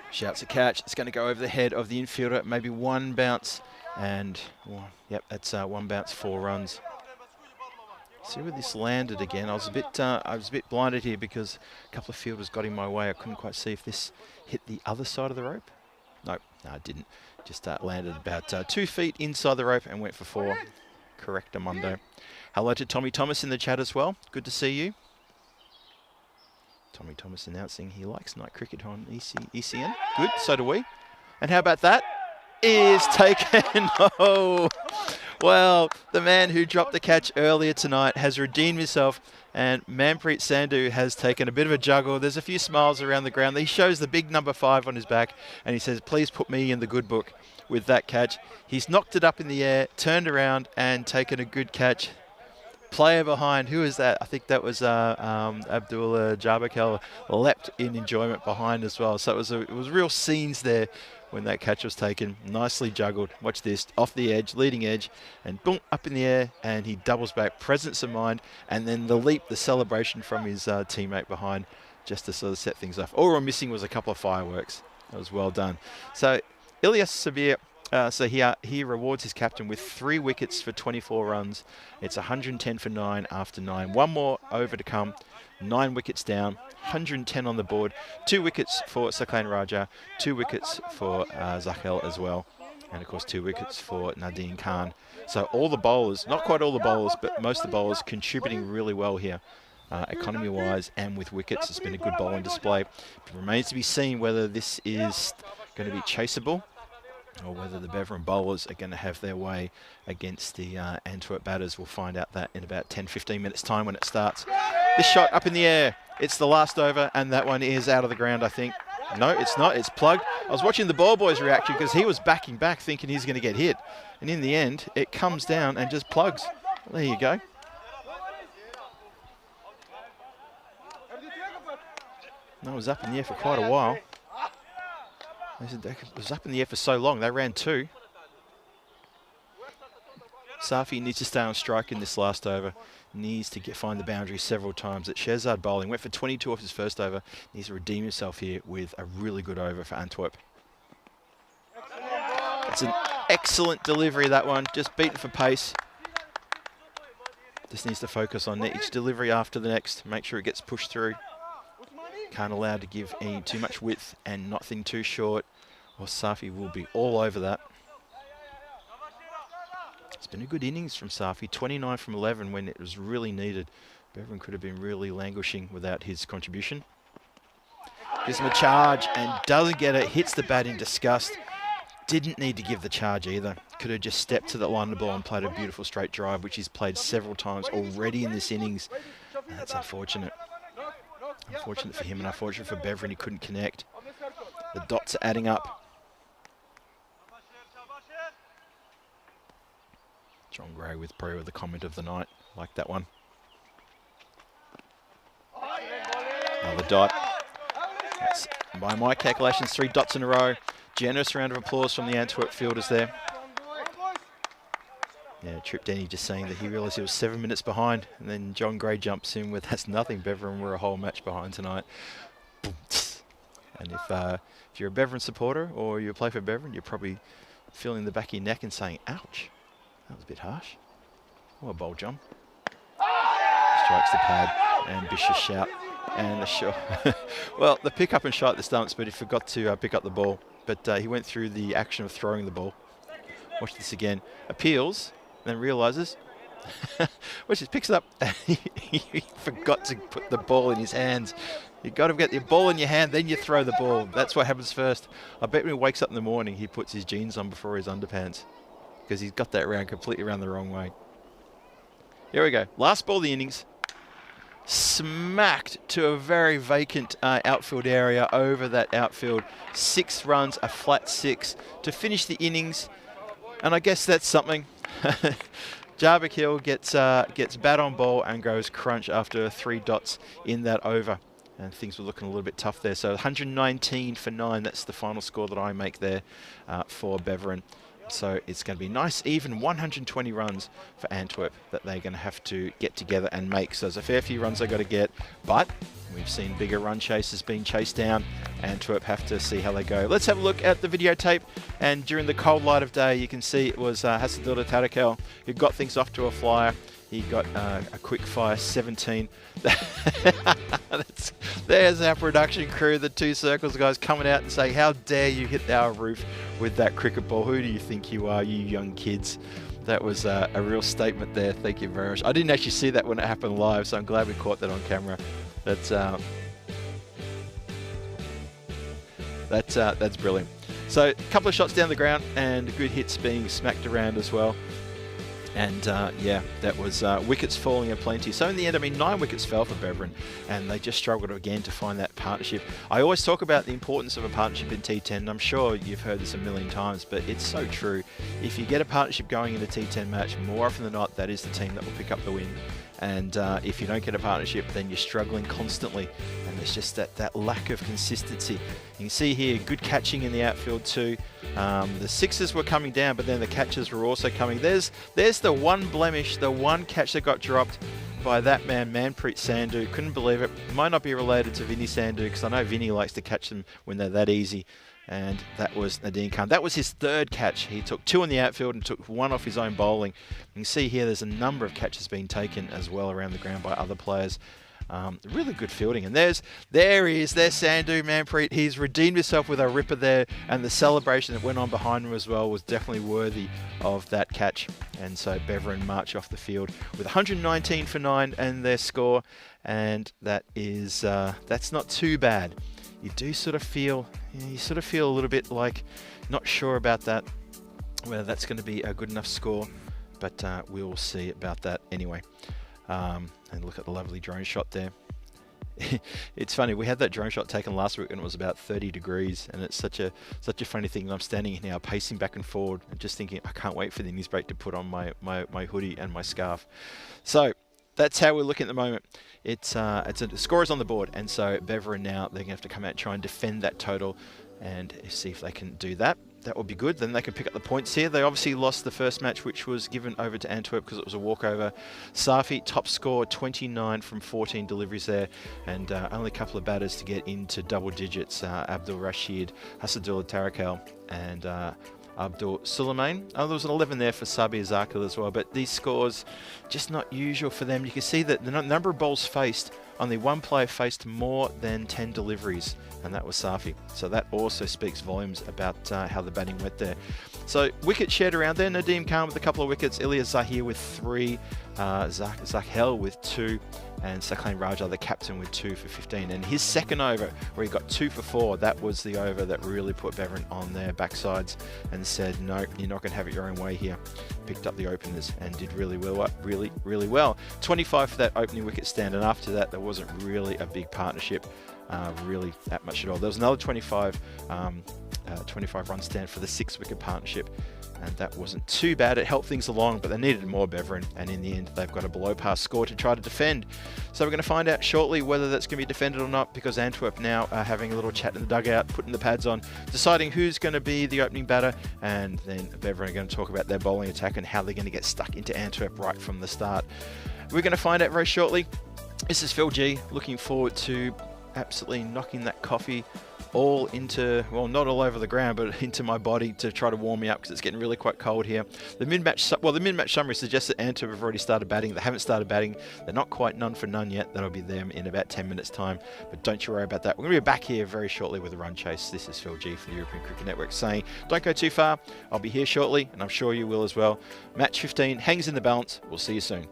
Shouts a catch. It's going to go over the head of the infielder. Maybe one bounce, and yep, that's 1 bounce, 4 runs. See where this landed again. I was a bit blinded here because a couple of fielders got in my way. I couldn't quite see if this hit the other side of the rope. No, it didn't. Just landed about 2 feet inside the rope and went for 4. Correct, Amundo. Hello to Tommy Thomas in the chat as well. Good to see you. Tommy Thomas announcing he likes night cricket on ECSN. Good, so do we. And how about that? Is taken. Oh, well, the man who dropped the catch earlier tonight has redeemed himself, and Manpreet Sandhu has taken a bit of a juggle. There's a few smiles around the ground. He shows the big number 5 on his back, and he says, please put me in the good book with that catch. He's knocked it up in the air, turned around, and taken a good catch. Player behind, who is that? I think that was Abdullah Jabakel leapt in enjoyment behind as well. So it was real scenes there when that catch was taken. Nicely juggled. Watch this, off the edge, leading edge, and boom, up in the air, and he doubles back, presence of mind, and then the leap, the celebration from his teammate behind, just to sort of set things off. All we're missing was a couple of fireworks. That was well done. So Ilyas Sabir, he rewards his captain with 3 wickets for 24 runs. It's 110 for 9 after 9. 1 more over to come. 9 wickets down, 110 on the board. 2 wickets for Saklan Raja, 2 wickets for Zakhel as well. And of course 2 wickets for Nadine Khan. So all the bowlers, not quite all the bowlers, but most of the bowlers contributing really well here. Economy-wise and with wickets. It's been a good bowling display. It remains to be seen whether this is going to be chaseable, or whether the Beveren bowlers are going to have their way against the Antwerp batters. We'll find out that in about 10-15 minutes time when it starts. This shot up in the air. It's the last over, and that one is out of the ground, I think. No, it's not. It's plugged. I was watching the ball boy's reaction because he was backing back thinking he's going to get hit. And in the end, it comes down and just plugs. There you go. That was up in the air for quite a while. It was up in the air for so long. They ran 2. Safi needs to stay on strike in this last over. Needs to find the boundary several times. At Shehzad bowling, went for 22 off his first over. Needs to redeem himself here with a really good over for Antwerp. It's an excellent delivery, that one. Just beaten for pace. Just needs to focus on each delivery after the next. Make sure it gets pushed through. Can't allow to give any too much width and nothing too short, or Safi will be all over that. It's been a good innings from Safi, 29 from 11 when it was really needed. Beveren could have been really languishing without his contribution. Gives him a charge and doesn't get it, hits the bat in disgust. Didn't need to give the charge either. Could have just stepped to the line of the ball and played a beautiful straight drive, which he's played several times already in this innings. And that's unfortunate. Unfortunate for him and unfortunate for Beveren, he couldn't connect. The dots are adding up. John Gray with probably the comment of the night. Like that one. Another dot. That's, by my calculations, 3 dots in a row. Generous round of applause from the Antwerp fielders there. Yeah, Trip Denny just saying that he realised he was 7 minutes behind, and then John Gray jumps in with, that's nothing, Beverin, we're a whole match behind tonight. And if you're a Beverin supporter or you play for Beverin, you're probably feeling the back of your neck and saying, ouch, that was a bit harsh. Oh, a bold jump. Strikes the pad, ambitious shout, and a shot. Well, the pick up and shot at the stumps, but he forgot to pick up the ball. But he went through the action of throwing the ball. Watch this again. Appeals, then realises, which picks it up, he forgot to put the ball in his hands. You've got to get your ball in your hand, then you throw the ball. That's what happens first. I bet when he wakes up in the morning, he puts his jeans on before his underpants, because he's got that round completely around the wrong way. Here we go. Last ball of the innings. Smacked to a very vacant outfield area over that outfield. 6 runs, a flat 6 to finish the innings. And I guess that's something. Jarvik Hill gets bat on ball and goes crunch after 3 dots in that over. And things were looking a little bit tough there. So 119 for 9, that's the final score that I make there for Beverin. So it's going to be nice, even 120 runs for Antwerp that they're going to have to get together and make. So there's a fair few runs they've got to get, but we've seen bigger run chases being chased down. Antwerp have to see how they go. Let's have a look at the videotape. And during the cold light of day, you can see it was Hassadullah Tarakel who got things off to a flyer. He got a quick fire 17. There's our production crew, the 2 circles guys coming out and saying, how dare you hit our roof with that cricket ball? Who do you think you are, you young kids? That was a real statement there. Thank you very much. I didn't actually see that when it happened live, so I'm glad we caught that on camera. That's brilliant. So a couple of shots down the ground and good hits being smacked around as well. And yeah, that was wickets falling aplenty. So in the end, I mean, 9 wickets fell for Beverin, and they just struggled again to find that partnership. I always talk about the importance of a partnership in T10, and I'm sure you've heard this a million times, but it's so true. If you get a partnership going in a T10 match, more often than not, that is the team that will pick up the win. And if you don't get a partnership, then you're struggling constantly. And there's just that lack of consistency. You can see here, good catching in the outfield too. The sixes were coming down, but then the catches were also coming. There's the one blemish, the one catch that got dropped by that man, Manpreet Sandhu. Couldn't believe it. Might not be related to Vinny Sandhu, because I know Vinny likes to catch them when they're that easy. And that was Nadeem Khan. That was his 3rd catch. He took 2 in the outfield and took 1 off his own bowling. You can see here there's a number of catches being taken as well around the ground by other players. Really good fielding. And there's Sandhu, Manpreet. He's redeemed himself with a ripper there, and the celebration that went on behind him as well was definitely worthy of that catch. And so Beverin march off the field with 119 for 9 and their score, and that is that's not too bad. You do sort of feel, you sort of feel a little bit like not sure about that, whether that's going to be a good enough score, but we'll see about that anyway. And look at the lovely drone shot there. It's funny, we had that drone shot taken last week and it was about 30 degrees, and it's such a funny thing. I'm standing here now pacing back and forward and just thinking, I can't wait for the innings break to put on my hoodie and my scarf. So that's how we're looking at the moment. It's a score is on the board, and so Beverin now, they're going to have to come out and try and defend that total and see if they can do that. That would be good. Then they can pick up the points here. They obviously lost the first match, which was given over to Antwerp because it was a walkover. Safi, top score, 29 from 14 deliveries there, and only a couple of batters to get into double digits. Abdul Rashid, Hassadullah Tarakel, and Abdul Suleiman. Oh, there was an 11 there for Sabi Azakal as well, but these scores just not usual for them. You can see that the number of balls faced, only one player faced more than 10 deliveries, and that was Safi. So that also speaks volumes about how the batting went there. So wicket shared around there. Nadeem Khan with a couple of wickets, Ilyas Zahir with 3, Zakhel with 2, and Sakhain Raja, the captain, with 2 for 15. And his second over, where he got 2 for 4, that was the over that really put Beverin on their backsides and said, no, you're not going to have it your own way here. Picked up the openers and did really well, really well. 25 for that opening wicket stand, and after that, there wasn't really a big partnership, really that much at all. There was another 25 run stand for the 6 wicket partnership, and that wasn't too bad. It helped things along, but they needed more Beveren, and in the end they've got a below par score to try to defend. So we're going to find out shortly whether that's going to be defended or not, because Antwerp now are having a little chat in the dugout, putting the pads on, deciding who's going to be the opening batter, and then Beveren are going to talk about their bowling attack and how they're going to get stuck into Antwerp right from the start. We're going to find out very shortly. This is Phil G, looking forward to absolutely knocking that coffee all into, well, not all over the ground, but into my body to try to warm me up, because it's getting really quite cold here. The mid-match summary suggests that Antwerp have already started batting. They haven't started batting. They're not quite none for none yet. That'll be them in about 10 minutes time, but don't you worry about that. We're going to be back here very shortly with a run chase. This is Phil G for the European Cricket Network saying, don't go too far. I'll be here shortly, and I'm sure you will as well. Match 15 hangs in the balance. We'll see you soon.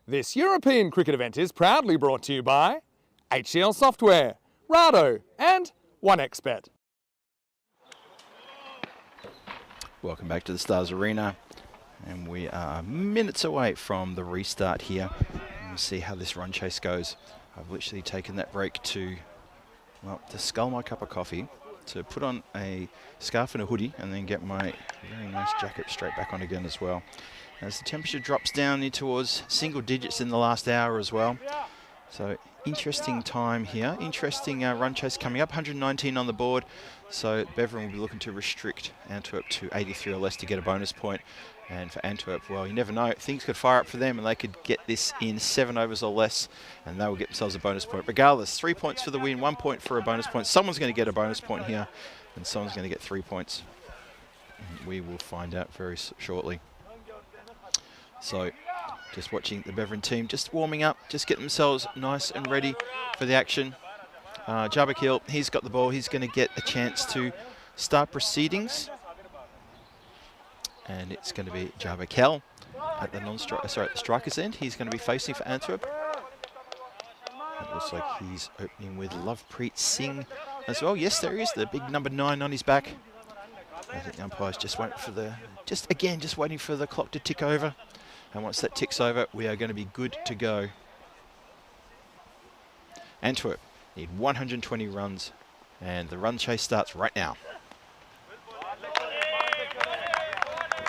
This European cricket event is proudly brought to you by HCL Software, Rado and 1xBet. Welcome back to the Stars Arena, and we are minutes away from the restart here. We'll see how this run chase goes. I've literally taken that break to, well, to scull my cup of coffee, to put on a scarf and a hoodie and then get my very nice jacket straight back on again as well. As the temperature drops down in towards single digits in the last hour as well. So interesting time here. Interesting run chase coming up. 119 on the board. So Beveren will be looking to restrict Antwerp to 83 or less to get a bonus point. And for Antwerp, well, you never know. Things could fire up for them and they could get this in 7 overs or less and they will get themselves a bonus point. Regardless, 3 points for the win, 1 point for a bonus point. Someone's going to get a bonus point here and someone's going to get 3 points. And we will find out very shortly. So just watching the Beveren team just warming up, just getting themselves nice and ready for the action. Jabakil, he's got the ball. He's going to get a chance to start proceedings. And it's going to be Jabakil at the the striker's end. He's going to be facing for Antwerp. It looks like he's opening with Lovepreet Singh as well. Yes, there he is, the big number 9 on his back. I think the umpire's just waiting for the, just waiting for the clock to tick over. And once that ticks over, we are going to be good to go. Antwerp need 120 runs, and the run chase starts right now.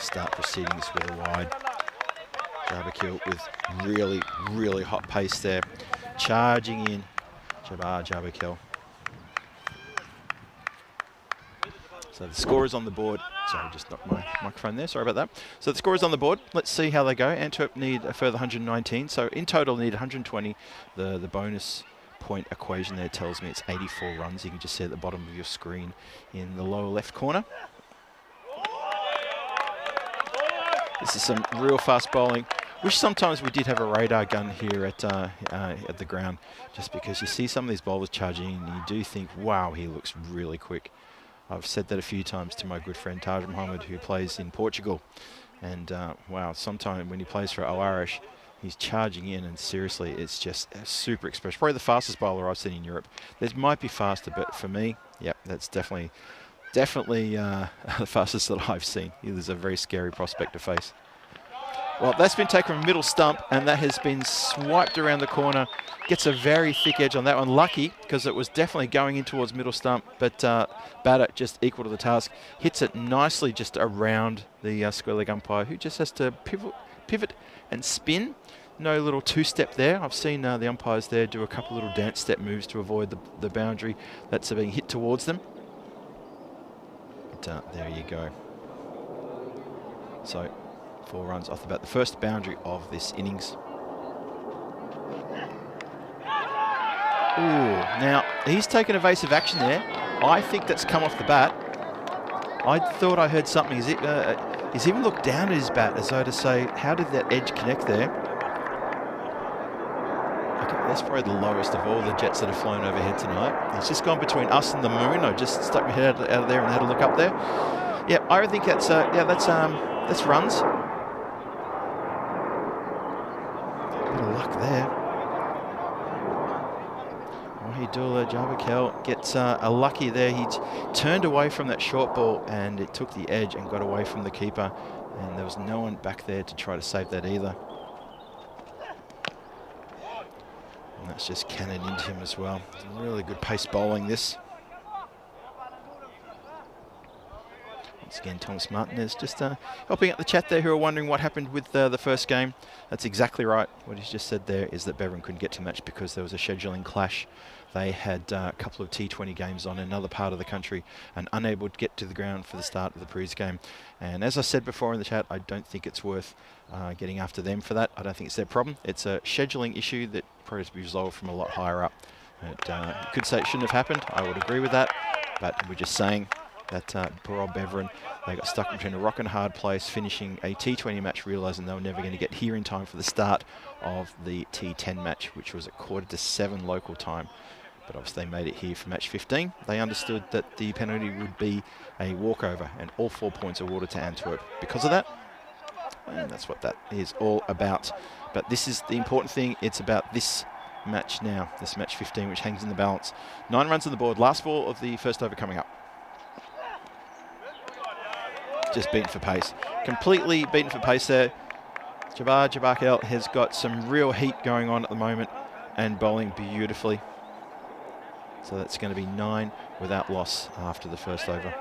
Start proceedings with a wide. Jabakil with really, really hot pace there. Charging in. Jabakil. So the score is on the board. Sorry, just knocked my microphone there. Sorry about that. So the score is on the board. Let's see how they go. Antwerp need a further 119. So in total need 120. The bonus point equation there tells me it's 84 runs. You can just see at the bottom of your screen in the lower left corner. This is some real fast bowling. Wish sometimes we did have a radar gun here at the ground, just because you see some of these bowlers charging in and you do think, wow, he looks really quick. I've said that a few times to my good friend Taj Mohammed, who plays in Portugal. And wow, sometimes when he plays for Oarish, he's charging in and seriously, it's just a super expression. Probably the fastest bowler I've seen in Europe. There might be faster, but for me, yep, that's definitely the fastest that I've seen. He is a very scary prospect to face. Well, that's been taken from middle stump, and that has been swiped around the corner. Gets a very thick edge on that one. Lucky, because it was definitely going in towards middle stump, but batter just equal to the task. Hits it nicely just around the square leg umpire, who just has to pivot and spin. No little two-step there. I've seen the umpires there do a couple little dance step moves to avoid the boundary that's being hit towards them. There you go. So 4 runs off the bat. The first boundary of this innings. Ooh, now he's taken evasive action there. I think that's come off the bat. I thought I heard something. He's even looked down at his bat as though to say, how did that edge connect there? Okay, that's probably the lowest of all the jets that have flown overhead tonight. It's just gone between us and the moon. I just stuck my head out of there and had a look up there. Yeah, I think that's runs. A bit of luck there. Wahidullah Jabakil gets a lucky there. He turned away from that short ball and it took the edge and got away from the keeper. And there was no one back there to try to save that either. And that's just cannoned into him as well. Really good pace bowling this. Once again, Thomas Martinez just helping out the chat there who are wondering what happened with the first game. That's exactly right. What he's just said there is that Beveren couldn't get to match because there was a scheduling clash. They had a couple of T20 games on in another part of the country and unable to get to the ground for the start of the Pries game. And as I said before in the chat, I don't think it's worth getting after them for that. I don't think it's their problem. It's a scheduling issue that probably has to be resolved from a lot higher up. You could say it shouldn't have happened. I would agree with that. But we're just saying that poor old Beveren, they got stuck between a rock and a hard place, finishing a T20 match, realising they were never going to get here in time for the start of the T10 match, which was at 6:45 local time. But obviously they made it here for match 15. They understood that the penalty would be a walkover, and all 4 points awarded to Antwerp because of that. And that's what that is all about. But this is the important thing. It's about this match now, this match 15, which hangs in the balance. 9 runs on the board. Last ball of the first over coming up. Just beaten for pace. Completely beaten for pace there. Jabakil has got some real heat going on at the moment and bowling beautifully. So that's going to be 9 without loss after the first over.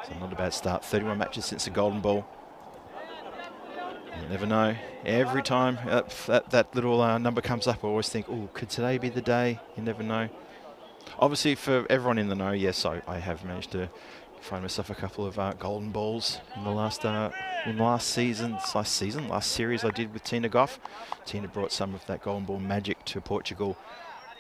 So not a bad start. 31 matches since the Golden Ball. You never know. Every time that little number comes up, I always think, oh, could today be the day? You never know. Obviously, for everyone in the know, yes, I have managed to find myself a couple of Golden Balls in the last series I did with Tina Goff. Tina brought some of that Golden Ball magic to Portugal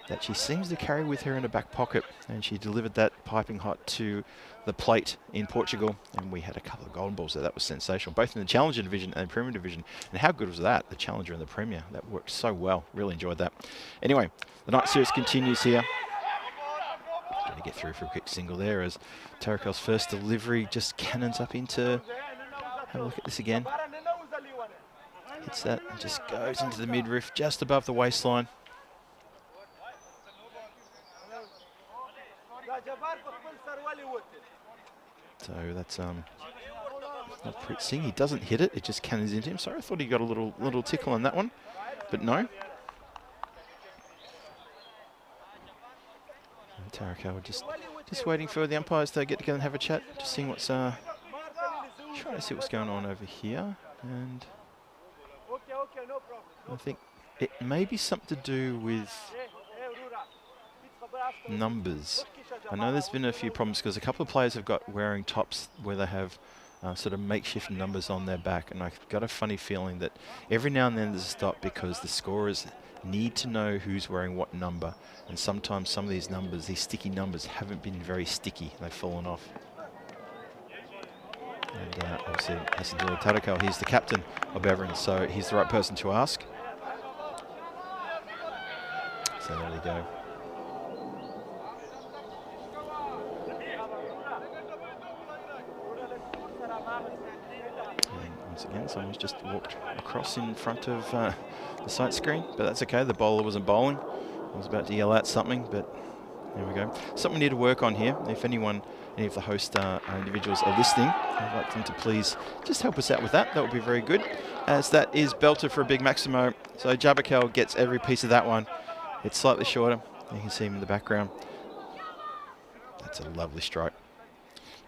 that she seems to carry with her in her back pocket, and she delivered that piping hot to the plate in Portugal, and we had a couple of Golden Balls there. That was sensational, both in the Challenger division and Premier division. And how good was that? The Challenger and the Premier. That worked so well. Really enjoyed that. Anyway, the night series continues here. Going to get through for a quick single there as Tarakel's first delivery just cannons up into. Have a look at this again. Hits that and just goes into the midriff just above the waistline. So that's not pretty seeing. He doesn't hit it. It just cannons into him. Sorry, I thought he got a little tickle on that one, but no. Tarakel just waiting for the umpires to get together and have a chat, just seeing what's trying to see what's going on over here, and I think it may be something to do with numbers. I know there's been a few problems because a couple of players have got wearing tops where they have sort of makeshift numbers on their back, and I've got a funny feeling that every now and then there's a stop because the scorers need to know who's wearing what number, and sometimes some of these numbers, these sticky numbers, haven't been very sticky. They've fallen off. And obviously it has to do with Tarakel. He's the captain of Everton, so he's the right person to ask. So there we go. Once again, someone's just walked across in front of the sight screen, but that's okay. The bowler wasn't bowling. I was about to yell out something, but there we go. Something we need to work on here. If any of the host individuals are listening, I'd like them to please just help us out with that. That would be very good, as that is belter for a big Maximo. So Jabakel gets every piece of that one. It's slightly shorter. You can see him in the background. That's a lovely strike.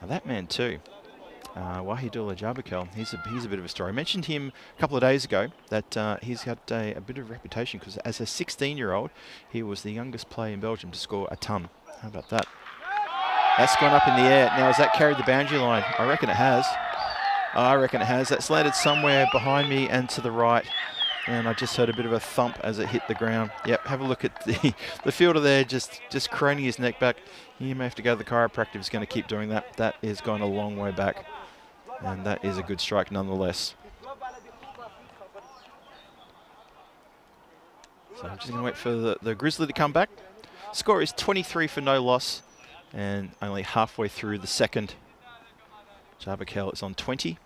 Now that man too, Wahidullah Jabakel, he's a bit of a story. I mentioned him a couple of days ago that he's got a bit of reputation because as a 16-year-old, he was the youngest player in Belgium to score a ton. How about that? That's gone up in the air. Now, has that carried the boundary line? I reckon it has. I reckon it has. That's landed somewhere behind me and to the right. And I just heard a bit of a thump as it hit the ground. Yep, have a look at the fielder there, just craning his neck back. He may have to go to the chiropractor if he's going to keep doing that. That is gone a long way back. And that is a good strike nonetheless. So I'm just going to wait for the Grizzly to come back. Score is 23 for no loss, and only halfway through the second. Jabakel is on 20.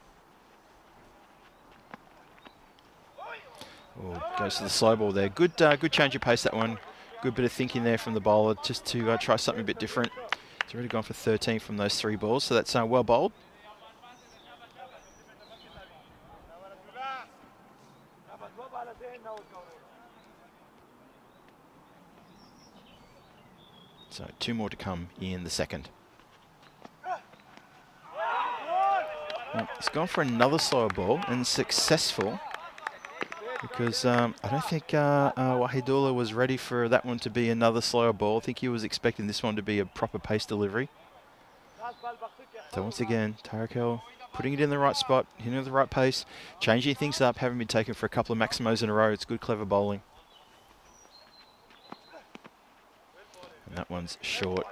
Oh, goes to the slow ball there. Good change of pace, that one. Good bit of thinking there from the bowler, just to try something a bit different. He's already gone for 13 from those 3 balls, so that's well bowled. So 2 more to come in the second. Well, he's gone for another slower ball and successful, because I don't think Wahidullah was ready for that one to be another slower ball. I think he was expecting this one to be a proper pace delivery. So once again, Tarakel putting it in the right spot, hitting it at the right pace, changing things up, having been taken for a couple of Maximos in a row. It's good, clever bowling. And that one's short,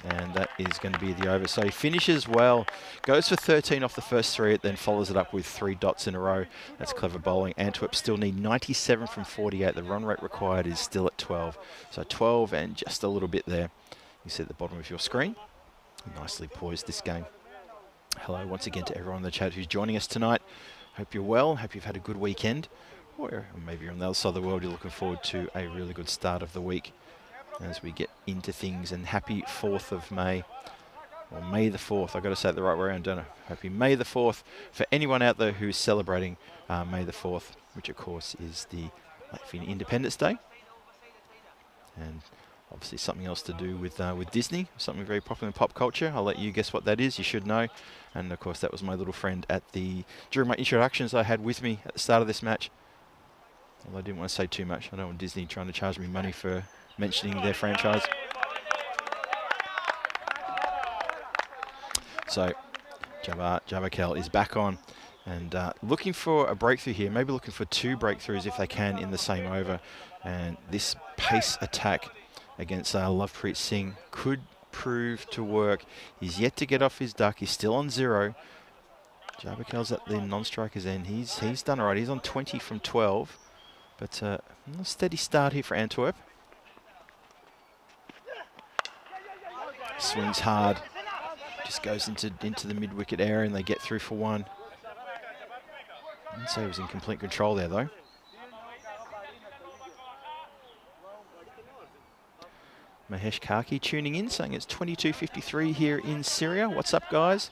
and that is going to be the over. So he finishes well, goes for 13 off the first 3, then follows it up with 3 dots in a row. That's clever bowling. Antwerp still need 97 from 48. The run rate required is still at 12. So 12 and just a little bit there. You see at the bottom of your screen. Nicely poised this game. Hello once again to everyone in the chat who's joining us tonight. Hope you're well. Hope you've had a good weekend. Or maybe you're on the other side of the world, you're looking forward to a really good start of the week as we get into things. And happy 4th of May, or May the 4th. I've got to say it the right way around, don't I? Happy May the 4th for anyone out there who's celebrating May the 4th, which of course is the Latvian Independence Day. And Latvian Independence Day is Obviously something else to do with Disney, something very popular in pop culture. I'll let you guess what that is. You should know. And of course that was my little friend during my introductions I had with me at the start of this match. Although I didn't want to say too much. I don't want Disney trying to charge me money for mentioning their franchise. So Jabakel is back on and looking for a breakthrough here, maybe looking for 2 breakthroughs if they can in the same over. And this pace attack against Lovepreet Singh could prove to work. He's yet to get off his duck. He's still on 0. Jabakel's at the non-striker's end. He's done all right. He's on 20 from 12. But a steady start here for Antwerp. Swings hard. Just goes into the mid-wicket area and they get through for 1. I wouldn't say he was in complete control there, though. Mahesh Karki tuning in, saying it's 22:53 here in Syria. What's up, guys?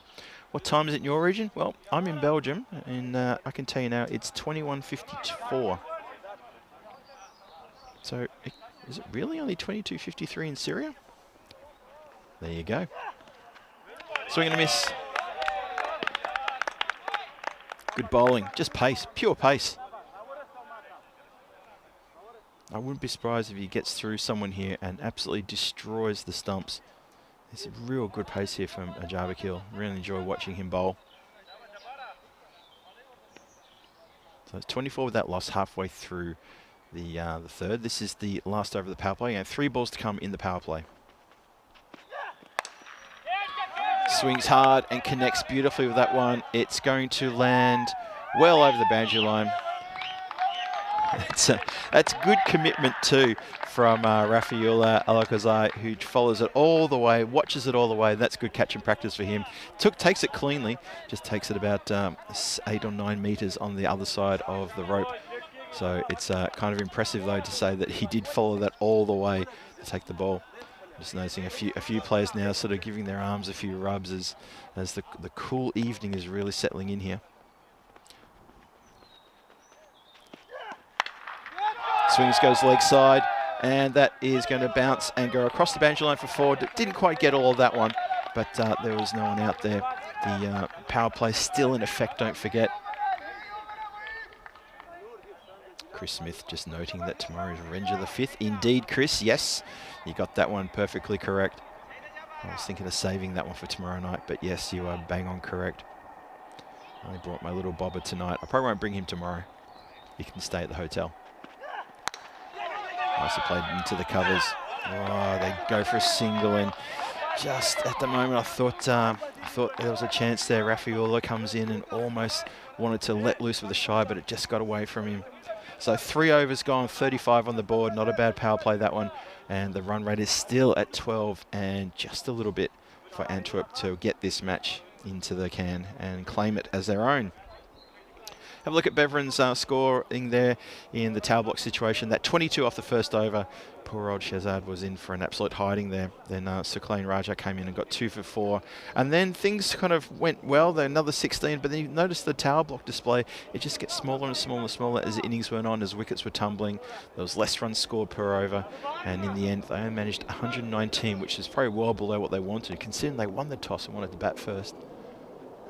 What time is it in your region? Well, I'm in Belgium, and I can tell you now it's 21:54. So, is it really only 22:53 in Syria? There you go. Swing and a miss. Good bowling, just pace, pure pace. I wouldn't be surprised if he gets through someone here and absolutely destroys the stumps. It's a real good pace here from Jabakel. Really enjoy watching him bowl. So it's 24 with that loss halfway through the third. This is the last over of the power play. And 3 balls to come in the power play. Swings hard and connects beautifully with that one. It's going to land well over the boundary line. That's good commitment too from Rafiullah Alakazai, who follows it all the way, watches it all the way. That's good catch and practice for him. Takes it cleanly, just takes it about 8 or 9 meters on the other side of the rope. So it's kind of impressive though to say that he did follow that all the way to take the ball. Just noticing a few players now sort of giving their arms a few rubs as the cool evening is really settling in here. Swings goes leg side, and that is going to bounce and go across the boundary line for 4. Didn't quite get all of that one, but there was no one out there. The power play still in effect, don't forget. Chris Smith just noting that tomorrow is Revenge of the 5th. Indeed, Chris, yes, you got that one perfectly correct. I was thinking of saving that one for tomorrow night, but yes, you are bang on correct. I only brought my little bobber tonight. I probably won't bring him tomorrow. He can stay at the hotel. Nicely played into the covers. Oh, they go for a single, and just at the moment I thought there was a chance there. Rafiullah comes in and almost wanted to let loose with a shy, but it just got away from him. So 3 overs gone, 35 on the board. Not a bad power play, that one. And the run rate is still at 12, and just a little bit for Antwerp to get this match into the can and claim it as their own. Have a look at Beverin's scoring there in the towel block situation. That 22 off the first over. Poor old Shehzad was in for an absolute hiding there. Then Suklain Raja came in and got 2 for 4. And then things kind of went well. They're another 16, but then you notice the towel block display. It just gets smaller and smaller and smaller as innings went on, as wickets were tumbling. There was less runs scored per over. And in the end, they only managed 119, which is probably well below what they wanted, considering they won the toss and wanted to bat first.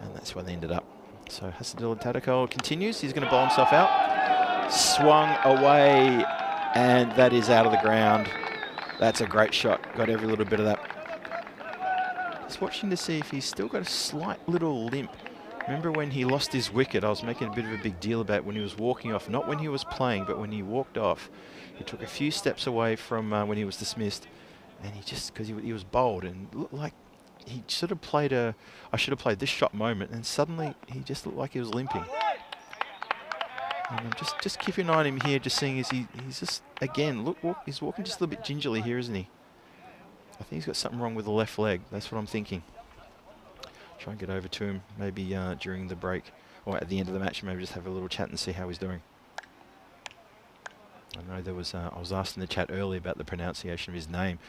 And that's where they ended up. So Hasadullah Tadakol continues. He's going to bowl himself out. Swung away, and that is out of the ground. That's a great shot. Got every little bit of that. Just watching to see if he's still got a slight little limp. Remember when he lost his wicket, I was making a bit of a big deal about when he was walking off. Not when he was playing, but when he walked off. He took a few steps away from when he was dismissed. And he just, because he was bowled and looked like he sort of played I should have played this shot moment, and suddenly he just looked like he was limping. And I'm just keeping an eye on him here, just seeing as he's just, again, he's walking just a little bit gingerly here, isn't he? I think he's got something wrong with the left leg. That's what I'm thinking. Try and get over to him maybe during the break, or at the end of the match, maybe just have a little chat and see how he's doing. I know there was, I was asked in the chat earlier about the pronunciation of his name,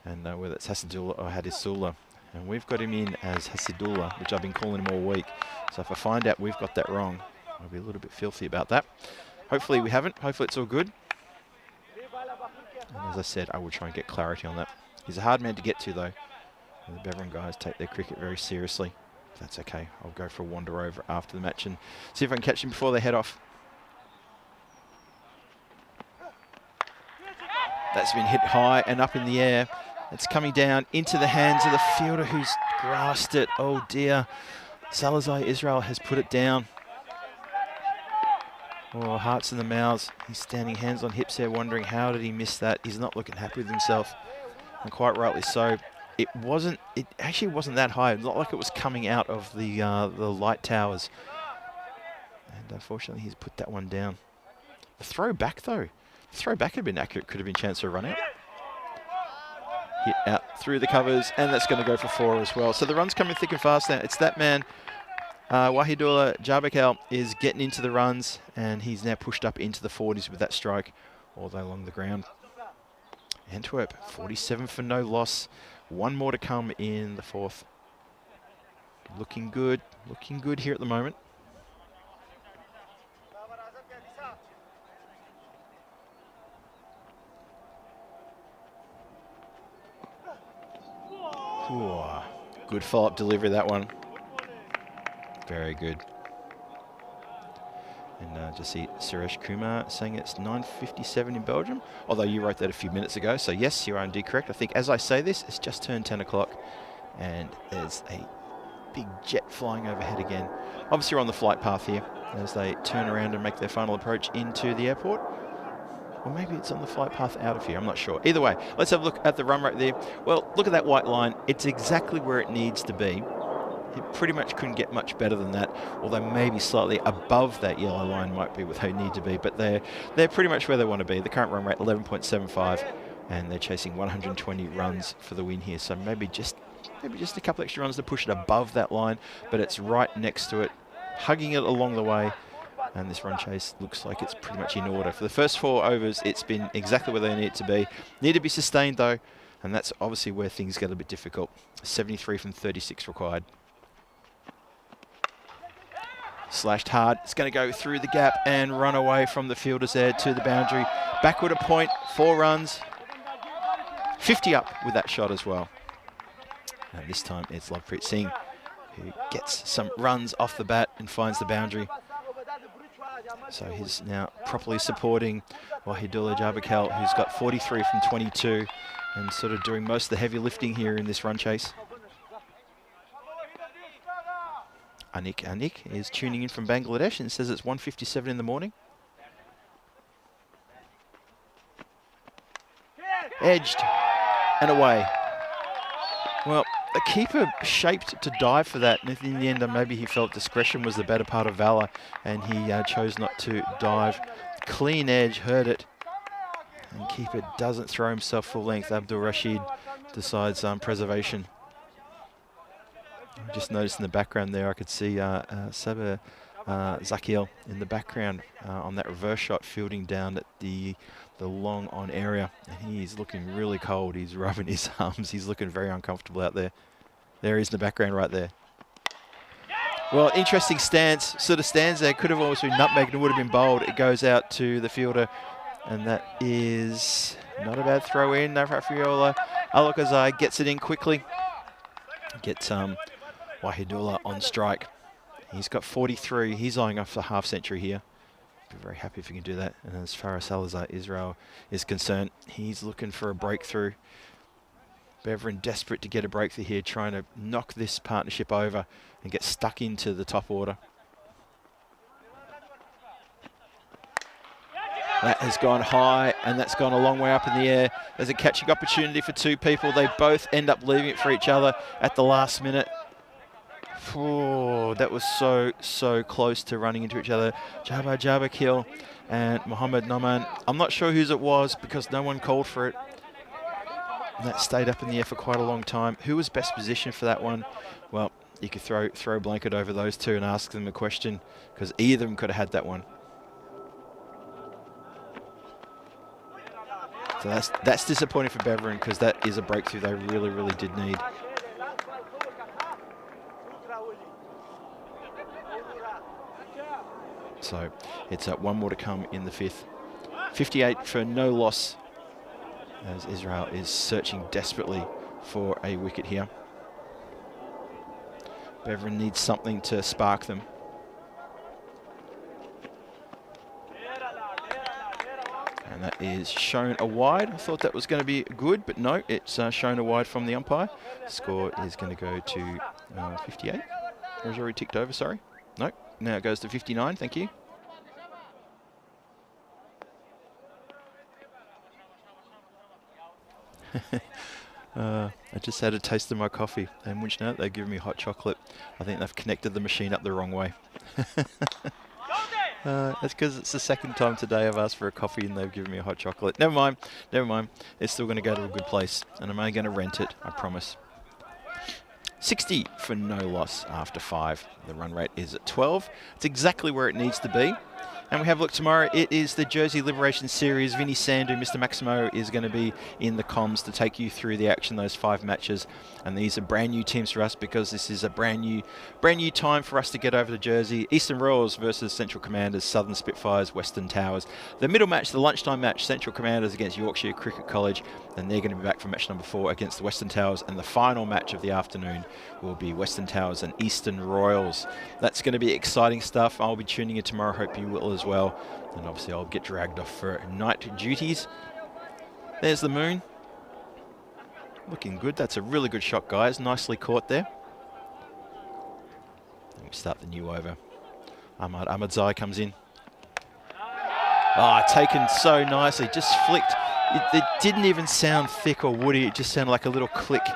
and whether it's Hasadullah or Hadisullah. And we've got him in as Hasidullah, which I've been calling him all week. So if I find out we've got that wrong, I'll be a little bit filthy about that. Hopefully we haven't. Hopefully it's all good. And as I said, I will try and get clarity on that. He's a hard man to get to, though. And the Beveron guys take their cricket very seriously. That's okay. I'll go for a wander over after the match and see if I can catch them before they head off. That's been hit high and up in the air. It's coming down into the hands of the fielder who's grasped it. Oh dear. Salazar Israel has put it down. Oh, hearts in the mouths. He's standing hands on hips there, wondering how did he miss that. He's not looking happy with himself, and quite rightly so. It actually wasn't that high. Not like it was coming out of the light towers. And unfortunately, he's put that one down. The throw back though. The throw back had been accurate. Could have been a chance for a run out. Hit out through the covers, and that's going to go for 4 as well. So the run's coming thick and fast now. It's that man. Wahidullah Jabakal is getting into the runs, and he's now pushed up into the 40s with that strike all the way along the ground. Antwerp, 47 for no loss. 1 more to come in the 4th. Looking good here at the moment. Ooh, good follow-up delivery, that one. Very good. And just see Suresh Kumar saying it's 9:57 in Belgium, although you wrote that a few minutes ago. So yes, you are indeed correct. I think as I say this, it's just turned 10 o'clock and there's a big jet flying overhead again. Obviously we're on the flight path here as they turn around and make their final approach into the airport. Or maybe it's on the flight path out of here, I'm not sure. Either way, let's have a look at the run right there. Well, look at that white line. It's exactly where it needs to be. It pretty much couldn't get much better than that, although maybe slightly above that yellow line might be where they need to be, but they're pretty much where they want to be. The current run rate, 11.75, and they're chasing 120 runs for the win here. So maybe just a couple extra runs to push it above that line, but it's right next to it, hugging it along the way. And this run chase looks like it's pretty much in order. For the first 4 overs, it's been exactly where they need it to be. Need to be sustained, though, and that's obviously where things get a bit difficult. 73 from 36 required. Slashed hard. It's going to go through the gap and run away from the fielders there to the boundary. Backward a point, 4 runs. 50 up with that shot as well. And this time it's Lovepreet Singh who gets some runs off the bat and finds the boundary. So he's now properly supporting Wahidullah Jabakal, who's got 43 from 22 and sort of doing most of the heavy lifting here in this run chase. Anik is tuning in from Bangladesh and says it's 1:57 in the morning. Edged and away. Well, the keeper shaped to dive for that, and in the end maybe he felt discretion was the better part of valour and he chose not to dive. Clean edge, heard it, and keeper doesn't throw himself full length. Abdul Rashid decides preservation. I just noticed in the background there I could see Saber Zakiel in the background on that reverse shot fielding down at the long on area, and he's looking really cold. He's rubbing his arms. He's looking very uncomfortable out there. There he is in the background right there. Well, interesting stance, sort of stands there. Could have almost been nutmegged and would have been bowled. It goes out to the fielder, and that is not a bad throw in. Rafiola Alokazai gets it in quickly. Gets Wahidullah on strike. He's got 43. He's eyeing off the half century here. Be very happy if he can do that. And as far as Salazar Israel is concerned, he's looking for a breakthrough. Beveron desperate to get a breakthrough here, trying to knock this partnership over and get stuck into the top order. That has gone high, and that's gone a long way up in the air. There's a catching opportunity for 2 people. They both end up leaving it for each other at the last minute. Oh, that was so close to running into each other. Jabakil and Mohammed Noman. I'm not sure whose it was because no one called for it. And that stayed up in the air for quite a long time. Who was best positioned for that one? Well, you could throw a blanket over those 2 and ask them a question because either of them could have had that one. So that's disappointing for Beveron because that is a breakthrough they really did need. So it's 1 more to come in the 5th. 58 for no loss as Israel is searching desperately for a wicket here. Beveren needs something to spark them. And that is shown a wide. I thought that was going to be good, but no, it's shown a wide from the umpire. Score is going to go to 58. Or is already ticked over, sorry. No, now it goes to 59, thank you. I just had a taste of my coffee, and which now they're giving me hot chocolate. I think they've connected the machine up the wrong way. That's because it's the second time today I've asked for a coffee and they've given me a hot chocolate. Never mind, never mind. It's still going to go to a good place, and I'm only going to rent it, I promise. 60 for no loss after 5. The run rate is at 12. It's exactly where it needs to be. And we have a look tomorrow. It is the Jersey Liberation Series. Vinny Sandu, Mr. Maximo, is going to be in the comms to take you through the action, those 5 matches. And these are brand new teams for us because this is a brand new time for us to get over to Jersey. Eastern Royals versus Central Commanders, Southern Spitfires, Western Towers. The middle match, the lunchtime match, Central Commanders against Yorkshire Cricket College. And they're going to be back for match number 4 against the Western Towers. And the final match of the afternoon will be Western Towers and Eastern Royals. That's going to be exciting stuff. I'll be tuning in tomorrow. Hope you will as well. And obviously I'll get dragged off for night duties. There's the moon. Looking good. That's a really good shot, guys. Nicely caught there. Let me start the new over. Ahmadzai comes in. Ah, taken so nicely. Just flicked. It didn't even sound thick or woody. It just sounded like a little click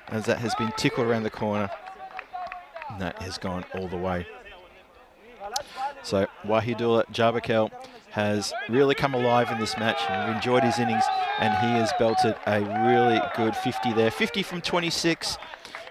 as that has been tickled around the corner. And that has gone all the way. So Wahidullah Jabakel has really come alive in this match, and we've enjoyed his innings, and he has belted a really good 50 there. 50 from 26,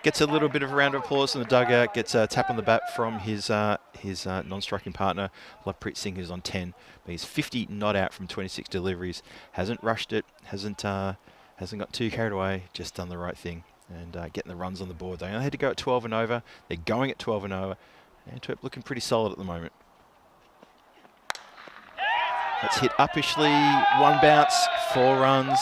gets a little bit of a round of applause in the dugout, gets a tap on the bat from his non-striking partner, Lovepreet Singh, who's on 10. But he's 50 not out from 26 deliveries, hasn't rushed it, hasn't got too carried away, just done the right thing, and getting the runs on the board. They only had to go at 12 and over. They're going at 12 and over. Antwerp looking pretty solid at the moment. That's hit uppishly, 1 bounce, 4 runs,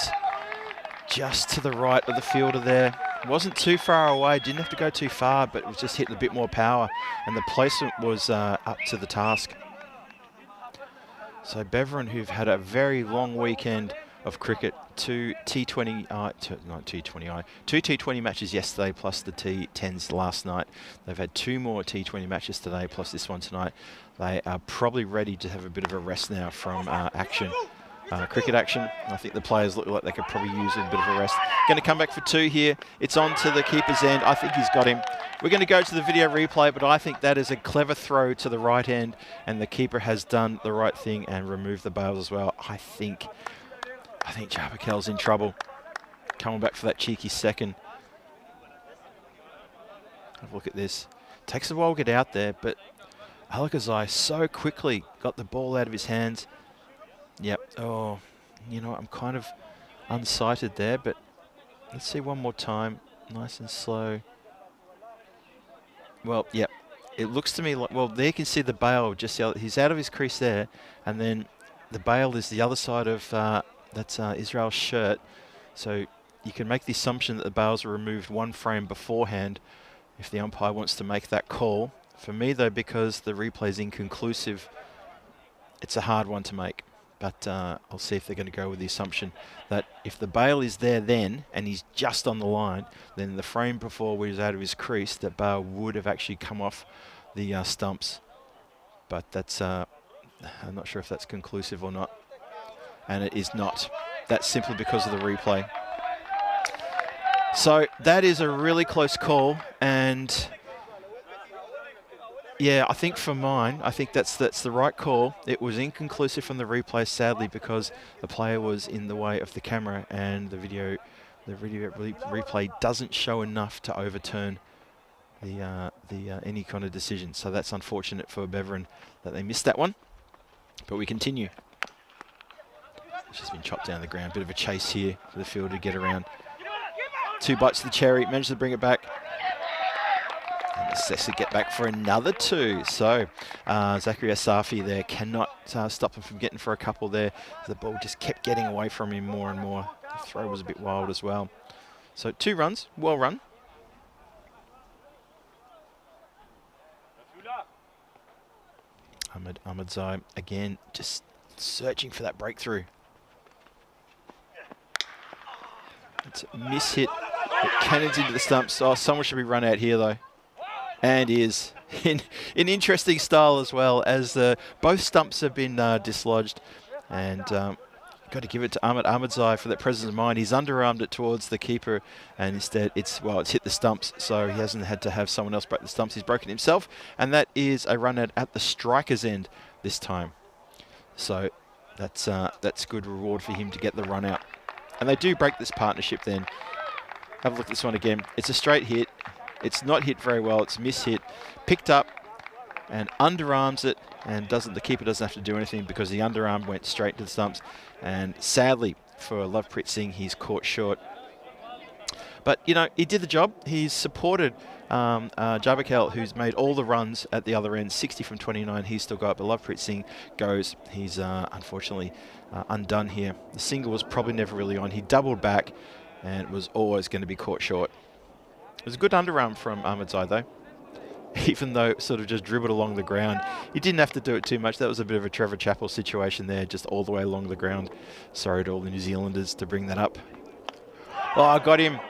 just to the right of the fielder there. Wasn't too far away, didn't have to go too far, but it was just hitting a bit more power, and the placement was up to the task. So Beveren, who've had a very long weekend of cricket, 2 T20 matches yesterday, plus the T10s last night. They've had 2 more T20 matches today, plus this one tonight. They are probably ready to have a bit of a rest now from cricket action. I think the players look like they could probably use a bit of a rest. Going to come back for 2 here. It's on to the keeper's end. I think he's got him. We're going to go to the video replay, but I think that is a clever throw to the right end, and the keeper has done the right thing and removed the bails as well. I think Jabakel's in trouble. Coming back for that cheeky second. Have a look at this. Takes a while to get out there, but Alakazai so quickly got the ball out of his hands. Yep. Oh, you know, I'm kind of unsighted there, but let's see one more time. Nice and slow. Well, yep. It looks to me like, well, there you can see the bail just the other, he's out of his crease there, and then the bail is the other side of that's Israel's shirt. So you can make the assumption that the bails were removed 1 frame beforehand if the umpire wants to make that call. For me, though, because the replay is inconclusive, it's a hard one to make. But I'll see if they're going to go with the assumption that if the bail is there then, and he's just on the line, then the frame before where he's out of his crease, that bail would have actually come off the stumps. But that's, I'm not sure if that's conclusive or not. And it is not. That's simply because of the replay. So that is a really close call, and yeah, I think for mine, I think that's the right call. It was inconclusive from the replay, sadly, because the player was in the way of the camera, and the video replay doesn't show enough to overturn any kind of decision. So that's unfortunate for Beveren that they missed that one. But we continue. It's just been chopped down the ground. Bit of a chase here for the fielder to get around. 2 bites of the cherry, managed to bring it back. And Sessa get back for another 2. So Zachary Asafi there cannot stop him from getting for a couple there. The ball just kept getting away from him more and more. throw was a bit wild as well. So 2 runs, well run. Ahmadzai again just searching for that breakthrough. It's a miss-hit. It cannons into the stumps. Oh, someone should be run out here though. And is in interesting style as well, as both stumps have been dislodged. And got to give it to Ahmadzai for that presence of mind. He's underarmed it towards the keeper, and instead it's hit the stumps, so he hasn't had to have someone else break the stumps. He's broken himself, and that is a run out at the striker's end this time. So that's good reward for him to get the run out. And they do break this partnership then. Have a look at this one again. It's a straight hit. It's not hit very well. It's miss-hit. Picked up and underarms it, and the keeper doesn't have to do anything because the underarm went straight to the stumps. And sadly for Lovepreet Singh, he's caught short. But, you know, he did the job. He's supported Jabakel, who's made all the runs at the other end, 60 from 29. He's still got, but Lovepreet Singh goes. He's unfortunately undone here. The single was probably never really on. He doubled back and was always going to be caught short. It was a good underarm from Ahmadzai though, even though it sort of just dribbled along the ground. He didn't have to do it too much. That was a bit of a Trevor Chappell situation there, just all the way along the ground. Sorry to all the New Zealanders to bring that up. Oh, I got him.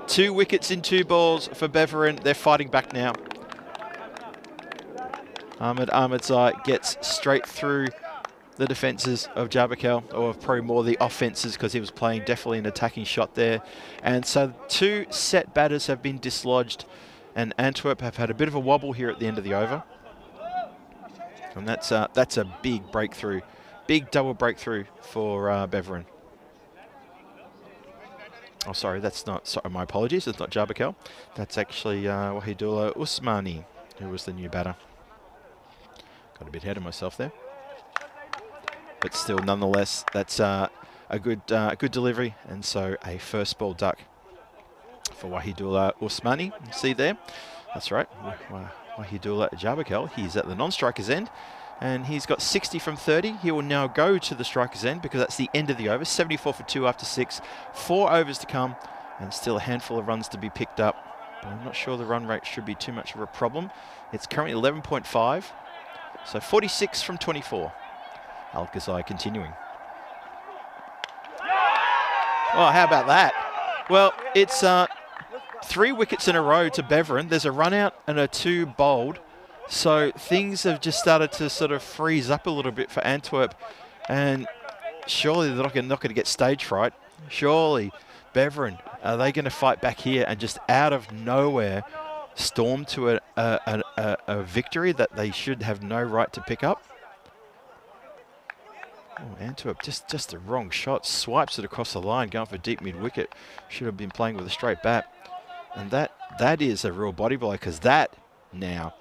2 wickets in 2 balls for Beveren. They're fighting back now. Ahmadzai gets straight through the defences of Jabakel, or probably more the offences, because he was playing definitely an attacking shot there. And so 2 set batters have been dislodged, and Antwerp have had a bit of a wobble here at the end of the over. And that's a big breakthrough, big double breakthrough for Beveren. Oh, sorry, that's not, sorry, my apologies, it's not Jabakel. That's actually Wahidullah Usmani, who was the new batter. Got a bit ahead of myself there. But still, nonetheless, that's a good delivery, and so a first ball duck for Wahidullah Usmani. You see there? That's right, Wahidullah Jabakel. He's at the non-striker's end, and he's got 60 from 30. He will now go to the striker's end because that's the end of the over. 74 for 2 after 6. 4 overs to come, and still a handful of runs to be picked up. But I'm not sure the run rate should be too much of a problem. It's currently 11.5, so 46 from 24. Al-Ghazai continuing. Oh, how about that? Well, it's 3 wickets in a row to Beveren. There's a run out and a 2 bowled. So things have just started to sort of freeze up a little bit for Antwerp. And surely they're not going to get stage fright. Surely Beveren, are they going to fight back here and just out of nowhere storm to a victory that they should have no right to pick up? Oh, Antwerp, just the wrong shot. Swipes it across the line, going for deep mid-wicket. Should have been playing with a straight bat. And that is a real body blow, because that now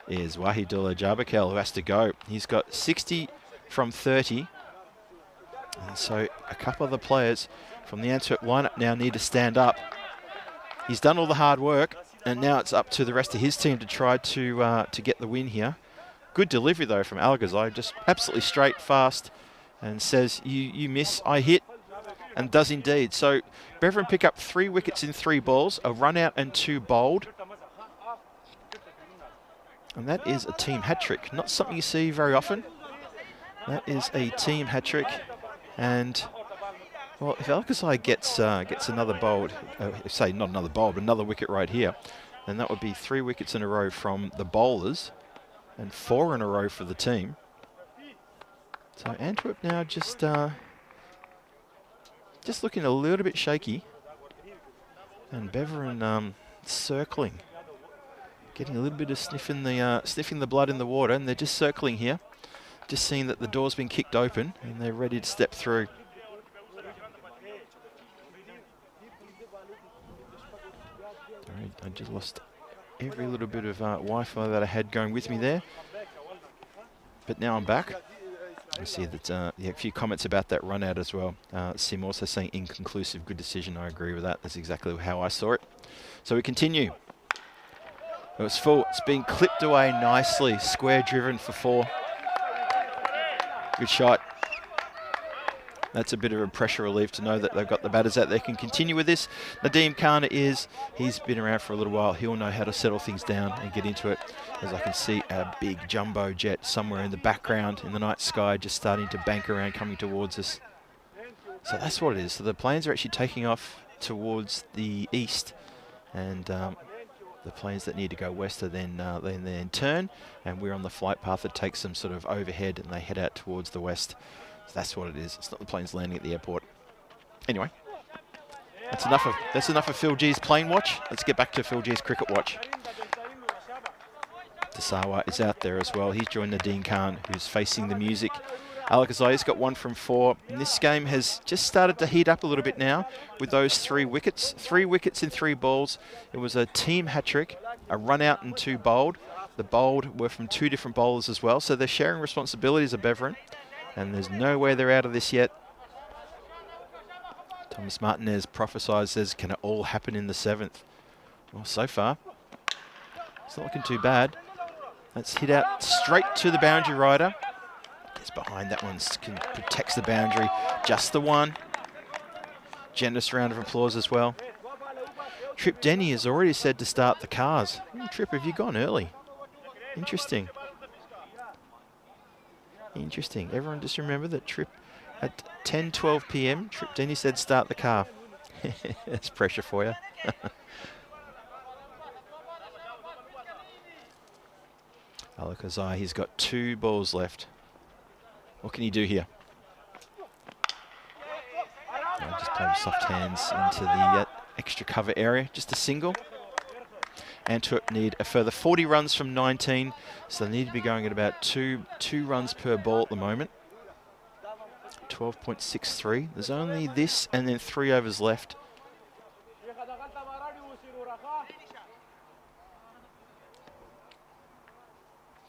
is Wahidullah Jabakel, who has to go. He's got 60 from 30. And so a couple of the players from the Antwerp lineup now need to stand up. He's done all the hard work, and now it's up to the rest of his team to try to get the win here. Good delivery, though, from Al-Ghazai. Just absolutely straight, fast, and says, you miss, I hit, and does indeed. So Beveren pick up 3 wickets in 3 balls, a run out and 2 bowled. And that is a team hat-trick. Not something you see very often. That is a team hat-trick. And, well, if Al-Ghazai gets another bowled, say not another bowl, but another wicket right here, then that would be 3 wickets in a row from the bowlers and 4 in a row for the team. So Antwerp now just looking a little bit shaky, and Beveren circling, getting a little bit of sniffing the blood in the water, and they're just circling here, just seeing that the door's been kicked open and they're ready to step through. All right, I just lost every little bit of Wi-Fi that I had going with me there, but now I'm back. I see that a few comments about that run out as well. Sim also saying inconclusive, good decision. I agree with that. That's exactly how I saw it. So we continue. It was full. It's been clipped away nicely. Square driven for 4. Good shot. That's a bit of a pressure relief to know that they've got the batters out there can continue with this. Nadeem Khan he's been around for a little while. He'll know how to settle things down and get into it. As I can see a big jumbo jet somewhere in the background in the night sky just starting to bank around coming towards us. So that's what it is. So the planes are actually taking off towards the east, and the planes that need to go west are then turn, and we're on the flight path that takes them sort of overhead and they head out towards the west. So that's what it is. It's not the planes landing at the airport. Anyway, that's enough of Phil G's plane watch. Let's get back to Phil G's cricket watch. Tasawa is out there as well. He's joined Nadeem Khan, who's facing the music. Alakazai's got 1 from 4. And this game has just started to heat up a little bit now with those 3 wickets. 3 wickets in 3 balls. It was a team hat-trick, a run-out and 2 bowled. The bowled were from 2 different bowlers as well, so they're sharing responsibilities of Beverin. And there's no way they're out of this yet. Thomas Martinez prophesies, says, can it all happen in the 7th? Well, so far, it's not looking too bad. That's hit out straight to the boundary rider. Gets behind that one, protects the boundary. Just the one. Generous round of applause as well. Trip Denny has already said to start the cars. Trip, have you gone early? Interesting. Interesting. Everyone just remember that Trip at 10:12 p.m. Trip Denny said start the car. That's pressure for you. Alakazai, he's got 2 balls left. What can he do here? Just play with soft hands into the extra cover area. Just a single. Antwerp need a further 40 runs from 19, so they need to be going at about two runs per ball at the moment. 12.63. There's only this and then 3 overs left.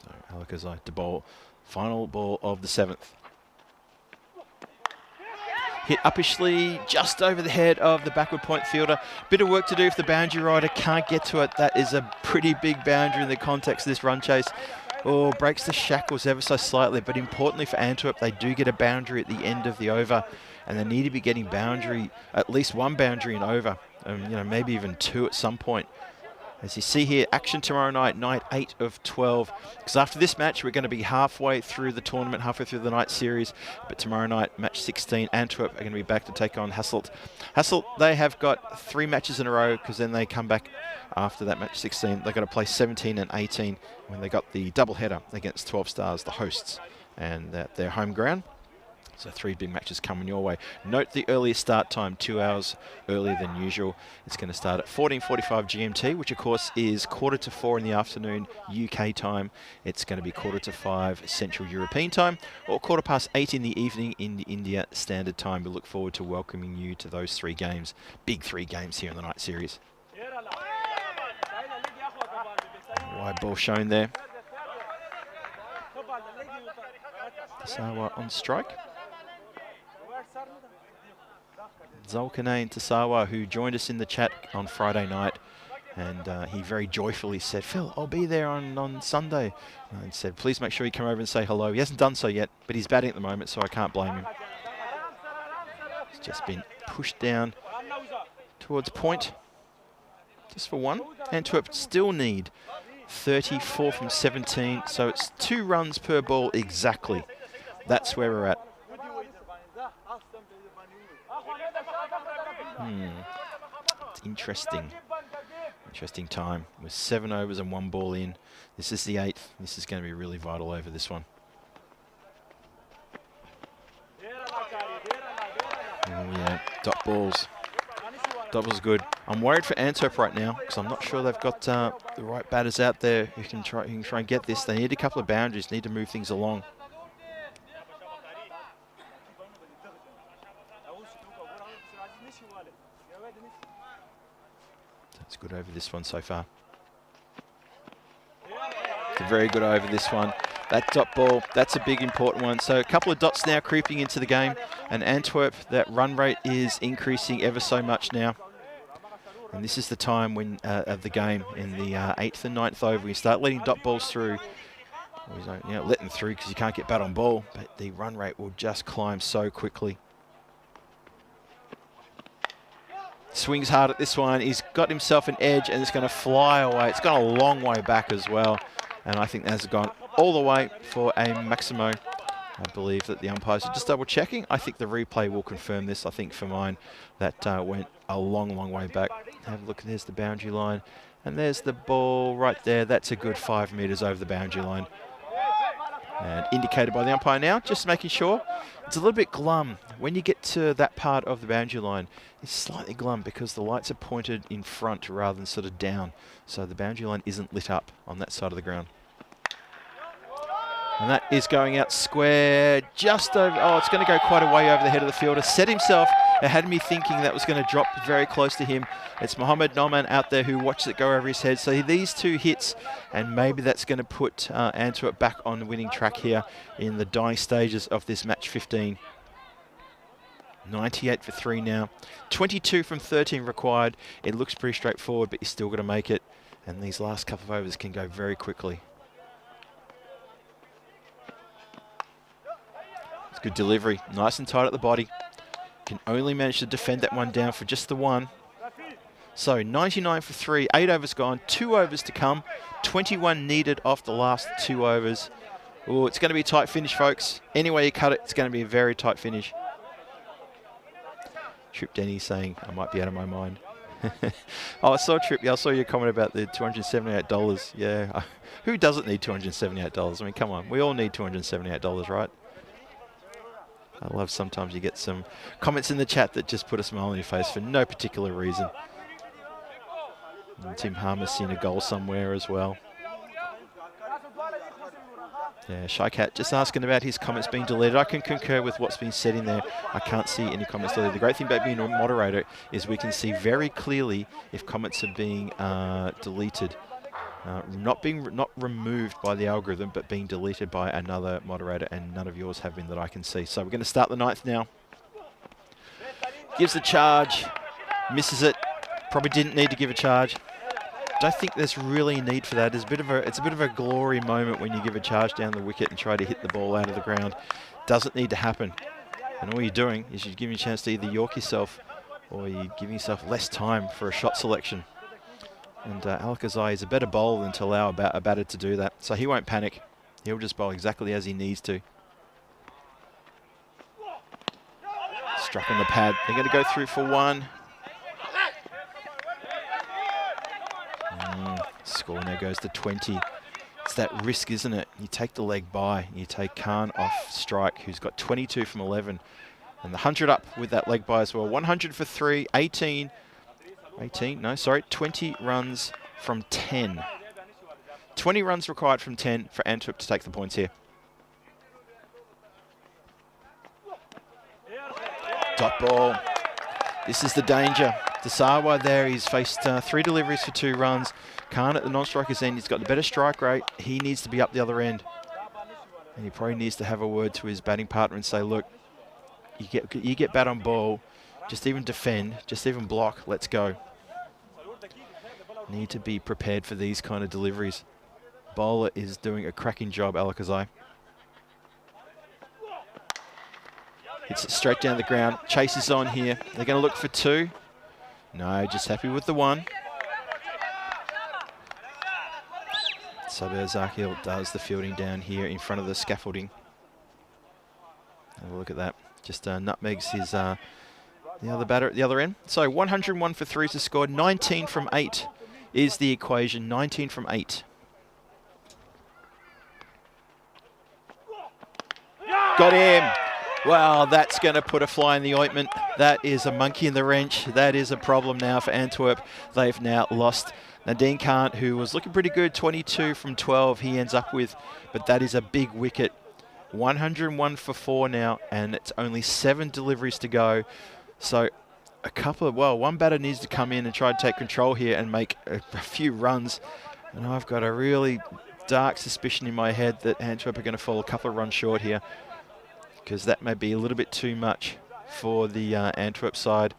So Alakazai to bowl. Final ball of the 7th. Hit uppishly, just over the head of the backward point fielder. Bit of work to do if the boundary rider can't get to it. That is a pretty big boundary in the context of this run chase. Oh, breaks the shackles ever so slightly, but importantly for Antwerp, they do get a boundary at the end of the over, and they need to be getting boundary, at least 1 boundary in over, maybe even 2 at some point. As you see here, action tomorrow night, night 8 of 12. Because after this match, we're going to be halfway through the tournament, halfway through the night series. But tomorrow night, match 16, Antwerp are going to be back to take on Hasselt. Hasselt, they have got 3 matches in a row because then they come back after that match 16. They've got to play 17 and 18 when they got the double header against 12 Stars, the hosts, and at their home ground. So 3 big matches coming your way. Note the earliest start time, 2 hours earlier than usual. It's going to start at 14:45 GMT, which of course is 3:45 in the afternoon UK time. It's going to be 4:45 Central European time, or 8:15 in the evening in the India Standard Time. We look forward to welcoming you to those 3 games, big 3 games here in the night series. Wide ball shown there. Tasawa on strike. Zulkarnain Tasawa, who joined us in the chat on Friday night, and he very joyfully said, Phil, I'll be there on Sunday. And said, please make sure you come over and say hello. He hasn't done so yet, but he's batting at the moment, so I can't blame him. He's just been pushed down towards point, just for 1. Antwerp still need 34 from 17, so it's 2 runs per ball exactly. That's where we're at. It's interesting. Interesting time. With 7 overs and 1 ball in. This is the 8th. This is going to be really vital over this one. Oh yeah, dot balls. Dot balls good. I'm worried for Antwerp right now because I'm not sure they've got the right batters out there who can try and get this. They need a couple of boundaries. Need to move things along. That's good over this one so far. It's a very good over this one. That dot ball, that's a big important one. So a couple of dots now creeping into the game, and Antwerp, that run rate is increasing ever so much now. And this is the time when of the game in the 8th and 9th over, we start letting dot balls through. We don't let them through because you can't get bat on ball, but the run rate will just climb so quickly. Swings hard at this one. He's got himself an edge and it's going to fly away. It's gone a long way back as well. And I think that's gone all the way for a Maximo. I believe that the umpires are just double checking. I think the replay will confirm this. I think for mine, that went a long, long way back. Have a look, there's the boundary line. And there's the ball right there. That's a good 5 metres over the boundary line. And indicated by the umpire now, just making sure. It's a little bit glum. When you get to that part of the boundary line, it's slightly glum because the lights are pointed in front rather than sort of down. So the boundary line isn't lit up on that side of the ground. And that is going out square, just over, oh, it's going to go quite a way over the head of the fielder. Set himself, it had me thinking that was going to drop very close to him. It's Mohamed Noman out there who watches it go over his head. So these 2 hits, and maybe that's going to put Antwerp back on the winning track here in the dying stages of this match 15. 98 for 3 now. 22 from 13 required. It looks pretty straightforward, but you're still got to make it. And these last couple of overs can go very quickly. Good delivery, nice and tight at the body. Can only manage to defend that one down for just the 1. So 99 for 3, 8 overs gone, 2 overs to come. 21 needed off the last 2 overs. Oh, it's going to be a tight finish, folks. Any way you cut it, it's going to be a very tight finish. Trip Denny saying, I might be out of my mind. Oh, I saw Trip. Yeah, I saw your comment about the $278. Yeah, who doesn't need $278? I mean, come on, we all need $278, right? I love sometimes you get some comments in the chat that just put a smile on your face for no particular reason. And Tim Harmer's seen a goal somewhere as well. Yeah, Shy Cat just asking about his comments being deleted. I can concur with what's been said in there. I can't see any comments deleted. The great thing about being a moderator is we can see very clearly if comments are being deleted. Not removed by the algorithm, but being deleted by another moderator, and none of yours have been that I can see. So we're going to start the 9th now. Gives the charge, misses it. Probably didn't need to give a charge. Don't think there's really a need for that. It's a bit of a glory moment when you give a charge down the wicket and try to hit the ball out of the ground. Doesn't need to happen. And all you're doing is you're giving a chance to either york yourself or you're giving yourself less time for a shot selection. And Alcazar is a better bowler than to allow a batter to do that. So he won't panic. He'll just bowl exactly as he needs to. Struck on the pad. They're going to go through for 1. Score now goes to 20. It's that risk, isn't it? You take the leg by. You take Khan off strike, who's got 22 from 11. And the 100 up with that leg by as well. 100 for 3, 20 runs from 10. 20 runs required from 10 for Antwerp to take the points here. Dot ball. This is the danger. Desawa there, he's faced 3 deliveries for 2 runs. Khan at the non-striker's end, he's got the better strike rate. He needs to be up the other end. And he probably needs to have a word to his batting partner and say, look, you get bat on ball, just even defend, just even block, let's go. Need to be prepared for these kind of deliveries. Bowler is doing a cracking job, Alakazai. Hits it straight down the ground. Chase is on here. They're going to look for 2. No, just happy with the 1. Sabir Zakil does the fielding down here in front of the scaffolding. Have a look at that. Just nutmegs his the other batter at the other end. So 101 for 3 to score. 19 from 8 is the equation. 19 from 8. Got him. Well, that's going to put a fly in the ointment. That is a monkey in the wrench. That is a problem now for Antwerp. They've now lost Nadeem Khan, who was looking pretty good. 22 from 12 he ends up with, but that is a big wicket. 101 for 4 now, and it's only 7 deliveries to go. So one batter needs to come in and try to take control here and make a few runs. And I've got a really dark suspicion in my head that Antwerp are going to fall a couple of runs short here, because that may be a little bit too much for the Antwerp side.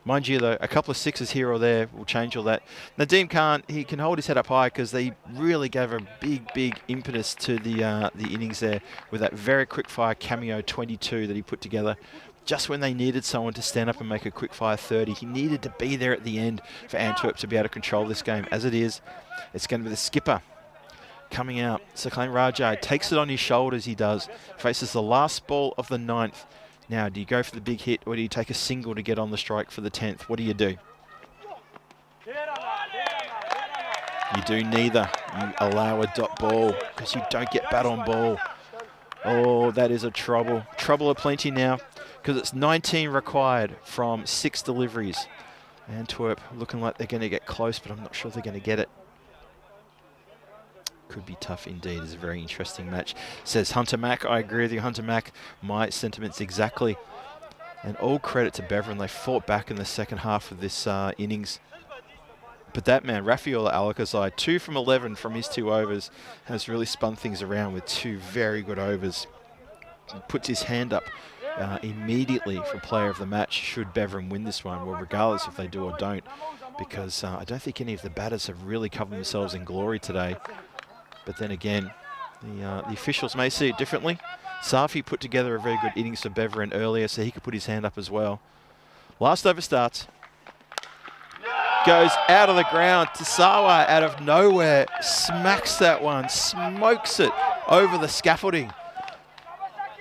Mind you, though, a couple of 6s here or there will change all that. Nadeem Khan, he can hold his head up high because they really gave a big impetus to the innings there with that very quick-fire cameo 22 that he put together. just when they needed someone to stand up and make a quick fire 30. He needed to be there at the end for Antwerp to be able to control this game. As it is, it's going to be the skipper coming out. Saklan Rajai takes it on his shoulders, he does. Faces the last ball of the 9th. Now, do you go for the big hit or do you take a single to get on the strike for the 10th? What do you do? You do neither. You allow a dot ball because you don't get bat on ball. Oh, that is a trouble. Trouble aplenty now because it's 19 required from 6 deliveries. Antwerp looking like they're going to get close, but I'm not sure they're going to get it. Could be tough indeed. It's a very interesting match. Says Hunter Mack. I agree with you, Hunter Mack. My sentiments exactly. And all credit to Beveren. They fought back in the second half of this innings. But that man, Rafael Alakazai, 2 from 11 from his 2 overs, has really spun things around with 2 very good overs. He puts his hand up immediately for player of the match should Beveren win this one. Well, regardless if they do or don't, because I don't think any of the batters have really covered themselves in glory today. But then again, the officials may see it differently. Safi put together a very good innings for Beveren earlier, so he could put his hand up as well. Last over starts. Goes out of the ground. Tasawa out of nowhere smacks that one, smokes it over the scaffolding.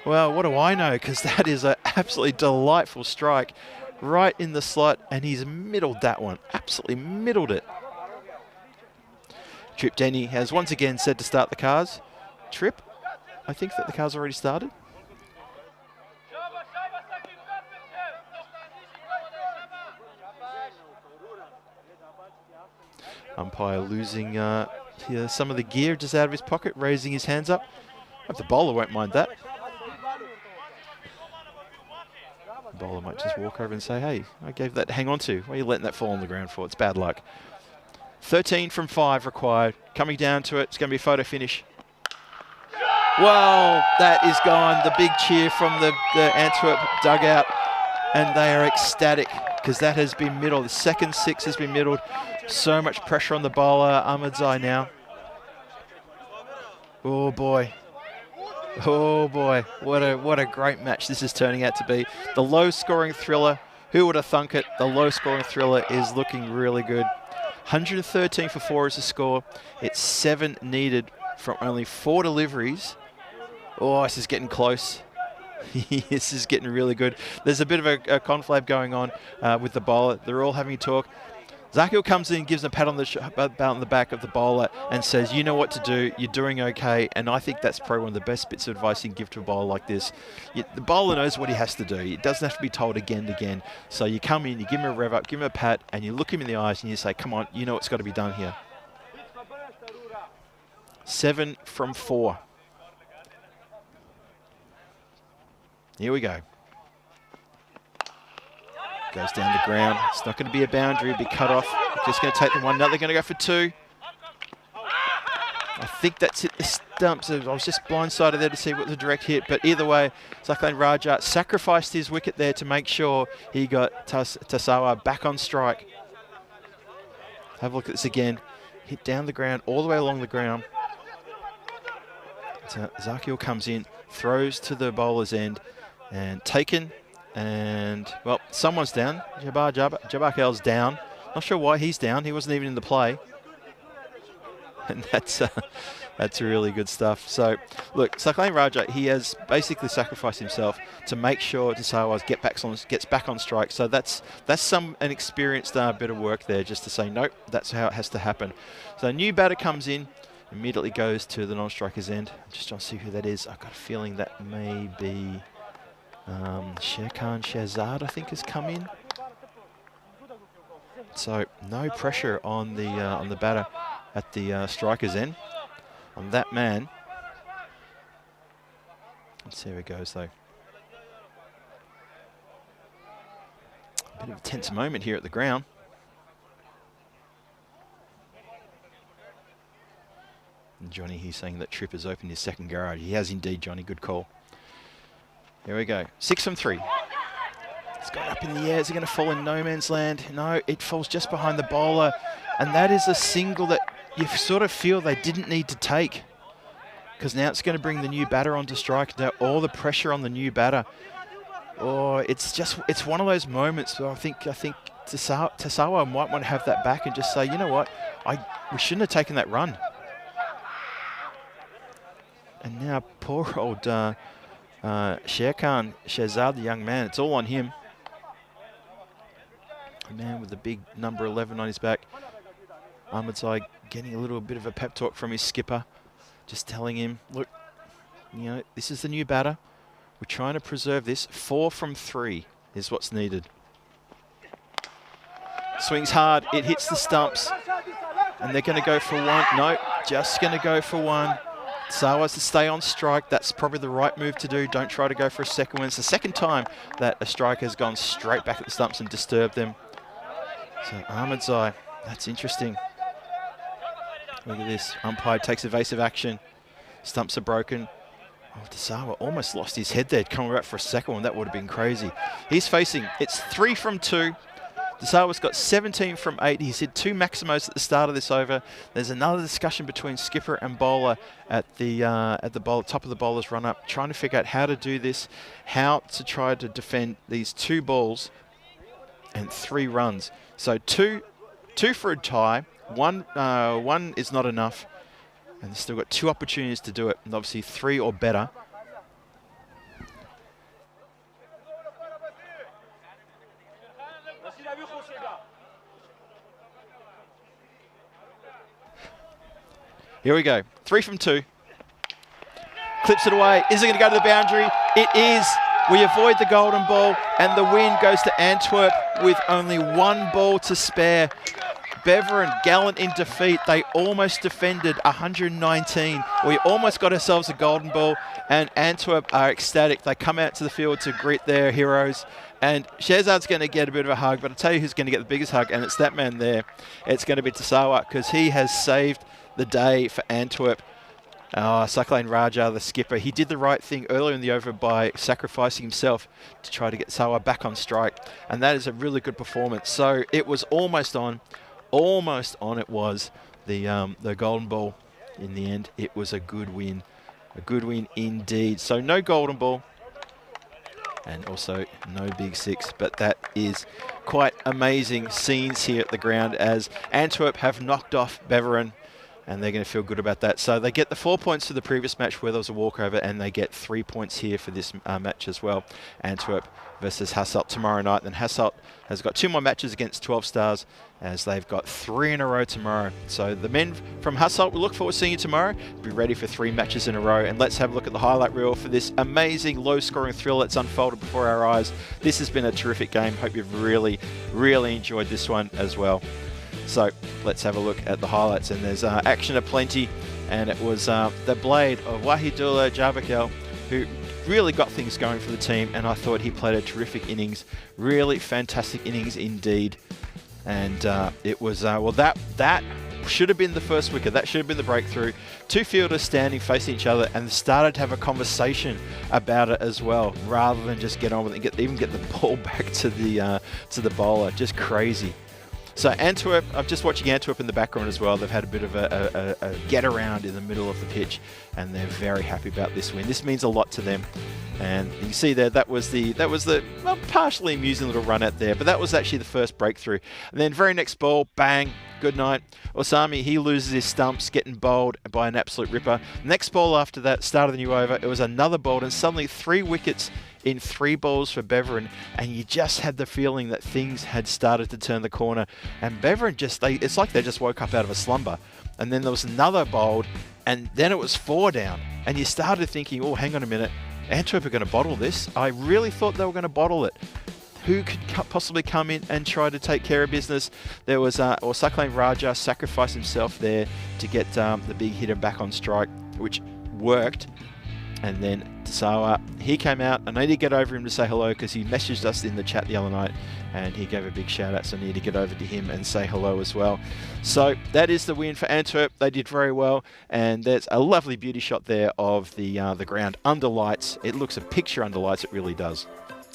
Well, what do I know? Because that is an absolutely delightful strike right in the slot, and he's middled that one. Absolutely middled it. Trip Denny has once again said to start the cars. Trip, I think that the car's already started. Umpire losing some of the gear just out of his pocket, raising his hands up. Hope the bowler won't mind that. The bowler might just walk over and say, hey, I gave that to hang on to. Why are you letting that fall on the ground for? It's bad luck. 13 from 5 required. Coming down to it, it's going to be a photo finish. Well, that is gone. The big cheer from the Antwerp dugout, and they are ecstatic because that has been middled. The second 6 has been middled. So much pressure on the bowler, Ahmadzai now. Oh boy. Oh boy. What a great match this is turning out to be. The low scoring thriller. Who would have thunk it? The low scoring thriller is looking really good. 113 for 4 is the score. It's 7 needed from only 4 deliveries. Oh, this is getting close. This is getting really good. There's a bit of a conflab going on with the bowler. They're all having a talk. Zakiel comes in, gives a pat on the back of the bowler and says, you know what to do, you're doing okay. And I think that's probably one of the best bits of advice you can give to a bowler like this. The bowler knows what he has to do. He doesn't have to be told again and again. So you come in, you give him a rev up, give him a pat, and you look him in the eyes and you say, come on, you know what's got to be done here. 7 from 4. Here we go. Goes down the ground. It's not going to be a boundary, it'll be cut off. Just going to take the one. Now they're going to go for 2. I think that's hit the stumps. I was just blindsided there to see what the direct hit. But either way, Saklan Raja sacrificed his wicket there to make sure he got Tasawa back on strike. Have a look at this again. Hit down the ground, all the way along the ground. So Zakiel comes in, throws to the bowler's end, and taken. And, well, someone's down. Jabakel's down. Not sure why he's down. He wasn't even in the play. And that's really good stuff. So, look, Saklan Raja, he has basically sacrificed himself to make sure Tasawa gets back on strike. So that's an experienced bit of work there just to say, nope, that's how it has to happen. So a new batter comes in, immediately goes to the non-striker's end. I'm just trying to see who that is. I've got a feeling that may be Sherkan Shahzad, I think, has come in. So no pressure on the batter at the striker's end on that man. Let's see how he goes though. A bit of a tense moment here at the ground. And Johnny, he's saying that Tripp has opened his second garage. He has indeed, Johnny. Good call. Here we go. 6 from 3. It's gone up in the air. Is it going to fall in no man's land? No, it falls just behind the bowler. And that is a single that you sort of feel they didn't need to take. Because now it's going to bring the new batter onto strike. Now all the pressure on the new batter. or it's one of those moments where I think Tasawa might want to have that back and just say, you know what, we shouldn't have taken that run. And now poor old Sherkan Shehzad, the young man, it's all on him. A man with the big number 11 on his back. Ahmedzai getting a little bit of a pep talk from his skipper, just telling him, look, you know, this is the new batter. We're trying to preserve this. 4 from 3 is what's needed. Swings hard, it hits the stumps, and they're going to go for one. No, just going to go for one. Sawa's to stay on strike. That's probably the right move to do. Don't try to go for a second one. It's the second time that a striker has gone straight back at the stumps and disturbed them. So Ahmedzai, that's interesting. Look at this. Umpire takes evasive action. Stumps are broken. Oh, Tasawa almost lost his head there. Coming back for a second one, that would have been crazy. He's facing, it's 3 from 2. Tasawa's got 17 from 8. He's hit 2 maximos at the start of this over. There's another discussion between skipper and bowler at the top of the bowler's run-up, trying to figure out how to do this, how to try to defend these 2 balls and 3 runs. So two for a tie. One is not enough. And they've still got 2 opportunities to do it, and obviously 3 or better. Here we go. 3 from 2. Clips it away. Is it going to go to the boundary? It is. We avoid the golden ball, and the win goes to Antwerp with only 1 ball to spare. Beveren gallant in defeat. They almost defended 119. We almost got ourselves a golden ball, and Antwerp are ecstatic. They come out to the field to greet their heroes, and Shehzad's going to get a bit of a hug, but I'll tell you who's going to get the biggest hug, and it's that man there. It's going to be Tasawa, because he has saved the day for Antwerp. Sakalain Raja, the skipper, he did the right thing earlier in the over by sacrificing himself to try to get Sawa back on strike, and that is a really good performance. So it was almost on. Almost on it was the golden ball. In the end, it was a good win indeed. So no golden ball and also no big 6, but that is quite amazing scenes here at the ground as Antwerp have knocked off Beveren, and they're going to feel good about that. So they get the 4 points for the previous match where there was a walkover, and they get 3 points here for this match as well. Antwerp versus Hasselt tomorrow night. Then Hasselt has got 2 more matches against 12 Stars, as they've got 3 in a row tomorrow. So the men from Hasselt, we look forward to seeing you tomorrow. Be ready for 3 matches in a row. And let's have a look at the highlight reel for this amazing low-scoring thrill that's unfolded before our eyes. This has been a terrific game. Hope you've really, really enjoyed this one as well. So let's have a look at the highlights, and there's action aplenty, and it was the blade of Wahidullah Jabakel who really got things going for the team, and I thought he played a terrific innings, really fantastic innings indeed. And it was, well, that should have been the first wicket, that should have been the breakthrough. 2 fielders standing facing each other, and started to have a conversation about it as well, rather than just get on with it and even get the ball back to the bowler. Just crazy. So Antwerp, I'm just watching Antwerp in the background as well. They've had a bit of a get around in the middle of the pitch, and they're very happy about this win. This means a lot to them. And you can see there, that was the well, partially amusing little run out there, but that was actually the first breakthrough. And then very next ball, bang, good night. Osami, he loses his stumps, getting bowled by an absolute ripper. Next ball after that, start of the new over, it was another bowled, and suddenly 3 wickets in 3 balls for Beveren, and you just had the feeling that things had started to turn the corner. And Beveren it's like they just woke up out of a slumber. And then there was another bowled, and then it was 4 down. And you started thinking, oh, hang on a minute, Antwerp are going to bottle this. I really thought they were going to bottle it. Who could possibly come in and try to take care of business? There was, Sakalain Raja sacrificed himself there to get the big hitter back on strike, which worked. And then Tasawa, he came out. I need to get over him to say hello, because he messaged us in the chat the other night and he gave a big shout out, so I need to get over to him and say hello as well. So that is the win for Antwerp. They did very well, and there's a lovely beauty shot there of the ground under lights. It looks a picture under lights, it really does.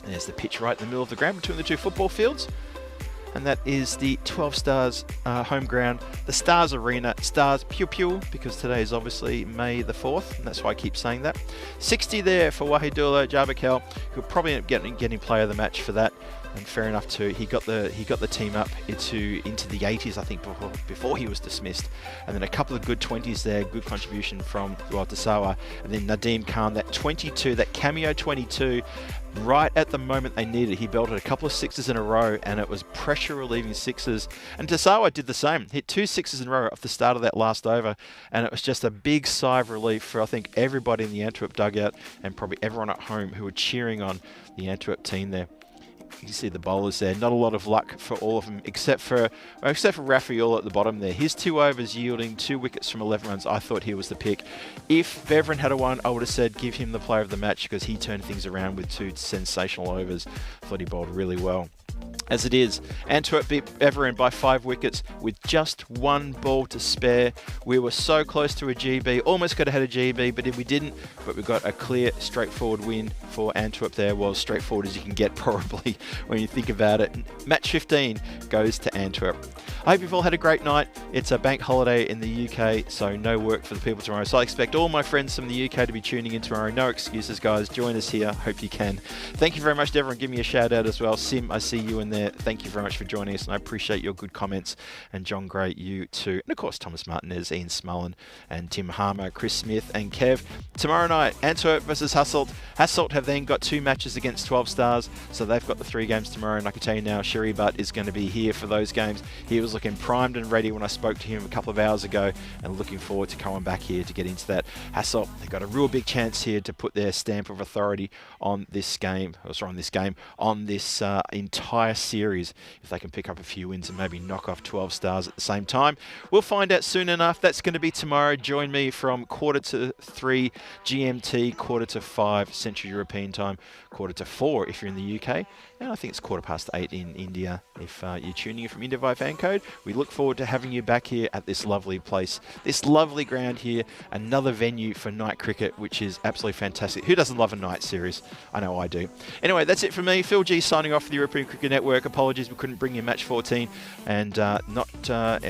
And there's the pitch right in the middle of the ground between the 2 football fields. and that is the 12 Stars home ground, the Stars Arena, Stars Pew Pew, because today is obviously May the 4th, and that's why I keep saying that. 60 there for Wahidullah Jabakel, who'll probably end up getting player of the match for that. And fair enough too. He got the team up into the 80s, I think, before he was dismissed. And then a couple of good 20s there, good contribution from Tasawa. And then Nadim Khan, that 22, that cameo 22, right at the moment they needed. He belted a couple of sixes in a row, and it was pressure relieving sixes. And Tasawa did the same. Hit 2 sixes in a row off the start of that last over, and it was just a big sigh of relief for, I think, everybody in the Antwerp dugout and probably everyone at home who were cheering on the Antwerp team there. You see the bowlers there. Not a lot of luck for all of them, except for Rafael at the bottom there. His 2 overs yielding 2 wickets from 11 runs. I thought he was the pick. If Beveren had a one, I would have said give him the player of the match, because he turned things around with 2 sensational overs. Thought he bowled really well. As it is, Antwerp beat Beveren by 5 wickets with just 1 ball to spare. We were so close to a GB, almost got ahead of GB, but we didn't. But we got a clear, straightforward win for Antwerp there. Well, as straightforward as you can get, probably, when you think about it. Match 15 goes to Antwerp. I hope you've all had a great night. It's a bank holiday in the UK, so no work for the people tomorrow. So I expect all my friends from the UK to be tuning in tomorrow. No excuses, guys. Join us here. Hope you can. Thank you very much to everyone. Give me a shout out as well. Sim, I see you in there. Thank you very much for joining us, and I appreciate your good comments. And John Gray, you too. And of course, Thomas Martinez, Ian Smullen, and Tim Harmer, Chris Smith, and Kev. Tomorrow night, Antwerp versus Hasselt. Hasselt have then got 2 matches against 12 Stars, so they've got the 3 games tomorrow. And I can tell you now, Sherry Butt is going to be here for those games. He was looking primed and ready when I spoke to him a couple of hours ago, and looking forward to coming back here to get into that. Hasselt, they've got a real big chance here to put their stamp of authority on this game, on this entire series, if they can pick up a few wins and maybe knock off 12 Stars at the same time. We'll find out soon enough. That's going to be tomorrow. Join me from 2:45 GMT, 4:45 Central European time, 4:45 if you're in the UK, and I think it's 8:15 in India if you're tuning in from India via fan code. We look forward to having you back here at this lovely place, this lovely ground here, another venue for night cricket, which is absolutely fantastic. Who doesn't love a night series? I know I do. Anyway, that's it from me. Phil G signing off for the European Cricket Network. Apologies we couldn't bring you match 14, and not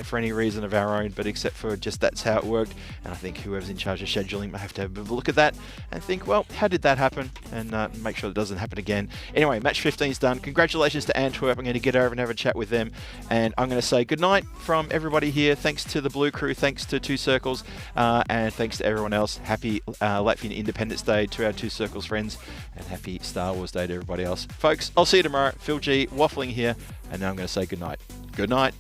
for any reason of our own, but except for just that's how it worked. And I think whoever's in charge of scheduling may have to have a bit of a look at that and think, well, how did that happen? And make sure it doesn't happen again. Anyway, match 15 is done. Congratulations to Antwerp. I'm going to get over and have a chat with them, and I'm going to say good night from everybody here. Thanks to the Blue Crew, thanks to 2 Circles, and thanks to everyone else. Happy Latvian Independence Day to our 2 Circles friends, and happy Star Wars Day to everybody else. Folks, I'll see you tomorrow. Phil G waffling here, and now I'm going to say good night. Good night.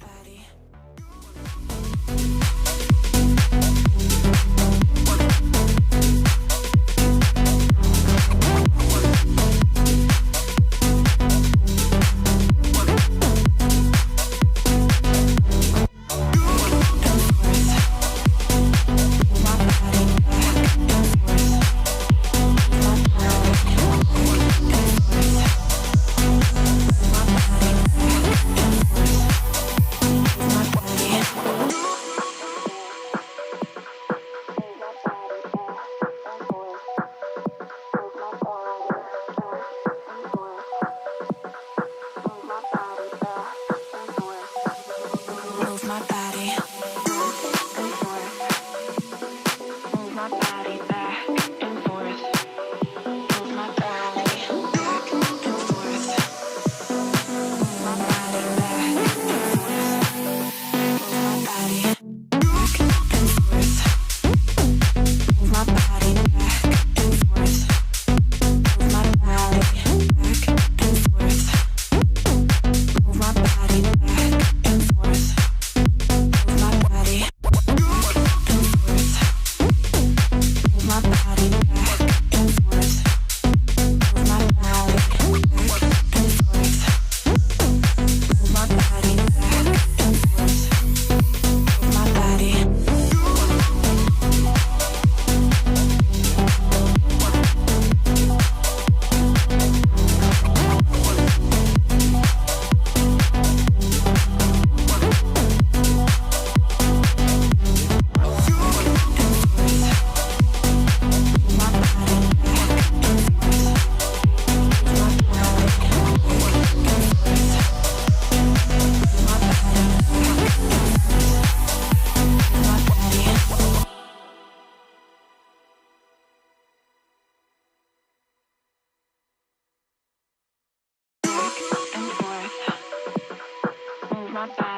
ba ba.